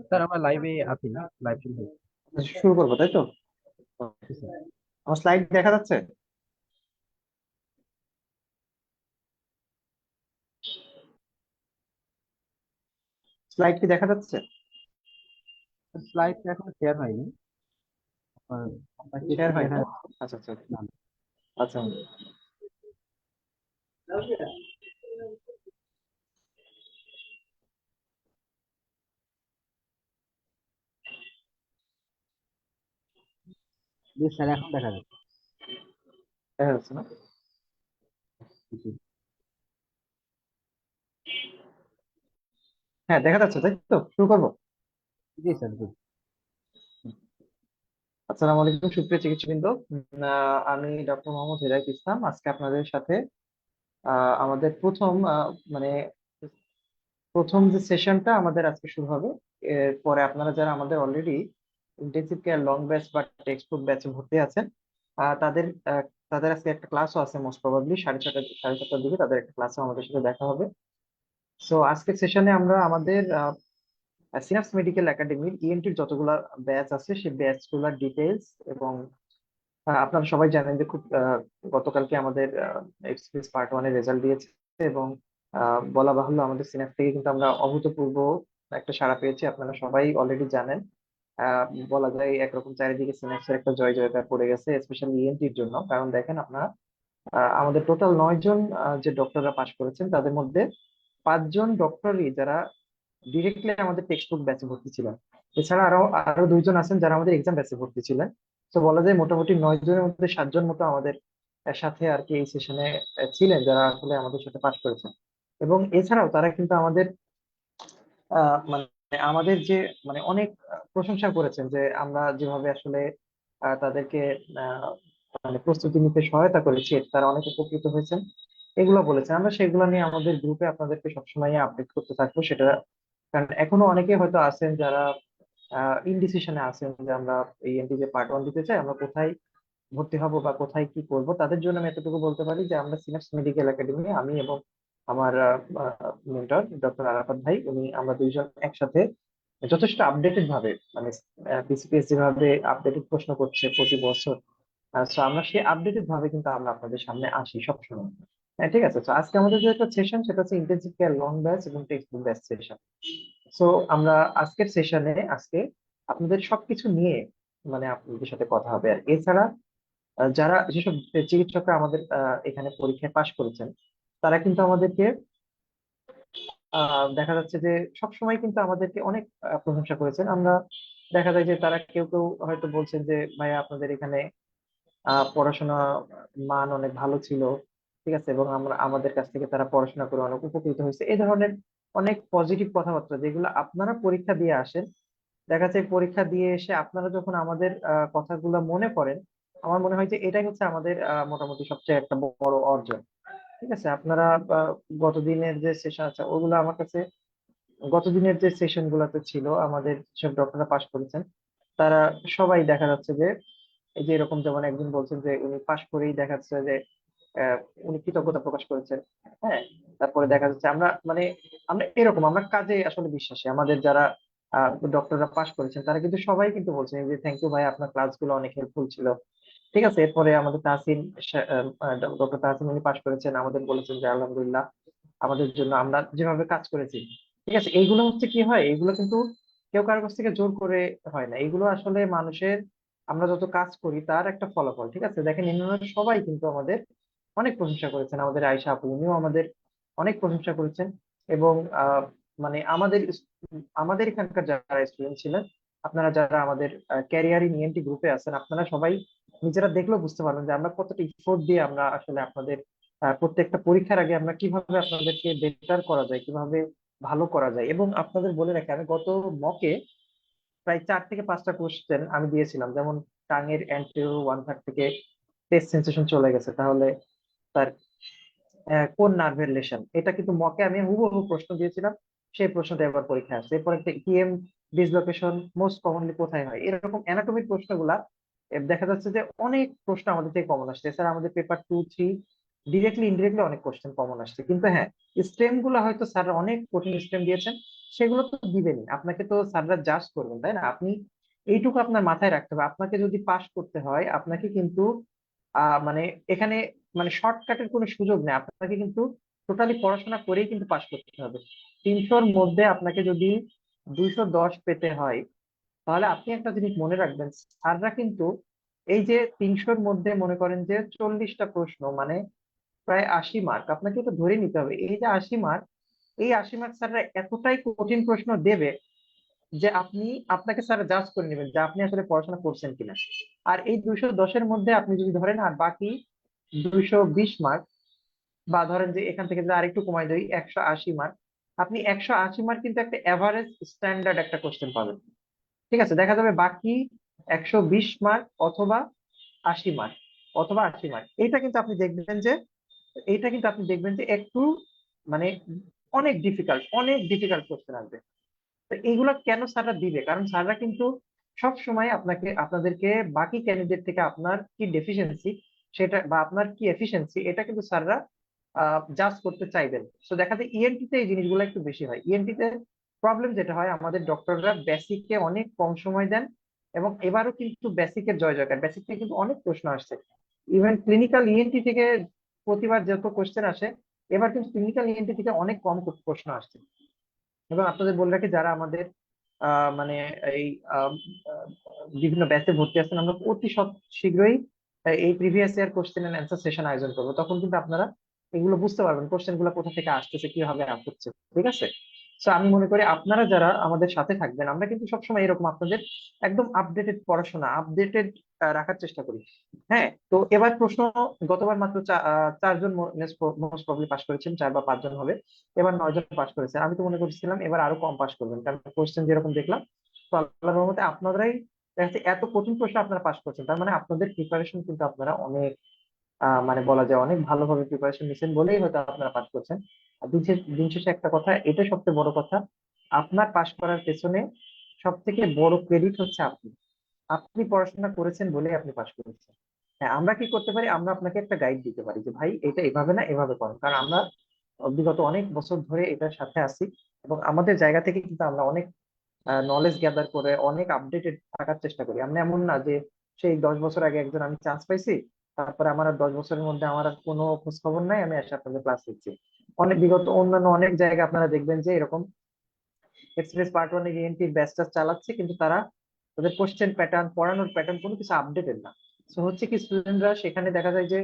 Sir আমরা লাইভে আছি না, লাইভ শুরু হয়েছে। শুরু করবো তাই তো? জি, স্যার। আমার স্লাইড দেখা যাচ্ছে? স্লাইড কি দেখা যাচ্ছে? স্লাইড এখনো শেয়ার হয়নি। আপনাকে শেয়ার একটু হয়নি দেখা না? যাচ্ছে আচ্ছা আচ্ছা না? আচ্ছা। জি স্যার, এখন দেখা যাচ্ছে। দেখা যাচ্ছে না? জি। হ্যাঁ দেখা যাচ্ছে তাই তো, শুরু করবো। জি স্যার, জি। আসসালামু আলাইকুম সুপ্রিয় চিকিৎসকবৃন্দ। আমি ডক্টর মোহাম্মদ হেদায়েত ইসলাম আজকে আপনাদের সাথে আমাদের মানে প্রথম যে সেশনটা আমাদের আজকে শুরু হবে। এরপরে আপনারা যারা আমাদের already intensive care long batch বা টেক্সট বুক ব্যাচে ভর্তি আছেন, আহ, তাদের আহ, তাদের আজকে একটা ক্লাসও আছে, মোস্ট প্রবাবলি 6:30 সাড়ে 7টার দিকে তাদের একটা ক্লাসও আমাদের সাথে দেখা হবে। সো আজকের সেশনে আমরা আমাদের সিনাপস মেডিকেল একাডেমির ইএনটির যতগুলা ব্যাচ আছে সেই ব্যাচ গুলার ডিটেলস এবং আপনারা সবাই জানেন যে খুব গতকালকে আমাদের এক্সপ্রেস পার্ট ওয়ানের রেজাল্ট দিয়েছে এবং বলা বাহুল্য আমাদের সিনাপ থেকে কিন্তু আমরা অভূতপূর্ব একটা সাড়া পেয়েছি, আপনারা সবাই অলরেডি জানেন। আহ, বলা যায় একরকম চারিদিকে সিনাপসের একটা জয় জয়কার পড়ে গেছে, স্পেশালি ইএনটির জন্য। কারণ দেখেন আপনারা, আমাদের টোটাল 9 জন যে ডক্টররা পাশ করেছেন তাদের মধ্যে 5 জন ডক্টরই যারা ডিরেক্টলি আমাদের টেক্সট বুক ব্যাচে ভর্তি ছিলেন। এছাড়া আরো আরো 2 জন আছেন যারা আমাদের এক্সাম ব্যাচে ভর্তি ছিলেন। তো বলা যায় মোটামুটি 9 জনের মধ্যে 7 জন মতো আমাদের সাথে আর কি এই সেশনে ছিলেন, যারা আসলে আমাদের সাথে পাশ করেছেন। এবং এছাড়াও তারা কিন্তু আমাদের মানে আমাদের যে মানে অনেক প্রশংসা করেছেন যে আমরা যেভাবে আসলে তাদেরকে আহ, মানে প্রস্তুতি নিতে সহায়তা করেছি, এতে তারা অনেক উপকৃত হয়েছেন এগুলো বলেছেন। আমরা সেগুলো নিয়ে আমাদের গ্রুপে আপনাদেরকে সবসময় আপডেট করতে থাকবো সেটা। কারণ এখনো অনেকে হয়তো আছেন যারা ইনডিসিশনে আছেন যে আমরা এই এনটি যে পার্ট ওয়ান দিতে চাই, আমরা কোথায় ভর্তি হব বা কোথায় কি করব। তাদের জন্য আমি এতটুকু বলতে পারি যে আমরা সিনাপস মেডিকেল একাডেমি, আমি এবং আমার মেন্টর ডক্টর আরাফাত ভাই, আমরা 2 জন একসাথে যথেষ্ট আপডেটেড ভাবে মানে বিসিপিএস যেভাবে আপডেটেড প্রশ্ন করছে প্রতি বছর, তো আমরা সেই আপডেটেড ভাবে কিন্তু আমরা আপনাদের সামনে আসি সবসময়। হ্যাঁ ঠিক আছে। তো আজকে আমাদের যে একটা সেশন সেটা হচ্ছে ইন্টেনসিভ কেয়ার লং ব্যাচ এবং text book batch session. So আমরা আজকের সেশনে আজকে আপনাদের সবকিছু নিয়ে মানে আপনাদের সাথে কথা হবে। আর এছাড়া যারা যেসব চিকিৎসকরা আমাদের এখানে পরীক্ষায় পাশ করেছেন তারা কিন্তু আমাদেরকে দেখা যাচ্ছে যে সবসময় কিন্তু আমাদেরকে অনেক প্রশংসা করেছেন। আমরা দেখা যায় যে তারা কেউ কেউ হয়তো বলছেন যে ভাইয়া আপনাদের এখানে পড়াশোনা মান অনেক ভালো ছিল, ঠিক আছে, এবং আমরা আমাদের কাছ থেকে তারা পড়াশোনা করে অনেক উপকৃত হয়েছে। এই ধরনের অনেক পজিটিভ কথাবার্তা যেগুলো আপনারা পরীক্ষা দিয়ে আসেন, দেখা যায় পরীক্ষা দিয়ে এসে আপনারা যখন আমাদের কথাগুলো মনে করেন, আমার মনে হয় যে এটাই হচ্ছে আমাদের মোটামুটি সবচেয়ে একটা বড় অর্জন। ঠিক আছে। আপনারা আহ, গতদিনের যে সেশন আছে ওগুলো আমার কাছে, গতদিনের যে সেশন গুলাতে ছিল আমাদের সব ডক্টররা পাশ করেছেন, তারা সবাই দেখা যাচ্ছে যে এই যে এরকম, যেমন একজন বলছেন যে উনি পাশ করেই দেখা যাচ্ছে যে আহ, উনি কৃতজ্ঞতা প্রকাশ করেছেন। হ্যাঁ। তারপরে দেখা যাচ্ছে আমরা এরকম আমরা কাজে আসলে বিশ্বাসী। আমাদের যারা ডক্টররা পাশ করেছেন তারা কিন্তু সবাই কিন্তু বলছেন যে থ্যাংক ইউ ভাই, আপনার ক্লাসগুলো অনেক হেল্পফুল ছিল। ঠিক আছে। এরপরে আমাদের তাহসিন, ডক্টর তাহসিন উনি পাশ করেছেন, আমাদের বলেছেন যে আলহামদুলিল্লাহ আমাদের জন্য আমরা যেভাবে কাজ করেছি। ঠিক আছে। এইগুলো হচ্ছে কি হয়, এগুলো কিন্তু কেউ কারোর কাছ থেকে জোর করে হয় না, এগুলো আসলে মানুষের, আমরা যত কাজ করি তার একটা ফলাফল। ঠিক আছে। দেখেন ইনারা সবাই কিন্তু আমাদের অনেক প্রশংসা করেছেন, আমাদের আয়েশা আপু উনিও আমাদের অনেক প্রশংসা করেছেন। এবং মানে আমাদের এখানকার যারা স্টুডেন্ট ছিলেন, আপনারা যারা আমাদের ক্যারিয়ার ইন ইএনটি গ্রুপে আছেন, আপনারা সবাই নিজেরা দেখলেও বুঝতে পারবেন যে আমরা কতটা ইফোর্ট দিয়ে আমরা আসলে আপনাদের প্রত্যেকটা পরীক্ষার আগে আমরা কিভাবে আপনাদেরকে বেটার করা যায়, কিভাবে ভালো করা যায়। এবং আপনাদের বলে রাখি, আমি গত মকে প্রায় 4 থেকে 5টা কোশ্চেন আমি দিয়েছিলাম, যেমন টাঙের অ্যান্টেরিয়র ওয়ান থার্ড থেকে টেস্ট সেন্সেশন চলে গেছে, তাহলে তার কোন নার্ভের লেশন, এটা কিন্তু মকে আমি হুবহু প্রশ্ন দিয়েছিলাম। সেই প্রশ্নটা এবার পরীক্ষা আসছে। এরপর একটা ইএম ডিসলোকেশন মোস্ট কমনলি কোথায় হয়, এরকম অ্যানাটমিক প্রশ্নগুলা দেখা যাচ্ছে যে অনেক প্রশ্ন আমাদের থেকে কমন আসছে। এছাড়া আমাদের পেপার 2 3 ডিরেক্টলি ইনডিরেক্টলি অনেক কোশ্চেন কমন আসছে। কিন্তু হ্যাঁ, স্টেম গুলো হয়তো স্যার অনেক কঠিন স্টেম দিয়েছেন, সেগুলো তো দিবেনই, আপনাকে তো স্যাররা জাজ করবেন, তাই না? আপনি এইটুকু আপনার মাথায় রাখতে হবে, আপনাকে যদি পাশ করতে হয় আপনাকে কিন্তু মানে এখানে মানে শর্টকাটের কোনো সুযোগ নেই, আপনাকে কিন্তু টোটালি পড়াশোনা করেই কিন্তু পাশ করতে হবে। 300-র মধ্যে আপনাকে যদি 210 পেতে হয়, তাহলে আপনি একটা জিনিস মনে রাখবেন, স্যাররা কিন্তু এই যে 300-র মধ্যে মনে করেন যে 40টা প্রশ্ন মানে প্রায় 80 মার্ক, আপনাকে তো ধরে নিতে হবে এই যে 80 মার্ক, এই 80 মার্ক স্যাররা এতটাই কঠিন প্রশ্ন দেবে যে আপনাকে স্যার জাজ করে নেবেন যে আপনি আসলে পড়াশোনা করছেন কিনা। আর এই 210-এর মধ্যে আপনি যদি ধরেন আর বাকি 220 মার্ক, বা ধরেন যে এখান থেকে যদি আরেকটু কমাই দিই 180 মার্ক, আপনি 180 মার্ক কিন্তু একটা এভারেজ স্ট্যান্ডার্ড একটা কোশ্চেন পাবেন। ঠিক আছে, দেখা যাবে বাকি 120 মার্ক অথবা 80 মার্ক, অথবা 80 মার্ক, এইটা কিন্তু আপনি দেখবেন যে একটু মানে অনেক ডিফিকাল্ট কোশ্চেন আসবে। তো এইগুলা কেন স্যাররা দিবে? কারণ স্যাররা কিন্তু সব সময় আপনাদেরকে বাকি ক্যান্ডিডেট থেকে আপনার কি ডেফিসিয়েন্সি সেটা বা আপনার কি এফিসিয়েন্সি এটা কিন্তু স্যাররা জাজ করতে চাইবেন। তো দেখা যায় ইএনটি তে এই জিনিসগুলো একটু বেশি হয়। ইএনটি তে প্রবলেম যেটা হয়, আমাদের ডক্টররা বেসিকে অনেক কম সময় দেন, এবং এবারও কিন্তু বেসিকের জয় জয়কার, বেসিক থেকে কিন্তু অনেক প্রশ্ন আসছে। ইভেন ক্লিনিক্যাল ইএনটি থেকে প্রতিবার যত কোশ্চেন আসে, এবার কিন্তু ক্লিনিক্যাল ইএনটি থেকে অনেক কম প্রশ্ন আসছে। এবং আপনাদের বলে রাখি, যারা আমাদের মানে এই আহ, আহ, বিভিন্ন ব্যাচে ভর্তি আছেন, আমরা অতি শীঘ্রই এই previous year question and answer session আয়োজন করবো। তখন কিন্তু আপনারা এগুলো বুঝতে পারবেন কোশ্চেন গুলো কোথা থেকে আসতেছে, কিভাবে আসছে। ঠিক আছে, তো আমি মনে করি আপনারা যারা আমাদের সাথে থাকবেন, আমরা কিন্তু সবসময় এরকম আপনাদের একদম আপডেটেড পড়াশোনা আপডেটেড রাখার চেষ্টা করি। হ্যাঁ, তো এবার প্রশ্ন, গতবার মাত্র 4 জন মোস্ট প্রবলি পাস করেছেন, 4 বা 5 জন হবে, এবার 9 জন পাস করেছে। আমি তো মনে করছিলাম এবার আরো কম পাস করবেন, কারণ কোশ্চেন যেরকম দেখলাম। তো আল্লাহর রহমতে আপনারাই দেখা যাচ্ছে এত কঠিন প্রশ্ন আপনারা পাস করছেন, তার মানে আপনাদের প্রিপারেশন কিন্তু আপনারা অনেক মানে বলা যায় অনেক ভালোভাবে প্রিপারেশন নিচ্ছেন বলেই হয়তো আপনারা পাস করছেন। আর দিন শেষে একটা কথা, এটা সবচেয়ে বড় কথা, আপনার পাস করার পেছনে সব থেকে বড় ক্রেডিট হচ্ছে আপনি। আপনি পড়াশোনা করেছেন বলে আপনি পাশ করেছেন। হ্যাঁ, আমরা কি করতে পারি, আমরা আপনাকে একটা গাইড দিতে পারি যে ভাই এটা এভাবে না এভাবে করো, কারণ আমরা বিগত অনেক বছর ধরে এটার সাথে আছি, এবং আমাদের জায়গা থেকে কিন্তু আমরা অনেক নলেজ গ্যাদার করে অনেক আপডেটেড থাকার চেষ্টা করি। আমরা এমন না যে সেই 10 বছর আগে একজন আমি চান্স পাইছি, তারপরে আমার আর 10 বছরের মধ্যে আমার আর কোনো খোঁজ খবর নাই, আমি এসে আপনাদের ক্লাস নিচ্ছি। বিগত অন্যান্য অনেক জায়গায় আপনারা দেখবেন যে এরকম এক্সপ্রেস পার্ট ওয়ান ইএনটির ব্যাচটা চালাচ্ছে, কিন্তু তারা তাদের কোশ্চেন প্যাটার্ন পড়ানোর প্যাটার্ন কোনো কিছু আপডেটেড না। তো হচ্ছে কি, স্টুডেন্টরা সেখানে দেখা যায় যে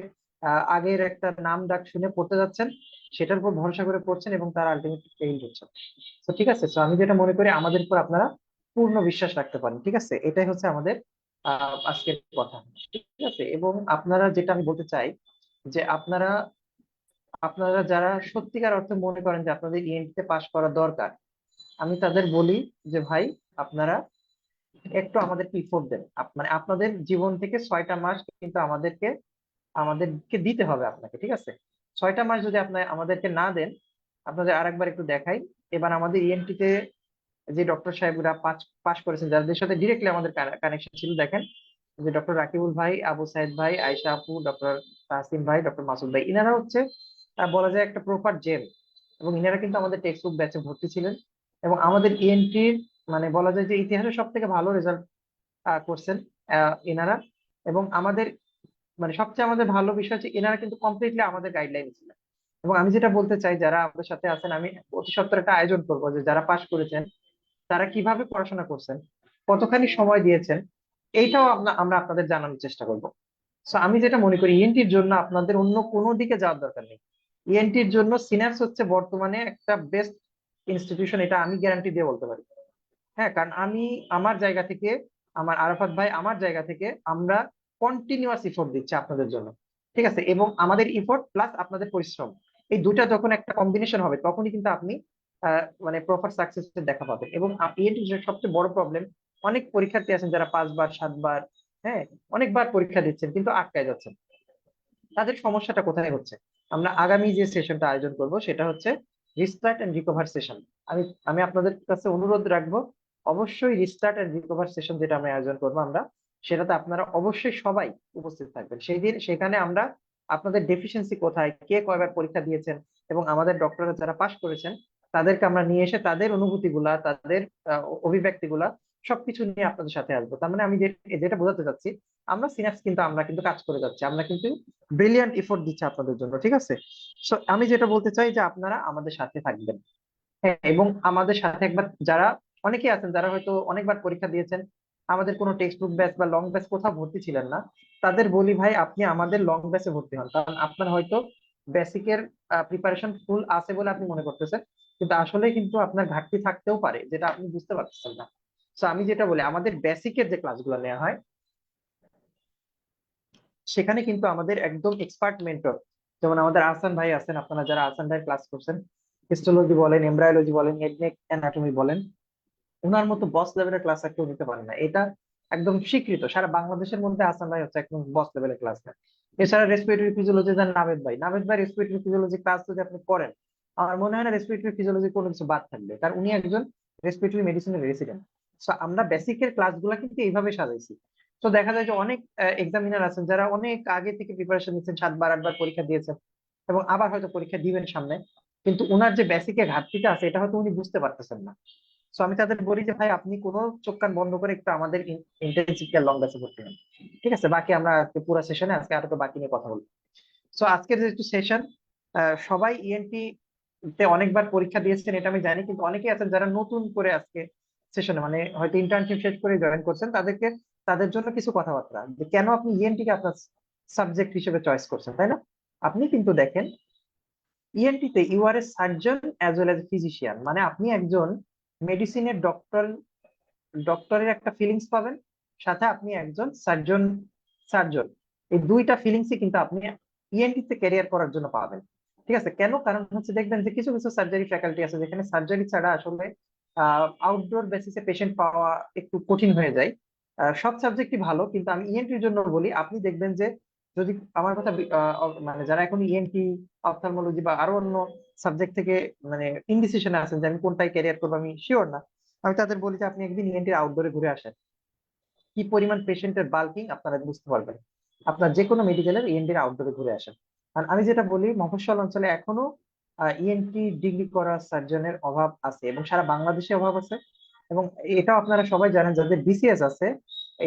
আগের একটা নাম ডাক শুনে পড়তে যাচ্ছেন, সেটার উপর ভরসা করে পড়ছেন, এবং তারা আলটিমেটলি ফেইল হচ্ছেন। তো ঠিক আছে, তো আমি যেটা মনে করি আমাদের উপর আপনারা পূর্ণ বিশ্বাস রাখতে পারেন। ঠিক আছে, এটাই হচ্ছে আমাদের আজকের কথা। ঠিক আছে, এবং আপনারা যেটা আমি বলতে চাই যে আপনারা আপনারা যারা সত্যিকার অর্থে মনে করেন যে আপনাদের ইএনটি তে পাশ করা দরকার, আমি তাদের বলি যে ভাই, আপনারা একটু আমাদেরকে ইফোর্ট দেন। মানে আপনাদের জীবন থেকে 6টা মাস কিন্তু আমাদেরকে দিতে হবে আপনাকে। ঠিক আছে, 6টা মাস যদি আপনার আমাদেরকে না দেন, আপনাদের আরেকবার একটু দেখাই। এবার আমাদের ইএনটি তে যে ডক্টর সাহেবরা পাস পাস করেছেন, যাদের সাথে ডিরেক্টলি আমাদের কানেকশন ছিল, দেখেন যে ডক্টর রাকিবুল ভাই, আবু সাইদ ভাই, আয়শা আপু, ডক্টর তাসিম ভাই, ডক্টর মাসুদ ভাই, ইনারা হচ্ছে বলা যায় একটা প্রপার জেম। এবং ইনারা কিন্তু আমাদের টেক্সট বুক ব্যাচে ভর্তি ছিলেন, এবং আমাদের ইএনটির মানে বলা যায় যে ইতিহাসে সব থেকে ভালো রেজাল্ট করছেন এনারা। এবং আমাদের মানে সবচেয়ে আমাদের ভালো বিষয় হচ্ছে এনারা কিন্তু কমপ্লিটলি আমাদের গাইডলাইন ছিলেন। এবং আমি যেটা বলতে চাই, যারা আমাদের সাথে আছেন, আমি অতি সত্বর একটা আয়োজন করবো যে যারা পাশ করেছেন তারা কিভাবে পড়াশোনা করছেন, কতখানি সময় দিয়েছেন, এইটাও আমরা আপনাদের জানানোর চেষ্টা করব। সো আমি যেটা মনে করি, ইএনটির জন্য আপনাদের অন্য কোনো দিকে যাওয়ার দরকার নেই। ইএনটির জন্য সিনার্স হচ্ছে বর্তমানে একটা বেস্ট ইনস্টিটিউশন, এটা আমি গ্যারান্টি দিয়ে বলতে পারি। হ্যাঁ, কারণ আমি আমার জায়গা থেকে, আমার আরাফাত ভাই আমার জায়গা থেকে, আমরা কন্টিনিউয়াস ইফোর্ট দিচ্ছি আপনাদের জন্য। ঠিক আছে, এবং আমাদের ইফোর্ট প্লাস আপনাদের পরিশ্রম, এই দুটা যখন একটা কম্বিনেশন হবে, তখনই কিন্তু আপনি মানে প্রপার সাকসেস দেখা পাবেন। এবং ENT যে সবচেয়ে বড় প্রবলেম, অনেক পরীক্ষার্থী আছেন যারা 5 বার 7 বার, হ্যাঁ, অনেকবার পরীক্ষা দিচ্ছেন কিন্তু আটকায় যাচ্ছেন। তাদের সমস্যাটা কোথায় হচ্ছে? আমরা আগামী যে সেশনটা আয়োজন করব সেটা হচ্ছে রিস্টার্ট এন্ড রিকভার সেশন। আমি আমি আপনাদের কাছে অনুরোধ রাখবো, অবশ্যই রিস্টার্ট এন্ড রিকভার সেশন যেটা আমরা আয়োজন করবো আমরা, সেটাতে আপনারা অবশ্যই সবাই উপস্থিত থাকবেন। সেই দিন সেখানে আমরা আপনাদের ডেফিসিয়েন্সি কোথায়, কে কয়বার পরীক্ষা দিয়েছেন, এবং আমাদের ডক্টররা যারা পাশ করেছেন তাদেরকে আমরা নিয়ে এসে তাদের অনুভূতিগুলা, তাদের অভিব্যক্তিগুলা সবকিছু নিয়ে আপনাদের সাথে আসবো। তার মানে আমি যেটা বোঝাতে চাচ্ছি, আমরা সিনাপস কিন্তু আমরা কিন্তু কাজ করে যাচ্ছি, আমরা কিন্তু ব্রিলিয়ান্ট এফোর্ট দিচ্ছি আপনাদের জন্য, ঠিক আছে? সো আমি যেটা বলতে চাই যে আপনারা আমাদের সাথে থাকবেন। হ্যাঁ, এবং আমাদের সাথে একবার যারা অনেকেই আছেন যারা হয়তো অনেকবার পরীক্ষা দিয়েছেন, আমাদের কোনো টেক্সট বুক ব্যাচ বা লং ব্যাচ কোথাও ভর্তি ছিলেন না, তাদের বলি ভাই আপনি আমাদের লং ব্যাচে ভর্তি হন। কারণ আপনার হয়তো বেসিকের প্রিপারেশন ফুল আছে বলে আপনি মনে করতেছেন, কিন্তু আসলে কিন্তু আপনার ঘাটতি থাকতেও পারে যেটা আপনি বুঝতে পারতেছেন না। তো আমি যেটা বলি, আমাদের বেসিকের যে ক্লাসগুলো নেওয়া হয় সেখানে কিন্তু আমাদের একদম এক্সপার্ট মেন্টর, যেমন আমাদের আহসান ভাই আছেন, আপনারা যারা আহসান ভাই ক্লাস করছেন, হিস্টোলজি বলেন, এমব্রায়োলজি বলেন, হেড নেক অ্যানাটমি বলেন, ওনার মতো বস লেভেলের ক্লাস আর কেউ নিতে পারে না। এটা একদম স্বীকৃত, সারা বাংলাদেশের মধ্যে হাসান ভাই হচ্ছে একদম বস লেভেলের ক্লাস নেয়। এছাড়া রেসপিরেটরি ফিজিওলজি যান নাভেদ ভাই রেসপিরেটরি ফিজিওলজি ক্লাস যদি আপনি করেন, আমার মনে হয় না রেসপিরেটরি ফিজিওলজি কোনো কিছু বাদ থাকবে, কারণ উনি একজন রেসপিরেটরি মেডিসিনের রেসিডেন্ট। সো আমরা বেসিকের ক্লাসগুলো কিন্তু এইভাবে সাজাইছি। তো দেখা যায় যে অনেক এক্সামিনার আছেন যারা অনেক আগে থেকে প্রিপারেশন নিচ্ছেন, 7 বার 8 বার পরীক্ষা দিয়েছেন এবং আবার হয়তো পরীক্ষা দিবেন সামনে, কিন্তু উনার যে বেসিকের ঘাটতিটা আছে এটা হয়তো উনি বুঝতে পারতেছেন না। সো আমি তাদের বলি যে ভাই আপনি কোনো চোখ কান বন্ধ করে একটু আমাদের ইন্টেনসিভ কেয়ার লং ব্যাচে ভর্তি হন। ঠিক আছে, বাকি আমরা আজকে পুরো সেশনে আজকে আরো তো বাকি নিয়ে কথা বলবো। সো আজকের যে সেশন, সবাই ইএনটি তে অনেকবার পরীক্ষা দিয়েছেন এটা আমি জানি, কিন্তু অনেকেই আছেন যারা নতুন করে আজকে সেশনে মানে হয়তো ইন্টার্নশিপ শেষ করে জয়েন করছেন, তাদের জন্য কিছু কথাবার্তা যে কেন আপনি ইএনটি কে আপনার সাবজেক্ট হিসেবে চয়েস করছেন, তাই না? আপনি কিন্তু দেখেন, ইএনটি তে you are a surgeon as well as physician, মানে আপনি একজন মেডিসিনের ডক্টরের একটা ফিলিংস পাবেন, সাথে আপনি একজন সার্জন সার্জন এই দুইটা ফিলিংসই কিন্তু আপনি ইএনটি তে ক্যারিয়ার করার জন্য পাবেন। ঠিক আছে, কেন? কারণ হচ্ছে দেখবেন যে কিছু কিছু সার্জারি ফ্যাকাল্টি আছে যেখানে সার্জারি ছাড়া আসলে আউটডোর বেসিসে পেশেন্ট পাওয়া একটু কঠিন হয়ে যায়। সব সাবজেক্টই ভালো, কিন্তু আমি ইএনটির জন্য বলি, আপনি দেখবেন যে যদি আমার কথা মানে যারা এখন ইএনটি, অপথ্যালমোলজি বা আরো অন্য সাবজেক্ট থেকে মানে ইনডিসিশনে আছেন যে আমি কোনটায় ক্যারিয়ার করবো আমি শিওর না, আমি তাদের বলি যে আপনি একদিন ইএনটির আউটডোরে ঘুরে আসেন, কি পরিমাণ পেশেন্টের বাল্কিং আপনারা বুঝতে পারবেন। আপনার যে কোনো মেডিকেলের ইএনটির আউটডোরে ঘুরে আসেন। আর আমি যেটা বলি, মফস্বল অঞ্চলে এখনো ইএনটি ডিগ্রি করা সার্জনের অভাব আছে এবং সারা বাংলাদেশে অভাব আছে। এবং এটাও আপনারা সবাই জানেন, যাদের বিসিএস আছে,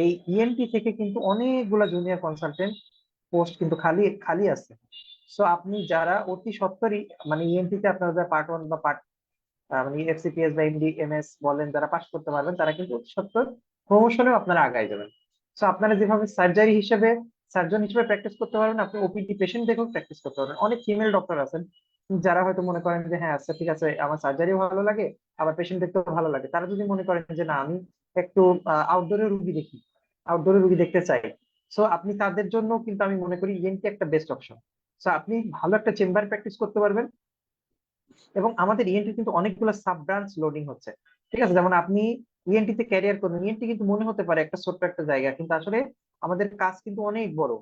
এই ইএনটি থেকে কিন্তু অনেকগুলা জুনিয়র কনসালটেন্ট পোস্ট কিন্তু খালি খালি আছে। সো আপনি যারা অতি সত্বরই মানে ইএনটি তে আপনারা যারা পার্ট 1 বা মানে এফসিপিএস বা এমডিএমএস বলেন, যারা পাস করতে পারবেন তারা কিন্তু অতি সত্বর প্রমোশনেও আপনারা আগায় যাবেন। সো আপনারা যেভাবে সার্জন হিসেবে প্র্যাকটিস করতে পারবেন, আপনি ওপিডি পেশেন্ট দেখেও প্র্যাকটিস করতে পারবেন। অনেক ফিমেল ডক্টর আছেন যারা হয়তো মনে করেন যে হ্যাঁ আচ্ছা ঠিক আছে, আমার সার্জারিও ভালো লাগে, আবার পেশেন্ট দেখতেও ভালো লাগে, তারা যদি মনে করেন যে না আমি একটু আউটডোরে রুগী দেখি, আউটডোরে রুগী দেখতে চাই, সো আপনি তাদের জন্য কিন্তু আমি মনে করি ইএনটি একটা বেস্ট অপশন। সো আপনি ভালো একটা চেম্বার প্র্যাকটিস করতে পারবেন। এবং আমাদের ইএনটি কিন্তু অনেকগুলো সাব ব্রাঞ্চ লোডিং হচ্ছে। ঠিক আছে, যেমন আপনি ইএনটি তে ক্যারিয়ার করবেন, ইএনটি কিন্তু মনে হতে পারে একটা ছোট্ট একটা জায়গা, কিন্তু আসলে আমাদের কাজ কিন্তু অনেক বড়।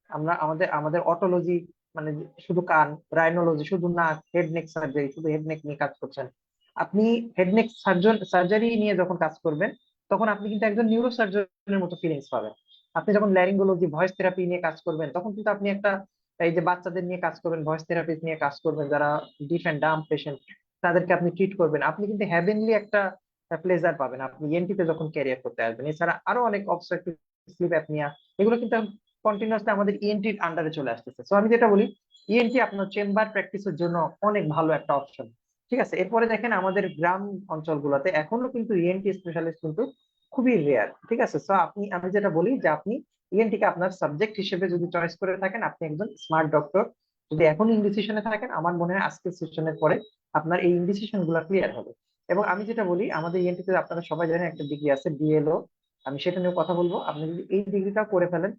আমরা আমাদের আমাদের অটোলজি মানে শুধু কান, রাইনোলজি শুধু নাক, হেড নেক সার্জারি শুধু হেড নেক নিয়ে কাজ করছেন। আপনি হেড নেক সার্জারি নিয়ে যখন কাজ করবেন, তখন আপনি কিন্তু একজন নিউরো সার্জনের মতো ফিলিংস পাবেন। আপনি যখন ল্যারিঙ্গোলজি ভয়েস থেরাপি নিয়ে কাজ করবেন, তখন কিন্তু আপনি একটা এই যে বাচ্চাদের নিয়ে কাজ করবেন, ভয়েস থেরাপিস্ট নিয়ে কাজ করবেন, যারা ডিফ এন্ড ডাম্ব পেশেন্ট, তাদেরকে আপনি ট্রিট করবেন, আপনি কিন্তু হ্যাভেনলি একটা প্লেজার পাবেন আপনি ইএনটি তে যখন ক্যারিয়ার করতে আসবেন। এছাড়া আরো অনেক অবস্ট্রাকটিভ স্লিপ অ্যাপনিয়া, এগুলো কিন্তু কন্টিনিউয়াসলি আমাদের ইএনটির আন্ডারে চলে আসতেছে। সো আমি যেটা বলি, ইএনটি আপনার চেম্বার প্র্যাকটিসের জন্য অনেক ভালো একটা অপশন। ঠিক আছে, এরপরে দেখেন আমাদের গ্রাম অঞ্চলগুলোতে এখনো কিন্তু ইএনটি স্পেশালিস্ট কিন্তু খুবই রেয়ার। ঠিক আছে, সো আমি যেটা বলি যে আপনি ইএনটি কে আপনার সাবজেক্ট হিসেবে যদি চয়েস করে থাকেন, আপনি একজন স্মার্ট ডক্টর। যদি এখন ইনডিসিশনে থাকেন, আমার মনে হয় আজকের সেশনের পরে আপনার এই ইনডিসিশন গুলো ক্লিয়ার হবে। এবং আমি যেটা বলি, আমাদের ইএনটি তে আপনারা সবাই জানেন একটা ডিগ্রি আছে ডিএলও, আমি সেটা নিয়ে কথা বলবো। আপনি যদি এই ডিগ্রিটা করে ফেলেন,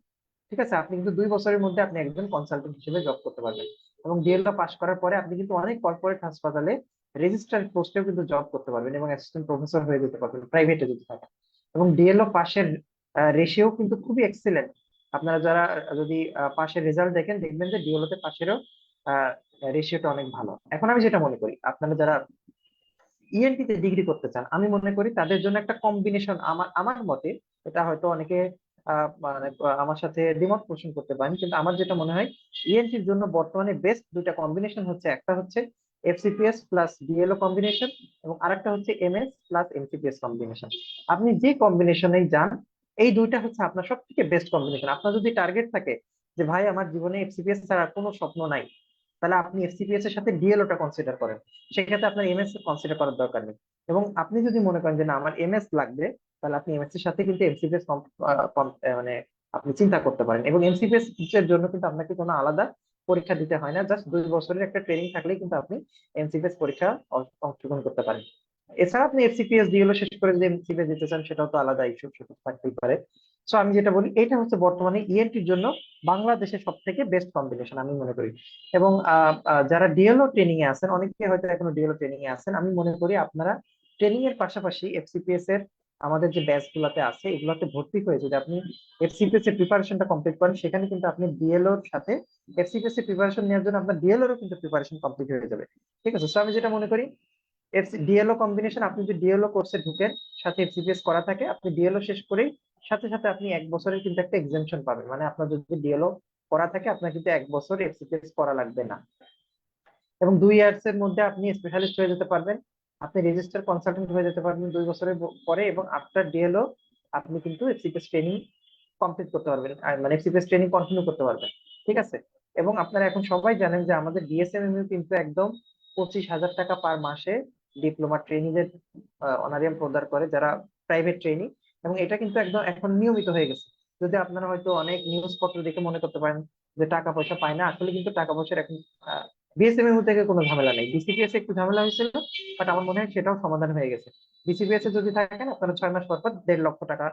ঠিক আছে, আপনি কিন্তু 2 বছরের মধ্যে আপনি একজন কনসালটেন্ট হিসেবে জব করতে পারবেন। এবং ডিএলও পাস করার পরে আপনি কিন্তু অনেক কর্পোরেট হাসপাতালে রেজিস্ট্রার পোস্টেও কিন্তু জব করতে পারবেন এবং অ্যাসিস্ট্যান্ট প্রফেসর হয়ে যেতে পারবেন প্রাইভেটে যদি থাকেন। এবং ডিএলও পাশের রেশিও কিন্তু খুবই এক্সিলেন্ট। আপনারা যারা যদি পাশের রেজাল্ট দেখেন, দেখবেন যে ডিএলও তে পাশেরও রেশিওটা অনেক ভালো। এখন আমি যেটা মনে করি, আপনারা যারা ইএনটি তে ডিগ্রি করতে চান, আমি মনে করি তাদের জন্য একটা কম্বিনেশন, আমার আমার মতে, এটা হয়তো অনেকে মানে আমার সাথে দ্বিমত পোষণ করতে পারেন, কিন্তু আমার যেটা মনে হয় ইএনটির জন্য বর্তমানে বেস্ট দুইটা কম্বিনেশন হচ্ছে, একটা হচ্ছে এফসিপিএস প্লাস ডিএলও কম্বিনেশন, এবং আরেকটা হচ্ছে এমএস প্লাস এমসিপিএস কম্বিনেশন। আপনি যে কম্বিনেশনেই যান, এই দুইটা হচ্ছে আপনার সব থেকে বেস্ট কম্বিনেশন। আপনার যদি টার্গেট থাকে যে ভাই আমার জীবনে এফসিপিএস ছাড়া কোনো স্বপ্ন নাই, তাহলে আপনি এফসিপিএস এর সাথে ডিএলওটা কনসিডার করেন। সেক্ষেত্রে আপনার এমএস কনসিডার করার দরকার নেই। এবং আপনি যদি মনে করেন যে না আমার এমএস লাগবে, তাহলে আপনি এমএস এর সাথে কিন্তু এমসিপিএস মানে আপনি চিন্তা করতে পারেন। এবং এমসিপিএস এর জন্য কিন্তু আপনাকে কোনো আলাদা পরীক্ষা দিতে হয় না, জাস্ট 2 বছরের একটা ট্রেনিং থাকলেই কিন্তু আপনি এমসিপিএস পরীক্ষা অংশগ্রহণ করতে পারেন। এছাড়া আপনি এফসিপিএস ডিএলও শেষ করে যদি এমসিপিএস দিতে চান, সেটাও তো আলাদা ইস্যু, সেটা থাকতেই পারে। সো আমি যেটা বলি, এটা হচ্ছে বর্তমানে ইএনটির জন্য বাংলাদেশের সব থেকে বেস্ট কম্বিনেশন আমি মনে করি। এবং যারা ডিএলও ট্রেনিং এ আছেন, অনেকে হয়তো এখনো ডিএলও ট্রেনিং এ আছেন, আমি মনে করি আপনারা ট্রেনিং এর পাশাপাশি এফসিপিএস এর আমাদের যে ব্যাচ গুলাতে আছে এগুলাতে ভর্তি হয়ে যদি আপনি এফসিপিএস এর প্রিপারেশনটা কমপ্লিট করেন, সেখানে কিন্তু আপনি ডিএলও এর সাথে এফসিপিএস এর প্রিপারেশন নেওয়ার জন্য আপনার ডিএলও এরও কিন্তু প্রিপারেশন কমপ্লিট হয়ে যাবে। ঠিক আছে, সো আমি যেটা মনে করি ডিএলও কম্বিনেশন, আপনি যদি ডিএলও কোর্সে ঢুকেন, সাথে এফসিপিএস করা থাকে, আপনি ডিএলও শেষ করেই সাথে সাথে আপনি 1 বছরের কিন্তু একটা এক্সামশন পাবেন। মানে আপনার যদি ডিএলও করা থাকে, আপনার কিন্তু 1 বছর এফসিপিএস করা লাগবে না। এবং 2 ইয়ার্স এর মধ্যে আপনি স্পেশালিস্ট হয়ে যেতে পারবেন, আপনি রেজিস্টার কনসালটেন্ট হয়ে যেতে পারবেন 2 বছরের পরে। এবং আফটার ডিএলও আপনি কিন্তু এফসিপিএস ট্রেনিং কমপ্লিট করতে পারবেন, আর মানে এফসিপিএস ট্রেনিং কন্টিনিউ করতে পারবেন। ঠিক আছে। এবং আপনারা এখন সবাই জানেন যে আমাদের ডিএসএমএমইউ কিন্তু একদম 25,000 টাকা পার মাসে ডিপ্লোমা ট্রেনিংদের অনারিয়াম প্রদান করে, যারা প্রাইভেট ট্রেনিং। এবং এটা কিন্তু একদম এখন নিয়মিত হয়ে গেছে। যদি আপনারা হয়তো অনেক নিউজ পত্র দেখে মনে করতে পারেন যে টাকা পয়সা পায় না, আসলে কিন্তু টাকা পয়সার এখন বিএসএমএমইউ থেকে কোনো ঝামেলা নেই। বিসিপিএস একটু ঝামেলা হয়েছিল, বাট আমার মনে হয় সেটাও সমাধান হয়ে গেছে। বিসিপিএস এ যদি থাকেন, আপনারা 6 মাস পর পর 1.5 লক্ষ টাকা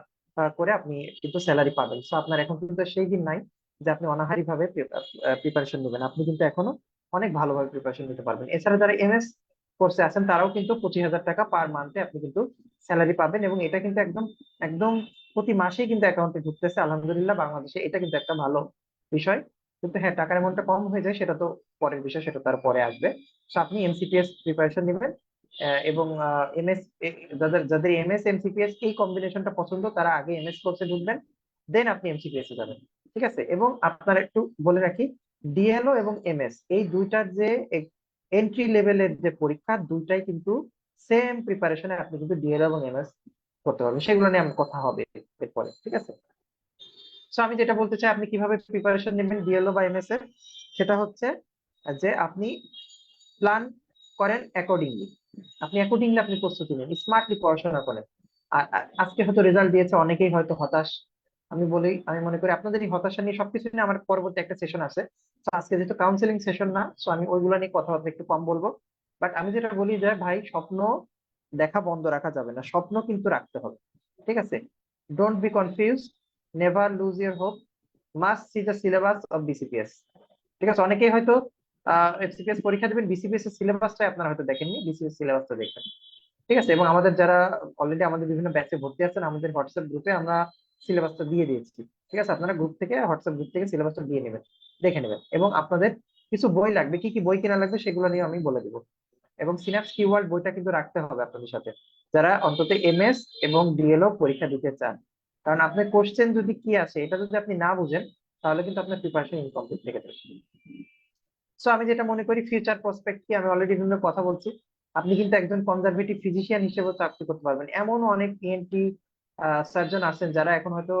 করে আপনি কিন্তু স্যালারি পাবেন। সো আপনার এখন কিন্তু সেই দিন নাই যে আপনি অনাহারি ভাবে প্রিপারেশন নেবেন। আপনি কিন্তু এখনো অনেক ভালোভাবে প্রিপারেশন নিতে পারবেন। এছাড়া যারা এমএস কোর্সে আছেন, তারাও কিন্তু 25,000 টাকা পার মান্থে আপনি কিন্তু স্যালারি পাবেন। এবং এটা কিন্তু একদম একদম প্রতি মাসেই কিন্তু অ্যাকাউন্টে ঢুকতেছে। আলহামদুলিল্লাহ, বাংলাদেশে এটা কিন্তু একটা ভালো বিষয়। কিন্তু হ্যাঁ, টাকার অ্যামাউন্টটা কম হয়ে যায়, সেটা তো পরের বিষয়, সেটা তার পরে আসবে। তো আপনি এমসিপিএস প্রিপারেশন নেবেন। এবং এমএস, যাদের যাদের এমএস এমসিপিএস এই কম্বিনেশনটা পছন্দ, তারা আগে এমএস কোর্সে ঢুকবেন, দেন আপনি এমসিপিএস এ যাবেন। ঠিক আছে। এবং আপনার একটু বলে রাখি, ডিএলও এবং এমএস এই দুইটার যে এন্ট্রি লেভেলের যে পরীক্ষা, দুইটাই কিন্তু সেম প্রিপারেশনে আপনি কিন্তু ডিএলও এবং এমএস করতে পারবেন। সেগুলো নিয়ে আমার কথা হবে এরপরে। ঠিক আছে। সো আমি যেটা বলতে চাই, আপনি কিভাবে প্রিপারেশন নেবেন ডিএলও বা এমএস এর, সেটা হচ্ছে যে আপনি প্ল্যান করেন অ্যাকর্ডিংলি। আপনি প্রস্তুতি নেন, স্মার্টলি পড়াশোনা করেন। আর আজকে হয়তো রেজাল্ট দিয়েছে, অনেকেই হয়তো হতাশ। আমি মনে করি আপনাদের এই হতাশা নিয়ে সবকিছু নিয়ে আমার পরবর্তী একটা সেশন আছে। তো আজকে যেহেতু কাউন্সিলিং সেশন না, সো আমি ওইগুলো নিয়ে কথাবার্তা একটু কম বলবো। বাট আমি যেটা বলি যে ভাই, স্বপ্ন দেখা বন্ধ রাখা যাবে না, স্বপ্ন কিন্তু রাখতে হবে। ঠিক আছে। Don't be confuse, never loose year hope, must C the syllabus of BCPS. ঠিক আছে। অনেকেই হয়তো এফসিপিএস পরীক্ষা দেবেন, বিসিপিএস এর সিলেবাসটাই আপনারা হয়তো দেখেননি, বিসিপিএস সিলেবাসটা দেখবেন। ঠিক আছে। এবং আমাদের যারা অলরেডি আমাদের বিভিন্ন ব্যাচে ভর্তি আছেন, আমাদের হোয়াটসঅ্যাপ গ্রুপে আমরা সিলেবাসটা দিয়ে দিয়েছি। ঠিক আছে। আপনারা গ্রুপ থেকে, হোয়াটসঅ্যাপ গ্রুপ থেকে সিলেবাসটা দিয়ে নেবেন, দেখে নেবেন। এবং আপনাদের কিছু বই লাগবে, কি কি বই কেনা লাগবে সেগুলো নিয়ে আমি বলে দিব। এবং সিনাপস কিওয়ার্ড বইটা কিন্তু রাখতে হবে আপনাদের সাথে, যারা অন্তত এমএস এবং ডিএলও পরীক্ষা দিতে চান। কারণ আপনার কোশ্চেন যদি কি আছে এটা যদি আপনি না বুঝেন, তাহলে কিন্তু আপনার প্রিপারেশন ইনকমপ্লিট থেকে যাবে। সো আমি যেটা মনে করি, ফিউচার প্রসপেক্ট কি, আমি অলরেডি বিভিন্ন কথা বলছি। আপনি কিন্তু একজন কনজারভেটিভ ফিজিশিয়ান হিসেবে চাকরি করতে পারবেন। এমন অনেক ইএনটি সার্জন আছেন যারা এখন হয়তো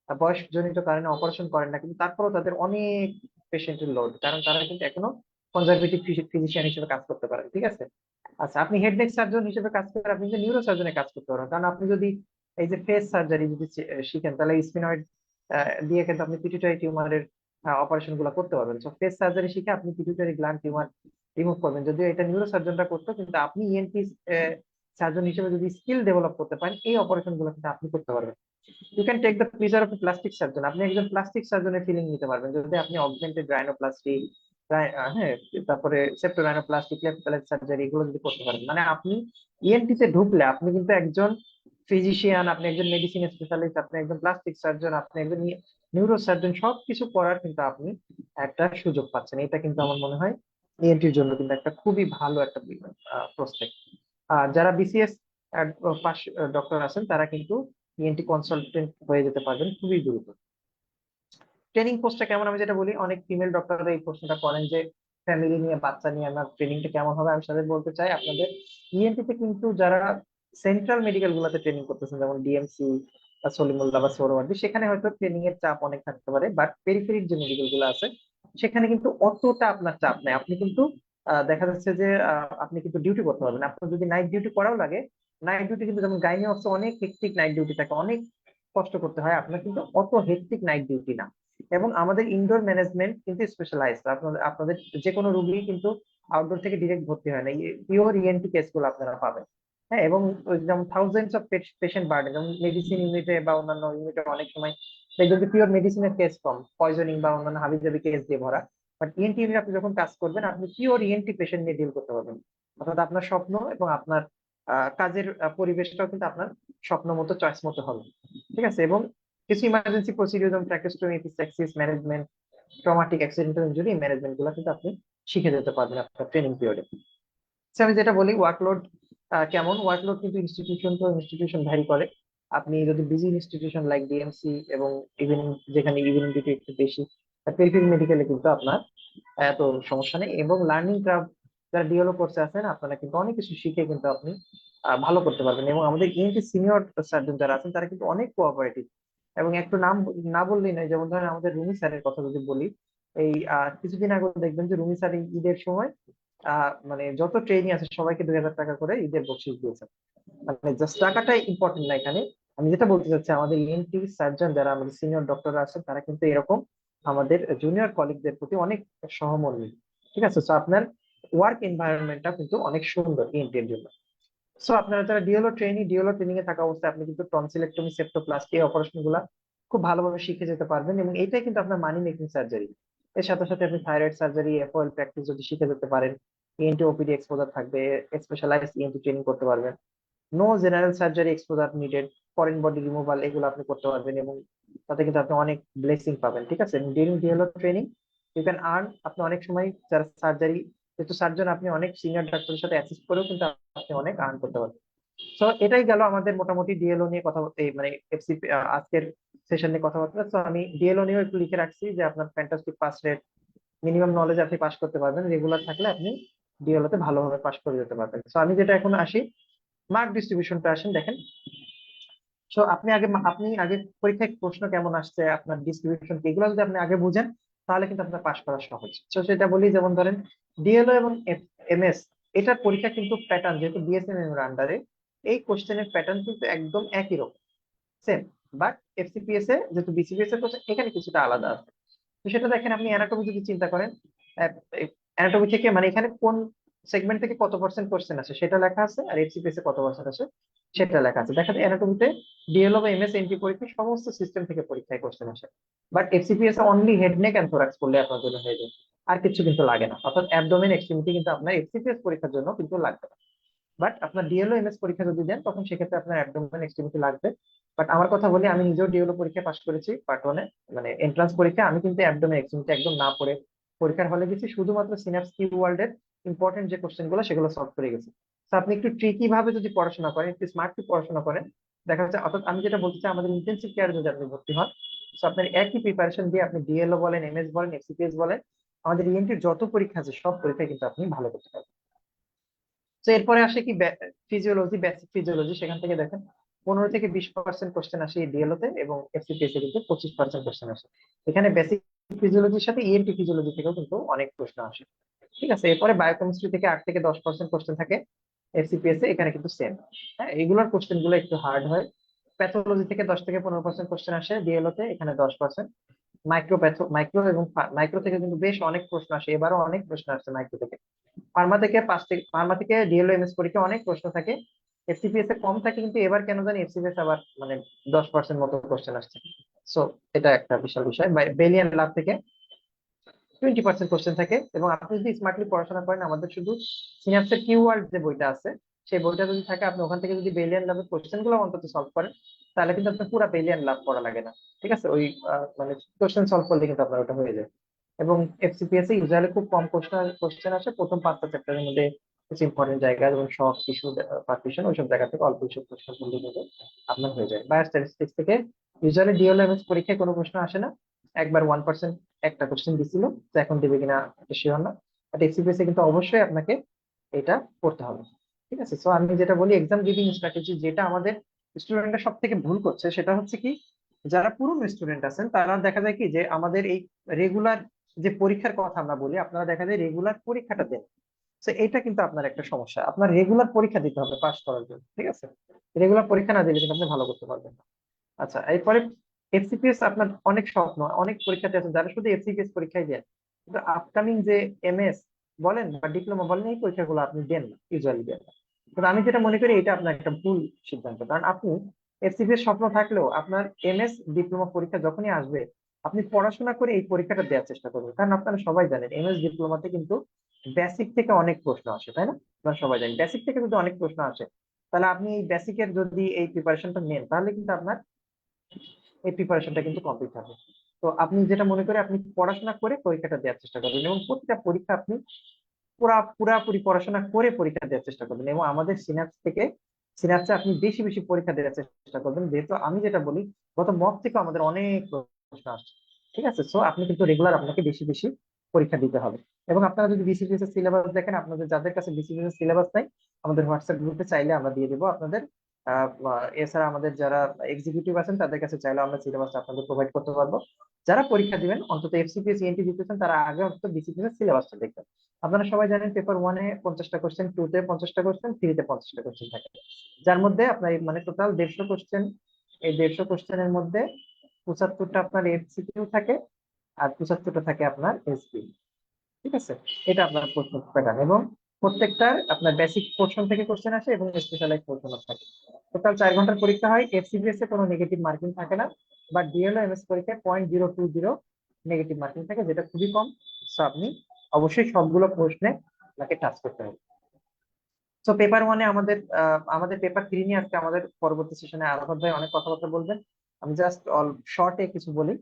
বয়সজনিত কারণে অপারেশন করেন না, কিন্তু তারপরেও তাদের অনেক পেশেন্টের লোড, কারণ তারা কিন্তু এখনো কনজারভেটিভ ফিজিশিয়ান হিসেবে কাজ করতে পারেন। ঠিক আছে। আচ্ছা, আপনি হেড নেক সার্জন হিসেবে কাজ করেন, আপনি কিন্তু নিউরো সার্জনে কাজ করতে পারেন। কারণ আপনি যদি এই যে ফেস সার্জারি যদি শিখেন, তাহলে স্পিনয়েড দিয়ে কিন্তু আপনি পিটুইটারি টিউমারের অপারেশন গুলো করতে পারবেন। তো ফেস সার্জারি শিখে আপনি পিটুইটারি গ্ল্যান্ড টিউমার রিমুভ করবেন, যদিও এটা নিউরো সার্জনরা করতো, কিন্তু আপনি ইএনটি সার্জন হিসেবে যদি স্কিল ডেভেলপ করতে পারেন, এই অপারেশন গুলো কিন্তু আপনি করতে পারবেন। You can take the pleasure of plastic surgeon, আপনি একজন প্লাস্টিক সার্জনের ফিলিং নিতে পারবেন যদি আপনি অগমেন্টেড রাইনোপ্লাস্টি, হ্যাঁ, তারপরে সেপ্টোরাইনোপ্লাস্টি, ক্লেফট প্যালেট সার্জারি এগুলো যদি করতে পারেন, মানে আপনি ইএনটি তে ঢুকলে আপনি কিন্তু একজন ফিজিশিয়ান, আপনি একজন মেডিসিন স্পেশালিস্ট, আপনি একজন প্লাস্টিক সার্জন, আপনি একজন নিউরো সার্জন, সবকিছু করার কিন্তু আপনি একটা সুযোগ পাচ্ছেন। এটা কিন্তু আমার মনে হয় ইএনটির জন্য কিন্তু একটা খুবই ভালো একটা প্রসপেক্ট। আর যারা বিসিএস পাস ডক্টর আছেন, তারা কিন্তু ইএনটি কনসালটেন্ট হয়ে যেতে পারবেন খুবই দ্রুত। ট্রেনিং পোস্টটা কেমন, আমি যেটা বলি, অনেক ফিমেল ডক্টররা এই প্রশ্নটা করেন যে ফ্যামিলি নিয়ে বাচ্চা নিয়ে আমার ট্রেনিংটা কেমন হবে আমি সাথে বলতে চাই আপনাদের ইএনটি তে কিন্তু যারা সেন্ট্রাল মেডিকেল গুলাতে ট্রেনিং করতেছেন যেমন ডিএমসি বা সলিমুল্লাহ বা সোহরাওয়ার্দী সেখানে হয়তো ট্রেনিং এর চাপ অনেক থাকতে পারে, বাট পেরিফেরির যে মেডিকেল গুলো আছে সেখানে কিন্তু অতটা আপনার চাপ নেই। আপনি কিন্তু দেখা যাচ্ছে যে আপনি কিন্তু ডিউটি করতে পারবেন। আপনার যদি নাইট ডিউটি করাও লাগে, নাইট ডিউটি কিন্তু যেমন গাইনি অবস্থা অনেক হেক্টিক নাইট ডিউটি থাকে, অনেক কষ্ট করতে হয়, আপনার কিন্তু অত হেক্টিক নাইট ডিউটি না। এবং আমাদের ইনডোর ম্যানেজমেন্ট কিন্তু স্পেশালাইজড, আপনাদের আপনাদের যে কোনো রুগী কিন্তু আউটডোর থেকে ডিরেক্ট ভর্তি হয় না, পিওর ইএনটি কেস গুলো আপনারা পাবেন। হ্যাঁ, এবং ওই যেমন থাউজেন্ডস অফ পেশেন্ট বার্ডেন যেমন মেডিসিন ইউনিটে বা অন্যান্য ইউনিটে অনেক সময় দেখবেন যে পিওর মেডিসিনের কেস কম, পয়জনিং বা অন্যান্য হাবিজাবি কেস দিয়ে ভরা। বাট ইএনটি ইউনিট আপনি যখন কাজ করবেন আপনি পিওর ইএনটি পেশেন্ট নিয়ে ডিল করতে পারবেন। অর্থাৎ আপনার স্বপ্ন এবং আপনার কাজের পরিবেশটাও কিন্তু আপনার স্বপ্ন মতো চয়েস মতো হবে। ঠিক আছে, এবং কিছু ইমার্জেন্সি প্রসিডিউর যেমন tracheostomy, epistaxis management, traumatic accidental injury management গুলো কিন্তু আপনি শিখে যেতে পারবেন আপনার ট্রেনিং পিরিয়ডে। আমি যেটা বলি ওয়ার্কলোড কেমন, ওয়ার্কলোড কিন্তু ইনস্টিটিউশন টু ইনস্টিটিউশন ভ্যারি করে। আপনি যদি বিজি ইনস্টিটিউশন লাইক ডিএমসি এবং ইভিনিং, যেখানে ইভিনিং ডিউটি একটু বেশি, পেরিফেরি মেডিকেলে কিন্তু আপনার এত সমস্যা নেই। এবং লার্নিং কার্ভ যারা ডিএলও কোর্সে আছেন আপনারা কিন্তু অনেক কিছু শিখে কিন্তু আপনি ভালো করতে পারবেন। এবং আমাদের ইএনটি সিনিয়র সার্জন যারা আছেন তারা কিন্তু অনেক কোঅপারেটিভ। এবং একটু নাম না বললেই নয়, যেমন ধরেন আমাদের রুমি স্যারের কথা যদি বলি, এই কিছুদিন আগে দেখবেন যে রুমি স্যার এই ঈদের সময় মানে যত ট্রেনি আছে সবাইকে 2,000 টাকা করে ঈদের বকশিশ দিয়েছেন। মানে জাস্ট টাকাটাই ইম্পর্টেন্ট না এখানে। আমি যেটা বলতে চাচ্ছি আমাদের ইএনটি সার্জন যারা আমাদের সিনিয়র ডক্টর আছেন তারা কিন্তু এরকম আমাদের জুনিয়র কলিগদের প্রতি অনেক সহমর্মী। ঠিক আছে, তো আপনার ওয়ার্ক এনভায়রনমেন্টটা কিন্তু অনেক সুন্দর ইএনটি এর জন্য। সো আপনারা যারা ডিএলও ট্রেনিং এ থাকা অবস্থায় আপনি কিন্তু টনসিলেক্টমি, সেপ্টোপ্লাস্টি এই অপারেশন গুলা খুব ভালোভাবে শিখে যেতে পারবেন। এবং এটাই কিন্তু আপনার মানি মেকিং সার্জারি। এর সাথে সাথে আপনি থাইরয়েড সার্জারি, এফওএল প্র্যাকটিস যদি শিখে যেতে পারেন, ইএনটি ওপিডি এক্সপোজার থাকবে, স্পেশালাইজড ইএনটি ট্রেনিং করতে পারবেন, no general surgery exposure needed, foreign body removal এগুলো আপনি করতে পারবেন। এবং তাতে কিন্তু আপনি অনেক ব্লেসিং পাবেন। ঠিক আছে, during DLO training you can earn, আপনি অনেক সময় যারা সার্জারি, যেহেতু সার্জন আপনি অনেক সিনিয়র ডাক্তারের সাথে অ্যাসিস্ট করেও কিন্তু আপনি অনেক আর্ন করতে পারবেন। তো এটাই গেল আমাদের মোটামুটি ডিএলও নিয়ে কথা বলতে, মানে এফসি আজকের সেশন নিয়ে কথাবার্তা। তো আমি ডিএলও নিয়েও একটু লিখে রাখছি যে আপনার fantastic pass rate, minimum knowledge আপনি পাস করতে পারবেন, রেগুলার থাকলে আপনি ডিএলও তে ভালোভাবে পাস করে যেতে পারবেন। তো আমি যেটা এখন আসি মার্ক ডিস্ট্রিবিউশনটা আসেন দেখেন। সো আপনি আগে পরীক্ষায় প্রশ্ন কেমন আসছে, আপনার ডিস্ট্রিবিউশন কি, এগুলো যদি আপনি আগে বুঝেন তাহলে কিন্তু আপনার পাস করা সহজ। তো সেটা বলি, যেমন ধরেন ডিএলও এবং এমএস এটার পরীক্ষা কিন্তু প্যাটার্ন, যেহেতু বিএসএমএম এর আন্ডারে, এই কোশ্চেনের প্যাটার্ন কিন্তু একদম একই রকম, সেম। বাট এফসিপিএস এ যেহেতু বিসিপিএস এর কোশ্চেন এখানে কিছুটা আলাদা আছে। তো সেটা দেখেন, আপনি অ্যানাটমি যদি চিন্তা করেন, অ্যানাটমি থেকে মানে এখানে কোন সেগমেন্ট থেকে কত পার্সেন্ট কোশ্চেন আসে সেটা লেখা আছে, আর এফসিপিএস এ কত পার্সেন্ট আসে সেটা লেখা আছে। দেখা যায় অ্যানাটমিতে ডিএলও বা এমএস এনটি পরীক্ষা সমস্ত সিস্টেম থেকে পরীক্ষায় কোশ্চেন আসে। বাট এফসিপিএস এ only head neck and thorax করলে আপনার জন্য হয়ে যায়, আর কিছু কিন্তু লাগে না। অর্থাৎ অ্যাবডোমেন এক্সট্রিমিটি কিন্তু আপনার এফসিপিএস পরীক্ষার জন্য কিন্তু লাগবে না। বাট আপনার ডিএলও এমএস পরীক্ষা যদি দেন তখন সেক্ষেত্রে আপনার অ্যাবডোমেন এক্সট্রিমিটি লাগবে। বাট আমার কথা বলি, আমি নিজেও ডিএলও পরীক্ষা পাস করেছি পার্ট 1-এ, মানে এন্ট্রান্স পরীক্ষা। আমি কিন্তু অ্যাবডোমেন এক্সট্রিমিটি একদম না পড়ে পরীক্ষার হলে গেছি, শুধুমাত্র সিনাপস কিউ ওয়ার্ল্ডের ইম্পর্টেন্ট যে কোশ্চেন গুলো সেগুলো সলভ করে গেছি। তো আপনি একটু ট্রিকি ভাবে যদি পড়াশোনা করেন, একটু স্মার্টলি পড়াশোনা করেন, দেখা যাচ্ছে, অর্থাৎ আমি যেটা বলতে চাই আমাদের ইন্টেনসিভ কেয়ারে যদি আপনি ভর্তি হন, তো আপনার একই প্রিপারেশন দিয়ে আপনি ডিএলও বলেন, এমএস বলেন, এফসিপিএস বলেন, আমাদের ইএনটির যত পরীক্ষা আছে সব পরীক্ষা কিন্তু আপনি ভালো করতে পারবেন। তো এরপরে আসে কি ফিজিওলজি, বেসিক ফিজিওলজি। সেখান থেকে দেখেন 15 থেকে 20% কোশ্চেন আসে ডিএলও তে, এবং এফসিপিএস এ কিন্তু 25% কোশ্চেন আসে। এখানে বেসিক ফিজিওলজির সাথে ইএনটি ফিজিওলজি থেকেও কিন্তু অনেক প্রশ্ন আসে। ঠিক আছে, এরপরে বায়োকেমিস্ট্রি থেকে 8 থেকে 10% কোশ্চেন থাকে এফসিপিএস এ, এখানে কিন্তু সেম। হ্যাঁ, এগুলোর কোশ্চেন গুলো একটু হার্ড হয়। প্যাথোলজি থেকে 10 থেকে 15% কোশ্চেন আসে ডিএলও তে, এখানে 10%। মাইক্রো এবং মাইক্রো থেকে কিন্তু বেশ অনেক প্রশ্ন আসে, এবারও অনেক প্রশ্ন আসছে মাইক্রো থেকে। ফার্মা থেকে ডিএলও এমএস পরীক্ষা অনেক প্রশ্ন থাকে, এফসিপিএস এ কম থাকে, কিন্তু এবার কেন জানি এফসিপিএস আবার মানে 10% মতো কোশ্চেন আসছে। সো এটা একটা বিশাল বিষয়। বেলিয়ান ল্যাব থেকে 20% কোশ্চেন থাকে। এবং আপনি যদি স্মার্টলি পড়াশোনা করেন, আমাদের শুধু সিনাপসের কিওয়ার্ড যে বইটা আছে সেই বইটা যদি থাকে, আপনি ওখান থেকে যদি বেলিয়ান ল্যাবের কোশ্চেন গুলো অন্তত সলভ করেন, তাহলে কিন্তু আপনার পুরো বেলিয়ান ল্যাব পড়া লাগে না। ঠিক আছে, ওই মানে কোশ্চেন সলভ করলে কিন্তু আপনার ওটা হয়ে যায়। এবং এফসিপিএস এ ইউজুয়ালি খুব কম কোশ্চেন আসে, প্রথম 5টা চ্যাপ্টারের মধ্যে কিছু ইম্পর্টেন্ট জায়গা এবং শর্ট টিস্যু পার্টিশন ওইসব জায়গা থেকে অল্প কিছু প্রশ্ন করলে কিন্তু আপনার হয়ে যায়। বায়োস্ট্যাটিস্টিক্স থেকে ইউজুয়ালি ডিএলএমএস পরীক্ষায় কোনো প্রশ্ন আসে না, একবার 1% একটা কোশ্চেন দিছিল, তো এখন দেবে কিনা শিওর না। বাট এফসিপিএস এ কিন্তু অবশ্যই আপনাকে এটা করতে হবে। ঠিক আছে, সো আমি যেটা বলি এক্সাম গিভিং স্ট্র্যাটেজি, যেটা আমাদের স্টুডেন্টরা সব থেকে ভুল করছে সেটা হচ্ছে কি, যারা পুরনো স্টুডেন্ট আছেন তারা দেখা যায় কি যে আমাদের এই রেগুলার যে পরীক্ষার কথা আমরা বলি, আপনারা দেখা যায় রেগুলার পরীক্ষাটা দেন। তো এটা কিন্তু আপনার একটা সমস্যা, আপনার রেগুলার পরীক্ষা দিতে হবে পাস করার জন্য। ঠিক আছে, রেগুলার পরীক্ষা না দিলে কিন্তু আপনি ভালো করতে পারবেন না। আচ্ছা, এরপরে এফসিপিএস আপনার অনেক স্বপ্ন, অনেক পরীক্ষাতে আছেন যারা শুধু এফসিপিএস পরীক্ষাই দেন, কিন্তু আপকামিং যে এমএস বলেন বা ডিপ্লোমা বলেন এই পরীক্ষাগুলো আপনি দেন না, ইউজুয়ালি দেন না। কিন্তু আমি যেটা মনে করি এটা আপনার একটা ভুল সিদ্ধান্ত, কারণ আপনি এফসিপিএস স্বপ্ন থাকলেও আপনার এমএস ডিপ্লোমা পরীক্ষা যখনই আসবে আপনি পড়াশোনা করে এই পরীক্ষাটা দেওয়ার চেষ্টা করবেন, কারণ আপনারা সবাই জানেন এমএস ডিপ্লোমাতে কিন্তু বেসিক থেকে অনেক প্রশ্ন আসে, তাই না? আপনারা সবাই জানেন বেসিক থেকে যদি অনেক প্রশ্ন আসে, তাহলে আপনি এই বেসিকের যদি এই প্রিপারেশনটা নেন তাহলে কিন্তু আপনার এই প্রিপারেশনটা কিন্তু কমপ্লিট হবে। তো আপনি যেটা মনে করে আপনি পড়াশোনা করে পরীক্ষাটা দেওয়ার চেষ্টা করবেন, এবং প্রতিটা পরীক্ষা আপনি পুরাপুরি পড়াশোনা করে পরীক্ষা দেওয়ার চেষ্টা করবেন, এবং আমাদের সিনাপসে আপনি বেশি বেশি পরীক্ষা দেওয়ার চেষ্টা করবেন, যেহেতু আমি যেটা বলি গত মক থেকে আমাদের অনেক প্রশ্ন আসছে। ঠিক আছে, সো আপনি কিন্তু রেগুলার আপনাকে বেশি বেশি পরীক্ষা দিতে হবে। এবং আপনারা যদি বিসিবিএস এর সিলেবাস দেখেন, আপনাদের যাদের কাছে বিসিবিএস এর সিলেবাস নাই আমাদের হোয়াটসঅ্যাপ গ্রুপে চাইলে আমরা দিয়ে দেবো আপনাদের। এছাড়া আমাদের যারা এক্সিকিউটিভ আছেন তাদের কাছে চাইলে আমরা সিলেবাসটা আপনাদের প্রোভাইড করতে পারবো। যারা পরীক্ষা দিবেন অন্তত এফসিপিএস ইএনটি দিতেছেন তারা আগে অন্তত বিসিবিএস এর সিলেবাসটা দেখবেন। আপনারা সবাই জানেন পেপার ওয়ানে 50টা কোশ্চেন, টু তে 50টা কোশ্চেন, থ্রিতে 50টা কোশ্চেন থাকে, যার মধ্যে আপনার মানে টোটাল 150 কোশ্চেন। এই 150 কোশ্চেনের মধ্যে 75টা আপনার এমসিকিউ থাকে আর 75টা থাকে আপনার এসপি। ঠিক আছে, এটা আপনার প্রশ্ন প্যাটার্ন, এবং প্রত্যেকটার আপনার বেসিক পোর্শন থেকে কোশ্চেন আসে এবং স্পেশালাইজ পোর্শন থাকে। টোটাল 4 ঘন্টার পরীক্ষা হয়, এফসিবিএস এ কোনো নেগেটিভ মার্কিং থাকে না, বাট ডিএলও এমএস পরীক্ষায় 0.020 নেগেটিভ মার্কিং থাকে, যেটা খুবই কম। সো আপনি অবশ্যই সবগুলো প্রশ্নে আপনাকে টাচ করতে হবে। তো পেপার ওয়ানে আমাদের পেপার থ্রি নিয়ে আজকে আমাদের পরবর্তী সেশনে আরাফাত ভাই অনেক কথাবার্তা বলবেন। আমি জাস্ট অল শর্টে কিছু বলি।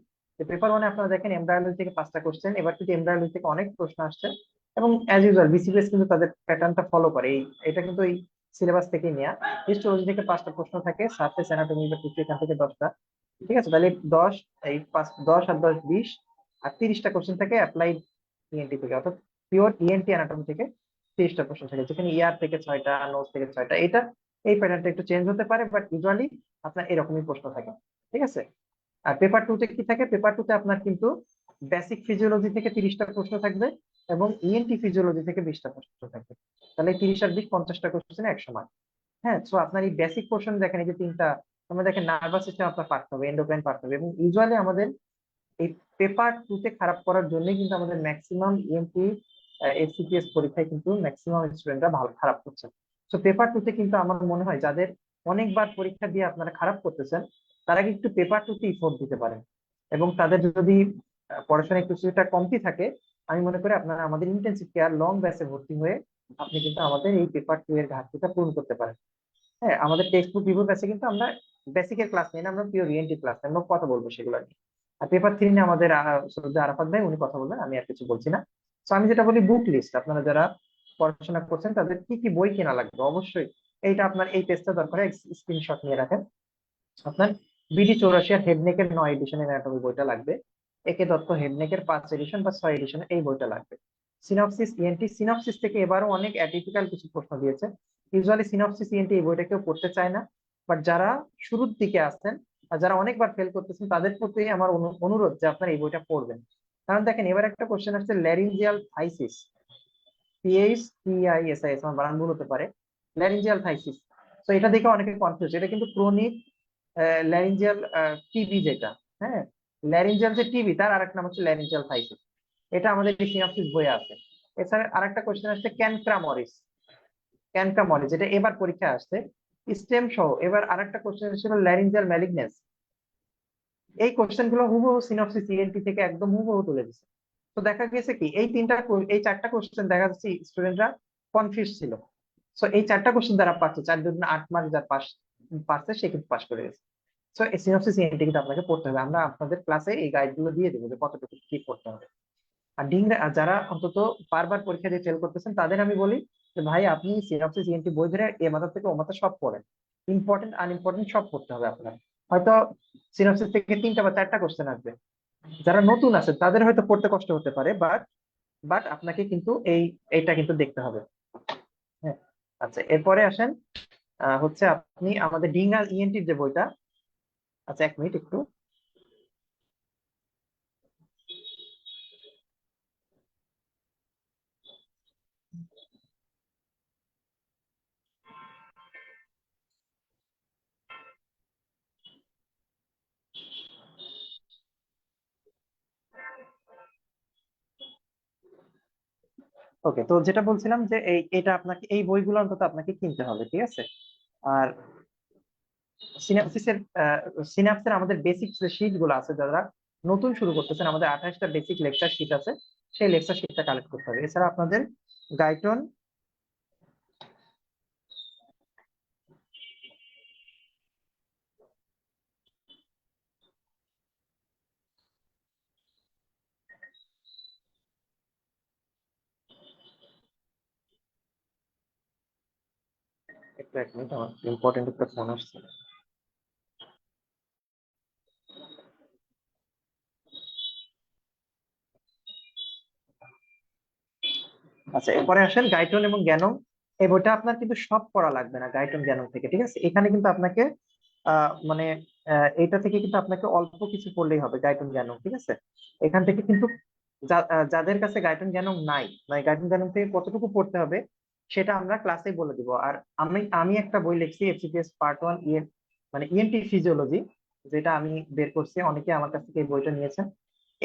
পেপার ওয়ানে আপনারা দেখেন এমব্রায়োলজি থেকে 5টা কোশ্চেন, এবার কিন্তু এমব্রায়োলজি থেকে অনেক প্রশ্ন আসছে, এবং অ্যাজ ইউজুয়াল বিসিবিএস কিন্তু তাদের প্যাটার্নটা ফলো করে, এটা কিন্তু এই সিলেবাস থেকে নেওয়া। হিস্টোলজি থেকে 5টা প্রশ্ন থাকে, সার্ফেস অ্যানাটমি বা টিস্যু এখান থেকে 10টা। ঠিক আছে, তাহলে 10, এই 5, 10 আর 10 20, আর 30টা কোশ্চেন থাকে অ্যাপ্লাইড ইএনটি থেকে, অর্থাৎ পিওর ইএনটি অ্যানাটমি থেকে 30টা প্রশ্ন থাকে, যেখানে ইয়ার থেকে 6টা, নোজ থেকে 6টা। এটা এই প্যাটার্নটা একটু চেঞ্জ হতে পারে, বাট ইউজুয়ালি আপনার এরকমই প্রশ্ন থাকে। ঠিক আছে, আর পেপার টু তে কি থাকে, পেপার টু তে আপনার কিন্তু বেসিক ফিজিওলজি থেকে 30টা প্রশ্ন থাকবে এবং ইএনটি ফিজিওলজি থেকে 20টা প্রশ্ন থাকবে। তাহলে 30 আর 20, 50টা কোশ্চেন 100 মার্ক। হ্যাঁ, সো আপনার এই বেসিক পোর্শন দেখেন, এই যে তিনটা আমরা দেখেন নার্ভাস সিস্টেম আপনার পারতে হবে, এন্ডোক্রাইন পারতে হবে, এবং ইউজুয়ালি আমাদের এই পেপার টু তে খারাপ করার জন্যই কিন্তু আমাদের ম্যাক্সিমাম ইএনটি এসিপিএস পরীক্ষায় কিন্তু ম্যাক্সিমাম স্টুডেন্টরা ভালো খারাপ করছে। তো পেপার টু তে কিন্তু আমার মনে হয় যাদের অনেকবার পরীক্ষা দিয়ে আপনারা খারাপ করতেছেন, তারা কিন্তু পেপার টু তে ইফোর্ট দিতে পারেন, এবং তাদের যদি পড়াশোনায় কিছুটা কমতি থাকে, আমি মনে করি আপনারা আমাদের ইন্টেনসিভ কেয়ার লং ব্যাচে ভর্তি হয়ে আপনি কিন্তু আমাদের এই পেপার টু এর ঘাটতিটা পূরণ করতে পারেন। হ্যাঁ, আমাদের টেক্সট বুক রিভিউ ব্যাচে কিন্তু আমরা বেসিকের ক্লাস নিই না, আমরা পিওর ইএনটি ক্লাস নিই, আমরা কথা বলবো সেগুলো নিয়ে। আর পেপার থ্রি নিয়ে আমাদের শ্রদ্ধেয় আরাফাত ভাই উনি কথা বলবেন, আমি আর কিছু বলছি না। তো আমি যেটা বলি বুক লিস্ট, আপনারা যারা পড়াশোনা করছেন তাদের কি কি বই কেনা লাগবে অবশ্যই এইটা আপনার এই পেজটা দরকার স্ক্রিনশট নিয়ে রাখেন। আপনার BD 84 আর হেডনেকের 9 এডিশনের অ্যানাটমি বইটা লাগবে। একে দত্ত হেডনেকের 5 এডিশন বা 6 এডিশন এই বইটা লাগবে। সিনপসিস ইএনটি, সিনপসিস থেকে এবারও অনেক অ্যাটিপিক্যাল কিছু প্রশ্ন দিয়েছে। ইউজুয়ালি সিনপসিস ইএনটি এই বইটা কেউ পড়তে চায় না, বাট যারা শুরুর দিকে আসছেন আর যারা অনেকবার ফেল করতেছেন তাদের প্রতি আমার অনুরোধ যে আপনারা এই বইটা পড়বেন। কারণ দেখেন এবার একটা কোশ্চেন আসছে ল্যারিঞ্জিয়াল থাইসিস, PHTISIS, আমার বানান ভুল হতে পারে, ল্যারিঞ্জিয়াল থাইসিস। তো এটা দেখে অনেকে কনফিউজ, এটা কিন্তু ক্রনিক ল্যারিঞ্জিয়াল টিবি যেটা। হ্যাঁ, ল্যারিঞ্জিয়াল যে টিবি তার আরেক নাম হচ্ছে ল্যারিঞ্জিয়াল থাইসিস, এটা আমাদের এই সিনপসিস বইয়ে আছে। এছাড়া আরেকটা কোশ্চেন আসছে ক্যানক্রামরিস, ক্যানক্রামরিস যেটা এবার পরীক্ষায় আসছে স্টেম সহ। এবার আরেকটা কোশ্চেন ছিল ল্যারিঞ্জিয়াল ম্যালিগনেন্স। এই কোশ্চেন গুলো হুবহু সিনপসিস ইএনটি থেকে একদম হুবহু তুলে দিচ্ছে। তো দেখা গেছে কি এই 4টা কোশ্চেন দেখা যাচ্ছে স্টুডেন্টরা কনফিউজ ছিল। সো এই 4টা কোশ্চেন যারা পাচ্ছে, 4 2 8 মার্ক যার পারছে সে কিন্তু পাস করে গেছে। সো এই সিনপসিস ইএনটি কিন্তু আপনাকে পড়তে হবে, আমরা আপনাদের ক্লাসে এই গাইড গুলো দিয়ে দেবো যে কতটুকু কি পড়তে হবে। আর আর যারা অন্তত বারবার পরীক্ষা দিয়ে ফেল করতেছেন তাদের আমি বলি যে ভাই আপনি সিনপসিস ইএনটি বই ধরে এ মাথা থেকে ও মাথা সব পড়েন, ইম্পর্টেন্ট আনইম্পর্টেন্ট সব পড়তে হবে আপনার। হয়তো সিনপসিস থেকে 3টা বা 4টা কোশ্চেন আসবে, যারা নতুন আছে তাদের হয়তো পড়তে কষ্ট হতে পারে, বাট বাট আপনাকে কিন্তু এইটা কিন্তু দেখতে হবে। হ্যাঁ, আচ্ছা এরপরে আসেন হচ্ছে আপনি আমাদের ডিঙ্গাল ইএনটির যে বইটা, আচ্ছা এক মিনিট একটু। ওকে, তো যেটা বলছিলাম যে এটা আপনাকে এই বইগুলো অন্তত আপনাকে কিনতে হবে, ঠিক আছে। আর সিনাপসিসের সিনাপসের আমাদের বেসিক যে শীট গুলো আছে, যারা নতুন শুরু করতেছেন, আমাদের 28টা বেসিক লেকচার শীট আছে, সেই লেকচার শীটটা কালেক্ট করতে হবে। এছাড়া আপনাদের গাইটন, একটু এক মিনিট, আমার ইম্পর্টেন্ট একটা ফোন আসছে। আচ্ছা এরপরে আসেন গাইটন এবং জ্ঞানম। এই বইটা আপনার কিন্তু সব পড়া লাগবে না গাইটন জ্ঞানম থেকে, ঠিক আছে। এখানে কিন্তু আপনাকে মানে এটা থেকে কিন্তু আপনাকে অল্প কিছু পড়লেই হবে গাইটন জ্ঞানম, ঠিক আছে। এখান থেকে কিন্তু যাদের কাছে গাইটন জ্ঞানম নাই, মানে গাইটন জ্ঞানম থেকে কতটুকু পড়তে হবে সেটা আমরা ক্লাসে বলে দিব। আর আমি আমি একটা বই লিখছি এফসিপিএস পার্ট 1 মানে ইএনটি ফিজিওলজি, যেটা আমি বের করছি, অনেকে আমার কাছ থেকে এই বইটা নিয়েছেন।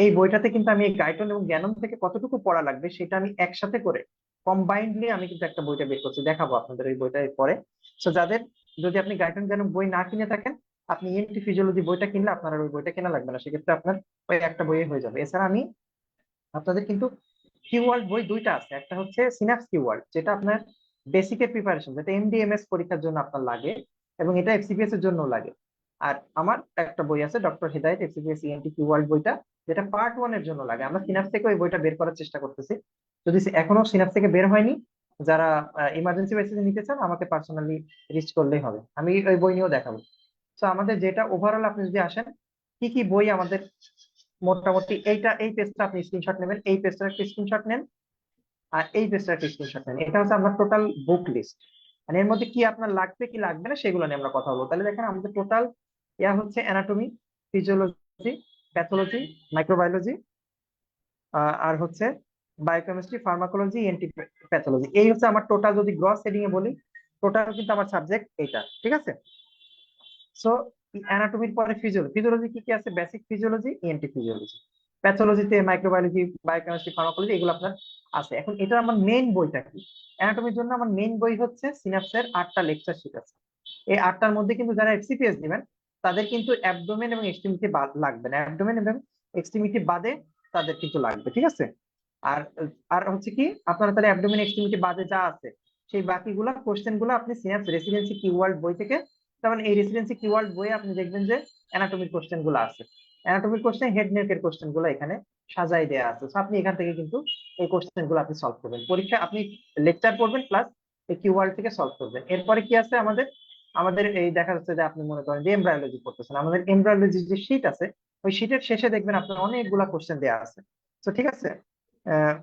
এই বইটাতে কিন্তু আমি এই গাইটন এবং জ্ঞানম থেকে কতটুকু পড়া লাগবে সেটা আমি একসাথে করে কম্বাইন্ডলি আমি কিন্তু একটা বইটা বের করছি, দেখাবো আপনাদের ওই বইটা পরে। তো যাদের, যদি আপনি গাইটন জ্ঞানম বই না কিনে থাকেন, আপনি ইএনটি ফিজিওলজি বইটা কিনলে আপনার আর ওই বইটা কেনা লাগবে না, সেক্ষেত্রে আপনার ওই একটা বইয়ে হয়ে যাবে। এছাড়া আমি আপনাদের কিন্তু কিওয়ার্ড বই দুইটা আছে, একটা হচ্ছে সিনাপস কিওয়ার্ড, যেটা আপনার বেসিকের প্রিপারেশন, যেটা এমডিএমএস পরীক্ষার জন্য আপনার লাগে, এবং এটা এফসিপিএস এর জন্য লাগে। আর আমার একটা বই আছে ডক্টর হেদায়েত এফসিপিএস ইএনটি কিওয়ার্ড বইটা, যেটা পার্ট 1 এর জন্য লাগে। আমরা সিনাপস থেকে ওই বইটা বের করার চেষ্টা করতেছি, যদি এখনো সিনাপস থেকে বের হয়নি, যারা ইমার্জেন্সি বেসিসে নিতে চান আমাকে পার্সোনালি রিচ করলেই হবে, আমি ওই বই নিয়েও দেখাবো। তো আমাদের যেটা ওভারঅল, আপনি যদি আসেন কি কি বই আমাদের, মোটামুটি এই পেজটা আপনি স্ক্রিনশট নেবেন, এই পেজটার একটা স্ক্রিনশট নেন, আর এই পেজটার একটা স্ক্রিনশট নেন। এটা হচ্ছে আপনার টোটাল বুক লিস্ট, মানে এর মধ্যে কি আপনার লাগবে কি লাগবে না সেগুলো নিয়ে আমরা কথা বলবো। তাহলে দেখেন আমাদের টোটাল ইয়া হচ্ছে অ্যানাটমি, ফিজিওলজি, প্যাথোলজি, মাইক্রোবায়োলজি, আর হচ্ছে বায়োকেমিস্ট্রি, ফার্মাকোলজি, এন্টি প্যাথোলজি। এই হচ্ছে আমার টোটাল, যদি গ্রস হেডিং এ বলি, টোটাল কিন্তু আমার সাবজেক্ট এইটা, ঠিক আছে। সো অ্যানাটমির পরে ফিজিওলজি, ফিজিওলজি কি কি আছে, বেসিক ফিজিওলজি, ইএনটি ফিজিওলজি, প্যাথোলজিতে মাইক্রোবায়োলজি, বায়োকেমিস্ট্রি, ফার্মাকোলজি, এগুলো আপনার আছে। এখন এটা আমার মেইন বইটা কি, অ্যানাটমির জন্য আমার মেইন বই হচ্ছে সিনাপসের 8টা লেকচার শিট আছে। এই 8টার মধ্যে কিন্তু যারা এফসিপিএস দিবেন তাদের কিন্তু অ্যাবডোমেন এবং এক্সট্রিমিটি লাগবে না, অ্যাবডোমেন এবং এক্সট্রিমিটি বাদে তাদের কিন্তু লাগবে, ঠিক আছে। আর আর হচ্ছে কি, আপনারা তাহলে অ্যাবডোমেন এক্সট্রিমিটি বাদে যা আছে সেই বাকিগুলা কোশ্চেন গুলো আপনি সিনাপস রেসিডেন্সি কিওয়ার্ড বই থেকে, যেমন এই রেসিডেন্সি কিওয়ার্ড বইয়ে আপনি দেখবেন যে অ্যানাটমির কোশ্চেন গুলো আছে, অ্যানাটমির কোশ্চেন, হেড নেকের কোশ্চেন গুলো এখানে সাজাই দেওয়া আছে। তো আপনি এখান থেকে কিন্তু এই কোশ্চেন গুলো আপনি সলভ করবেন, পরীক্ষা আপনি লেকচার পড়বেন প্লাস এই কিওয়ার্ড থেকে সলভ করবেন। এরপরে কি আছে আমাদের, আমাদের এই দেখা যাচ্ছে যে আপনি মনে করেন যে এমব্রায়োলজি পড়তেছেন, আমাদের এমব্রায়োলজি যে শীট আছে, ওই শীটের শেষে দেখবেন আপনার অনেকগুলা কোশ্চেন দেওয়া আছে। তো ঠিক আছে, আহ,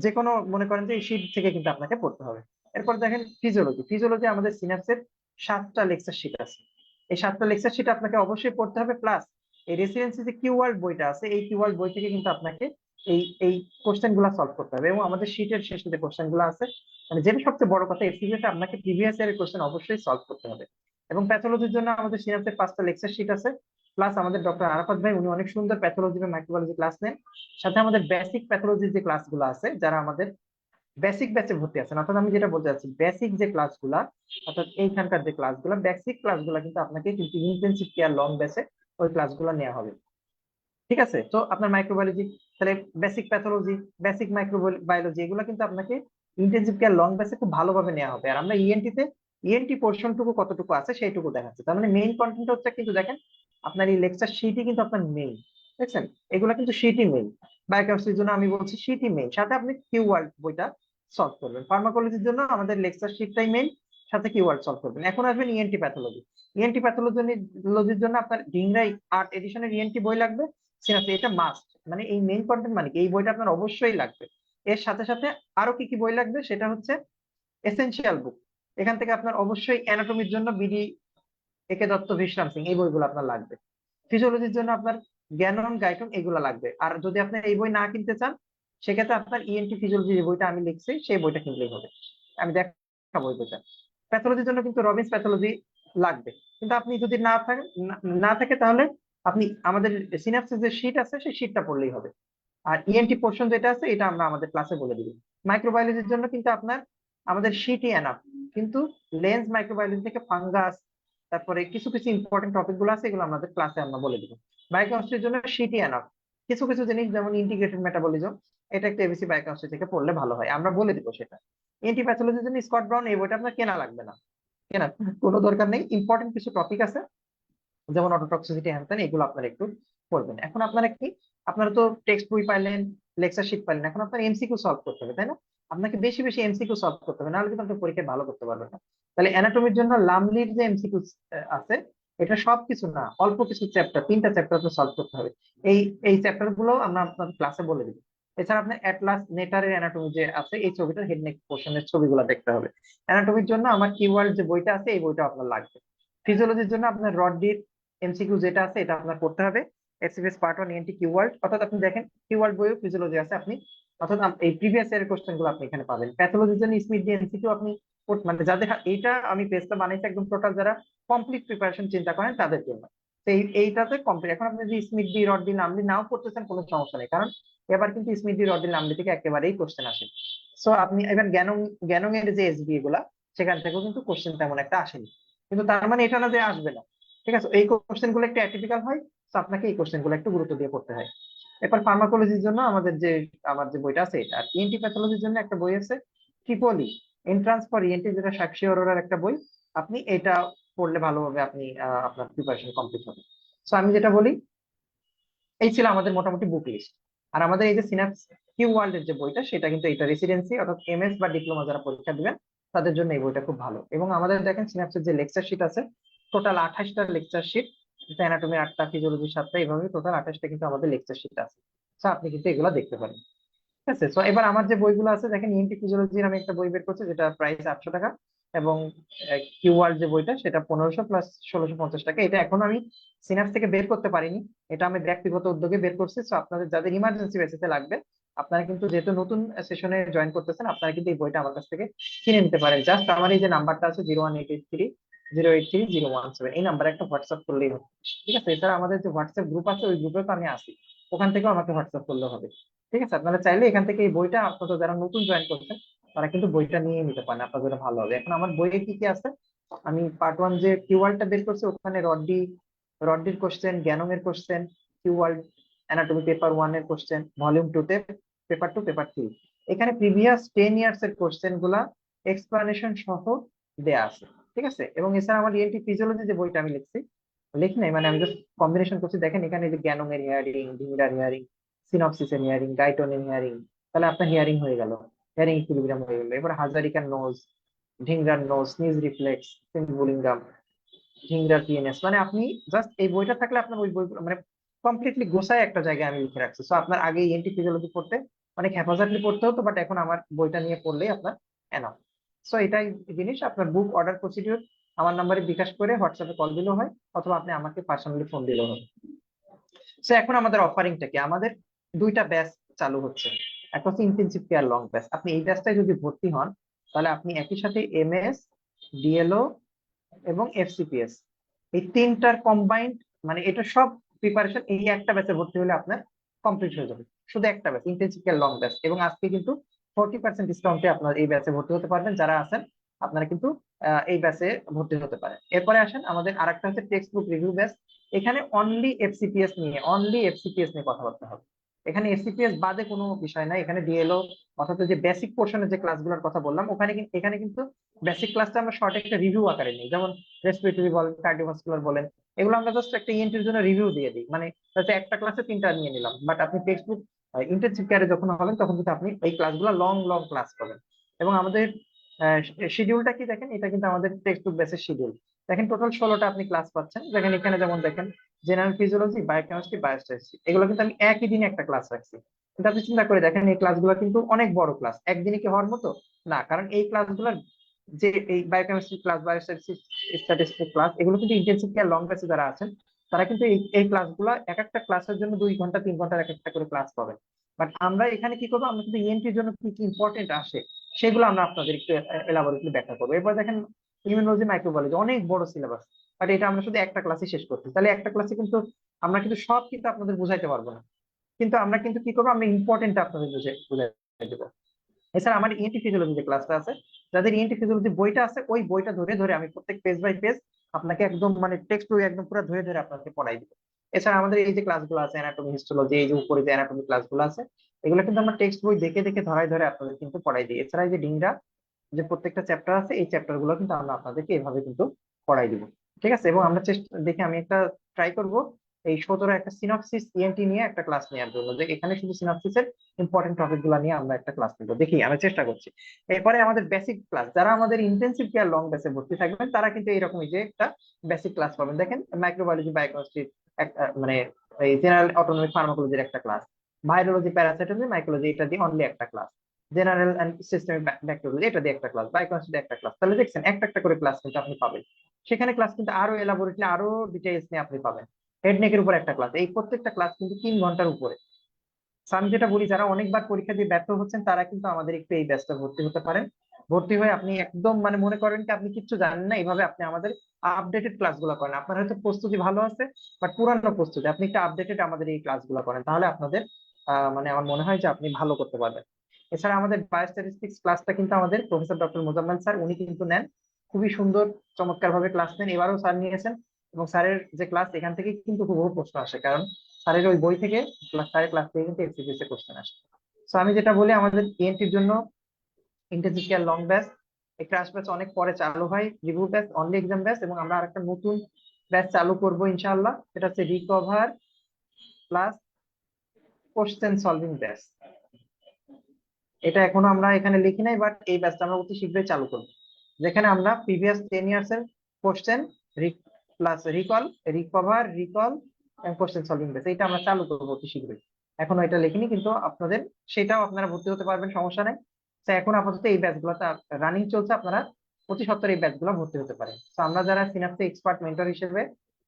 যে কোনো মনে করেন যে এই শীট থেকে কিন্তু আপনাকে পড়তে হবে। এরপর দেখেন ফিজিওলজি, ফিজিওলজি আমাদের সিনাপসের 7টা লেকচার শীট আছে, এই 7টা লেকচার শীট আপনাকে অবশ্যই পড়তে হবে, প্লাস এই রেসিডেন্সি যে কিওয়ার্ড বইটা আছে, এই কিওয়ার্ড বই থেকে কিন্তু আপনাকে এই এই কোশ্চেন গুলা সলভ করতে হবে। এবং আমাদের শীটের শেষে যে কোশ্চেন গুলো আছে, মানে যেটা সবচেয়ে বড় কথা, এফসিকিউতে আপনাকে প্রিভিয়াস ইয়ারের কোশ্চেন অবশ্যই সলভ করতে হবে। এবং প্যাথোলজির জন্য আমাদের সিনাপসের 5টা লেকচার শীট আছে, প্লাস আমাদের ডক্টর আরাফাত ভাই, উনি অনেক সুন্দর প্যাথোলজি এবং মাইক্রোবায়োলজি ক্লাস নেন। সাথে আমাদের বেসিক প্যাথোলজির যে ক্লাসগুলো আছে, যারা আমাদের বেসিক ব্যাচে ভর্তি আছেন, অর্থাৎ আমি যেটা বলতে চাচ্ছি, বেসিক যে ক্লাসগুলা, অর্থাৎ এইখানকার যে ক্লাসগুলো, বেসিক ক্লাসগুলো কিন্তু আপনাকে কিন্তু ইন্টেনসিভ কেয়ার লং ব্যাচে ওই ক্লাসগুলো নেওয়া হবে, ঠিক আছে। তো আপনার মাইক্রোবায়োলজি, তাহলে বেসিক প্যাথোলজি, বেসিক মাইক্রোবায়োলজি, এগুলো কিন্তু আপনাকে ইন্টেনসিভ কেয়ার লং ব্যাচে খুব ভালোভাবে নেওয়া হবে। আর আমরা ইএনটি তে ইএনটি পোর্শনটুকু কতটুকু আছে সেইটুকু দেখাচ্ছে, তার মানে মেইন কন্টেন্ট হচ্ছে কিন্তু দেখেন, আপনার এই লেকচার শিটই কিন্তু আপনার মেইন, দেখছেন, এগুলো কিন্তু শিটই মেইন। বায়োকেমিস্ট্রির জন্য আমি বলছি শিটই মেইন, সাথে আপনি কিওয়ার্ড বইটা সলভ করবেন। ফার্মাকোলজির জন্য আমাদের লেকচার শিটটাই মেইন, সাথে কিওয়ার্ড সলভ করবেন। এখন আসবেন ইএনটি প্যাথোলজি, ইএনটি প্যাথোলজির জন্য আপনার ডিংরাই 8 এডিশনের ইএনটি বই লাগবে, সিনাপসে, এটা মাস্ট, মানে এই মেইন কন্টেন্ট, মানে কি এই বইটা আপনার অবশ্যই লাগবে। এর সাথে সাথে আরো কি কি বই লাগবে সেটা হচ্ছে এসেনশিয়াল বুক। এখান থেকে আপনার অবশ্যই অ্যানাটমির জন্য বিডি একে দত্ত, বিশ্রাম সিং, এই বইগুলো আপনার লাগবে। ফিজিওলজির জন্য আপনার জ্ঞানন গাইটন এগুলো লাগবে। আর যদি আপনি এই বই না কিনতে চান, সেক্ষেত্রে আপনার ইএনটি ফিজিওলজি যে বইটা আমি লিখছি সেই বইটা কিনলেই হবে। আমি দেখাবো ওই বইটা। প্যাথোলজির জন্য কিন্তু রবিন্স প্যাথোলজি লাগবে। কিন্তু আপনি যদি না থাকেন, না থাকে, তাহলে আপনি আমাদের সিনাপসিস যে শীট আছে সেই শীটটা পড়লেই হবে। আর ইএনটি পোর্শন যেটা আছে এটা আমরা আমাদের ক্লাসে বলে দিব। মাইক্রোবায়োলজির জন্য কিন্তু আপনার আমাদের শীটই এনাফ। কিন্তু লেন্স মাইক্রোবায়োলজি থেকে ফাঙ্গাস, তারপরে কিছু কিছু ইম্পর্টেন্ট টপিক গুলো আছে, এগুলো আমাদের ক্লাসে আমরা বলে দিব। বায়োকেমিস্ট্রির জন্য শীটই এনাফ। কিছু কিছু জিনিস যেমন ইন্টিগ্রেটেড মেটাবলিজম, এটা একটা এবিসি বায়োকেমিস্ট্রি থেকে পড়লে ভালো হয়, আমরা বলে দিব সেটা। এন্টি প্যাথোলজির জন্য স্কট ব্রাউন এই বইটা আপনার কেনা লাগবে না, কেনা কোনো দরকার নেই। ইম্পর্টেন্ট কিছু টপিক আছে যেমন অটোটক্সিসিটি, হ্যান এগুলো আপনারা একটু পড়বেন। এখন আপনারা কি, আপনারা তো টেক্সট বই পাইলেন, লেকচার শিট পাইলেন, এখন আপনার এমসিকিউ সলভ করতে হবে, তাই না? আপনাকে বেশি বেশি এমসিকিউ সলভ করতে হবে, নাহলে কিন্তু আপনি পরীক্ষায় ভালো করতে পারবেন না। তাহলে অ্যানাটমির জন্য লামলির যে এমসিকিউ আছে, এটা সবকিছু না, অল্প কিছু চ্যাপ্টার, 3টা চ্যাপ্টার তো সলভ করতে হবে। এই এই চ্যাপ্টার গুলো আমরা আপনাদের ক্লাসে বলে দিব। এছাড়া আপনার অ্যাটলাস নেটারের অ্যানাটমি যে আছে, এই ছবিটার হেড নেক পোর্শনের ছবিগুলো দেখতে হবে। অ্যানাটমির জন্য আমার কিওয়ার্ড যে বইটা আছে এই বইটা আপনার লাগবে। ফিজিওলজির জন্য আপনার রডডির এমসিকিউ যেটা আছে এটা আপনার করতে হবে। এসএফএস পার্ট 1 এনটি কিওয়ার্ড, অর্থাৎ আপনি দেখেন কিওয়ার্ড বইও ফিজিওলজি আছে, আপনি অর্থাৎ এই প্রিভিয়াস ইয়ারের কোশ্চেন গুলো আপনি এখানে পাবেন। প্যাথোলজির জন্য স্মিথ ডি এমসিকিউ আপনি মানে যাদের এইটা আমি পেজটা বানাইছি একদম টোটাল যারা কমপ্লিট প্রিপারেশন চিন্তা করেন তাদের জন্য। তো এইটাতে কমপ্লিট। এখন আপনি যদি স্মিথ ডি রড ডি নামলি নাও করতেছেন কোনো সমস্যা নেই, কারণ এবার কিন্তু স্মিথ ডি রড ডি নামলি থেকে একেবারেই কোশ্চেন আসে। সো আপনি এবার জ্ঞানং জ্ঞানং এর যে এসবি গুলা, সেখান থেকেও কিন্তু কোশ্চেন তেমন একটা আসেনি। কিন্তু তার মানে এটা না যে আসবে না, ঠিক আছে? এই কোশ্চেন গুলো একটু অ্যাটিপিক্যাল হয়, তো আপনাকে এই কোশ্চেন গুলো একটু গুরুত্ব দিয়ে পড়তে হয়। এরপর ফার্মাকোলজির জন্য আমার যে বইটা আছে এটা। আর ইএনটি প্যাথোলজির জন্য একটা বই আছে, ট্রিপলি এন্ট্রান্স ফর ইএনটি, যেটা সাক্ষী অরোরার একটা বই। আপনি এটা পড়লে ভালোভাবে আপনি আপনার প্রিপারেশন কমপ্লিট হবে। সো আমি যেটা বলি, এই ছিল আমাদের মোটামুটি বুক লিস্ট। আর আমাদের এই যে সিনাপস কিউ ওয়ার্ল্ড এর যে বইটা, সেটা কিন্তু এটা রেসিডেন্সি অর্থাৎ এমএস বা ডিপ্লোমা যারা পরীক্ষা দিবেন তাদের জন্য এই বইটা খুব ভালো। এবং আমাদের দেখেন সিনাপসের যে লেকচার শিট আছে, টোটাল 28টা লেকচার শিট, অ্যানাটমি 8টা, ফিজিওলজি 7টা, এইভাবে টোটাল 28টা কিন্তু আমাদের লেকচার শিট আছে। তো আপনি কিন্তু এগুলো দেখতে পারেন। ঠিক আছে? তো এবার আমার যে বইগুলো আছে দেখেন, ইএনটি ফিজিওলজির আমি একটা বই বের করছি যেটা প্রাইস 800 টাকা। এবং কিউআর যে বইটা সেটা 1500 প্লাস 1650 টাকা। এটা এখন আমি সিনাপস থেকে বের করতে পারিনি, এটা আমি ব্যক্তিগত উদ্যোগে বের করছি। তো আপনাদের যাদের ইমার্জেন্সি বেসিসে লাগবে, আপনারা কিন্তু যেহেতু নতুন সেশনে জয়েন করতেছেন, আপনারা কিন্তু এই বইটা আমার কাছ থেকে কিনে নিতে পারেন। জাস্ট আমার এই যে নাম্বারটা আছে 01883 083 087, এই নাম্বারে একটা হোয়াটসঅ্যাপ করলেই হবে। ঠিক আছে? এছাড়া আমাদের যে হোয়াটসঅ্যাপ গ্রুপ আছে, ওই গ্রুপে তো আমি আছি, ওখান থেকেও আমাকে হোয়াটসঅ্যাপ করলে হবে। ঠিক আছে? আপনারা চাইলে এখান থেকে এই বইটা, আপনারা যারা নতুন জয়েন করছেন তারা কিন্তু বইটা নিয়ে নিতে পারেন, আপনাদের জন্য ভালো হবে। এখন আমার বইয়ে কি কি আছে, আমি পার্ট 1 যে কিওয়ার্ডটা বের করছি ওখানে রডডির কোশ্চেন, জ্ঞানং এর কোশ্চেন, কিওয়ার্ড অ্যানাটমি পেপার 1 এর কোশ্চেন, ভলিউম 2 তে পেপার 2, পেপার 3, এখানে প্রিভিয়াস 10 ইয়ার্স এর কোশ্চেন গুলা এক্সপ্লানেশন সহ দেয়া আছে। ঠিক আছে? এবং এছাড়া আমার ইএনটি ফিজিওলজি যে বইটা আমি লিখি নাই, মানে আমি জাস্ট কম্বিনেশন করছি। দেখেন এখানে যে জ্ঞানং এর হিয়ারিং, ঢিংরার হিয়ারিং, সিনপসিসের হিয়ারিং, গাইটনের হিয়ারিং, তাহলে আপনার হিয়ারিং হয়ে গেল, হিয়ারিং ইকুইলিব্রিয়াম হয়ে গেল। এবার হাজারিকার নোজ, ঢিংরার নোজ, স্নিজ রিফ্লেক্স, সিম্বুলিঙ্গাম, ঢিংরার টিএনএস, মানে আপনি জাস্ট এই বইটা থাকলে আপনার ওই বইগুলো মানে কমপ্লিটলি গোছায় একটা জায়গায় আমি লিখে রাখছি। সো আপনার আগে ইএনটি ফিজিওলজি পড়তে অনেক হ্যাপাজার্ডলি পড়তে হতো, বাট এখন আমার বইটা নিয়ে পড়লেই আপনার এনাফ। সো এটাই জিনিস। আপনার বুক অর্ডার প্রসিডিউর আমার নাম্বারে বিকাশ করে হোয়াটসঅ্যাপে কল দিলেও হয়, অথবা আপনি আমাকে পার্সোনালি ফোন দিলেও হয়। সো এখন আমাদের অফারিংটা কি, আমাদের 2টা ব্যাচ চালু হচ্ছে। একটা হচ্ছে ইন্টেনসিভ কেয়ার লং ব্যাচ। আপনি এই ব্যাচটায় যদি ভর্তি হন, তাহলে আপনি একই সাথে এমএস, ডিএলও এবং এফসিপিএস, এই 3টার কম্বাইন্ড, মানে এটা সব প্রিপারেশন এই একটা ব্যাচে ভর্তি হলে আপনার কমপ্লিট হয়ে যাবে। শুধু একটা batch, intensive care long batch. এবং আজকে কিন্তু 40% ডিসকাউন্টে আপনার এই ব্যাচে ভর্তি হতে পারবেন। যারা আছেন আপনারা কিন্তু এই ব্যাচে ভর্তি হতে পারেন। এরপরে আসেন আমাদের আরেকটা হচ্ছে টেক্সট বুক রিভিউ ব্যাচ। এখানে অনলি এফসিপিএস নিয়ে কথাবার্তা হবে। এখানে এফসিপিএস বাদে কোনো বিষয় নাই, এখানে ডিএলও অর্থাৎ যে বেসিক পোর্শনের যে ক্লাসগুলোর কথা বললাম, এখানে কিন্তু বেসিক ক্লাসটা আমরা শর্ট একটা রিভিউ আকারে নিই। যেমন রেসপিরেটরি বলেন, কার্ডিওভাস্কুলার বলেন, এগুলো আমরা জাস্ট একটা ইএনটির জন্য রিভিউ দিয়ে দিই। মানে হয়তো একটা ক্লাসে 3টা নিয়ে নিলাম, বাট আপনি টেক্সট বুক ইন্টেনসিভ কেয়ারে যখন হবেন তখন কিন্তু আপনি এই ক্লাসগুলো লং লং ক্লাস পাবেন। এবং আমাদের শিডিউলটা কি দেখেন, এটা কিন্তু আমাদের টেক্সট বুক বেসের শিডিউল। দেখেন টোটাল 16টা আপনি ক্লাস পাচ্ছেন। দেখেন এখানে যেমন দেখেন জেনারেল ফিজিওলজি, বায়োকেমিস্ট্রি, বায়োস্ট্যাটিস্টিক্স, এগুলো কিন্তু আমি একই দিনে একটা ক্লাস রাখছি। কিন্তু আপনি চিন্তা করে দেখেন এই ক্লাসগুলো কিন্তু অনেক বড় ক্লাস, একদিনে কি হওয়ার মতো না, কারণ এই ক্লাসগুলোর যে এই বায়োকেমিস্ট্রি ক্লাস, স্ট্যাটিস্টিক ক্লাস, এগুলো কিন্তু ইন্টেনসিভ কেয়ার লং ব্যাচে যারা আছেন তারা কিন্তু এই ক্লাসগুলো এক একটা ক্লাসের জন্য 2 ঘন্টা 3 ঘন্টার এক একটা করে ক্লাস পাবেন। বাট আমরা এখানে কি করবো, আমরা কিন্তু ইএনটির জন্য কি কি ইম্পর্টেন্ট আসে সেগুলো আমরা আপনাদের একটু এলাবোরেটলি ব্যাখ্যা করবো। এরপর দেখেন ইমিউনোলজি, মাইক্রোবায়োলজি অনেক বড় সিলেবাস, বাট এটা আমরা শুধু একটা ক্লাসে শেষ করছি, তাহলে একটা ক্লাসে কিন্তু আমরা কিন্তু সব কিন্তু আপনাদের বুঝাইতে পারবো না। কিন্তু আমরা কিন্তু কি করবো, আমরা ইম্পর্টেন্ট আপনাদের বুঝাই দেবো। এছাড়া আমার ইএনটি ফিজিওলজি যে ক্লাসটা আছে, যাদের ইএনটি ফিজিওলজি বইটা আছে, ওই বইটা ধরে ধরে আমি প্রত্যেক পেজ বাই পেজ আপনাকে একদম মানে টেক্সট বই একদম পুরো ধরে ধরে আপনাকে পড়াই দিব। এছাড়া আমাদের এই যে ক্লাসগুলো আছে অ্যানাটমি, হিস্টোলজি, এই যে উপরে যে অ্যানাটমি ক্লাসগুলো আছে, এগুলো কিন্তু আমরা টেক্সট বই দেখে দেখে ধরাই ধরে আপনাদের কিন্তু পড়াই দিই। এছাড়া এই যে ডিংরা যে প্রত্যেকটা চ্যাপ্টার আছে, এই চ্যাপ্টার গুলো কিন্তু আমরা আপনাদেরকে এভাবে কিন্তু পড়াই দিব। ঠিক আছে, এবং আমরা চেষ্টা দেখে আমি একটা ট্রাই করব এই 17 একটা সিনপসিস ইএনটি নিয়ে একটা ক্লাস নেওয়ার জন্য, যে এখানে শুধু সিনপসিসের ইম্পর্টেন্ট টপিক গুলো নিয়ে আমরা একটা ক্লাস নিব, দেখি আমি চেষ্টা করছি। এরপরে আমাদের বেসিক ক্লাস, যারা আমাদের ইন্টেনসিভ কেয়ার লং বেসে ভর্তি থাকবেন তারা কিন্তু এইরকমই যে একটা বেসিক ক্লাস পাবেন। দেখেন মাইক্রোবায়োলজি, বায়োকেমিস্ট্রি, মানে এই জেনারেল অটোনমিক ফার্মাকোলজির একটা ক্লাস, ভাইরোলজি, প্যারাসাইটোলজি, মাইক্রোলজি, এটা দিয়ে অনলি একটা class, general and systemic bacteria এটা দিয়ে একটা ক্লাস, বায়োকেমিস্ট্রি একটা ক্লাস। তাহলে দেখছেন একটা একটা করে ক্লাস কিন্তু আপনি পাবেন। সেখানে ক্লাস কিন্তু আরো এলাবোরেটলি আরো ডিটেইলস নিয়ে আপনি পাবেন। হেড নেকের উপর একটা ক্লাস, এই প্রত্যেকটা ক্লাস কিন্তু 3 ঘন্টার উপরে। So আমি যেটা বলি, যারা অনেকবার পরীক্ষা দিয়ে ব্যর্থ হচ্ছেন তারা কিন্তু আমাদের একটু এই ব্যাচটা ভর্তি হতে পারেন। ভর্তি হয়ে আপনি একদম মানে মনে করেন কি আপনি কিচ্ছু জানেন না, এইভাবে আপনি আমাদের আপডেটেড ক্লাসগুলো করেন। আপনার হয়তো প্রস্তুতি ভালো আছে, বাট পুরানো প্রস্তুতি আপনি একটু আপডেটেড আমাদের এই ক্লাসগুলো করেন, তাহলে আপনাদের মানে আমার মনে হয় যে আপনি ভালো করতে পারবেন। এছাড়া আমাদের বায়োস্ট্যাটিস্টিক্স ক্লাসটা কিন্তু আমাদের প্রফেসর ডক্টর মোজাম্মেল স্যার উনি কিন্তু নেন, খুবই সুন্দর চমৎকার ভাবে ক্লাস নেন, এবারও স্যার নিয়েছেন। এবং স্যারের যে ক্লাস, এখান থেকে কিন্তু হুবহু প্রশ্ন আসে, কারণ স্যারের ওই বই থেকে স্যারের ক্লাস থেকে কিন্তু এমসিকিউ এর কোশ্চেন আসে। তো আমি যেটা বলি, আমাদের ইএনটির জন্য ইন্টেনসিভ কেয়ার লং ব্যাচ, এই ক্র্যাশ ব্যাচ অনেক পরে চালু হয়, review batch, only exam batch, এবং আমরা আরেকটা নতুন ব্যাচ চালু করব ইনশাআল্লাহ, সেটা হচ্ছে recover plus question solving batch. এটা এখনো আমরা এখানে লিখি নাই, বাট এই ব্যাচটা আমরা অতি শীঘ্রই চালু করব, যেখানে আমরা প্রিভিয়াস 10 ইয়ার্স এর question plus recall, recover, recall এবং কোশ্চেন সলভিং ব্যাচ, এটা আমরা চালু করবো অতি শীঘ্রই। এখনো এটা লিখিনি, কিন্তু আপনাদের সেটাও আপনারা ভর্তি হতে পারবেন, সমস্যা নেই। তো এখন আপাতত এই ব্যাচগুলোতে রানিং চলছে, আপনারা অতি সত্বর এই ব্যাচগুলো ভর্তি হতে পারেন। তো আমরা যারা সিনাপসে এক্সপার্ট মেন্টর হিসেবে,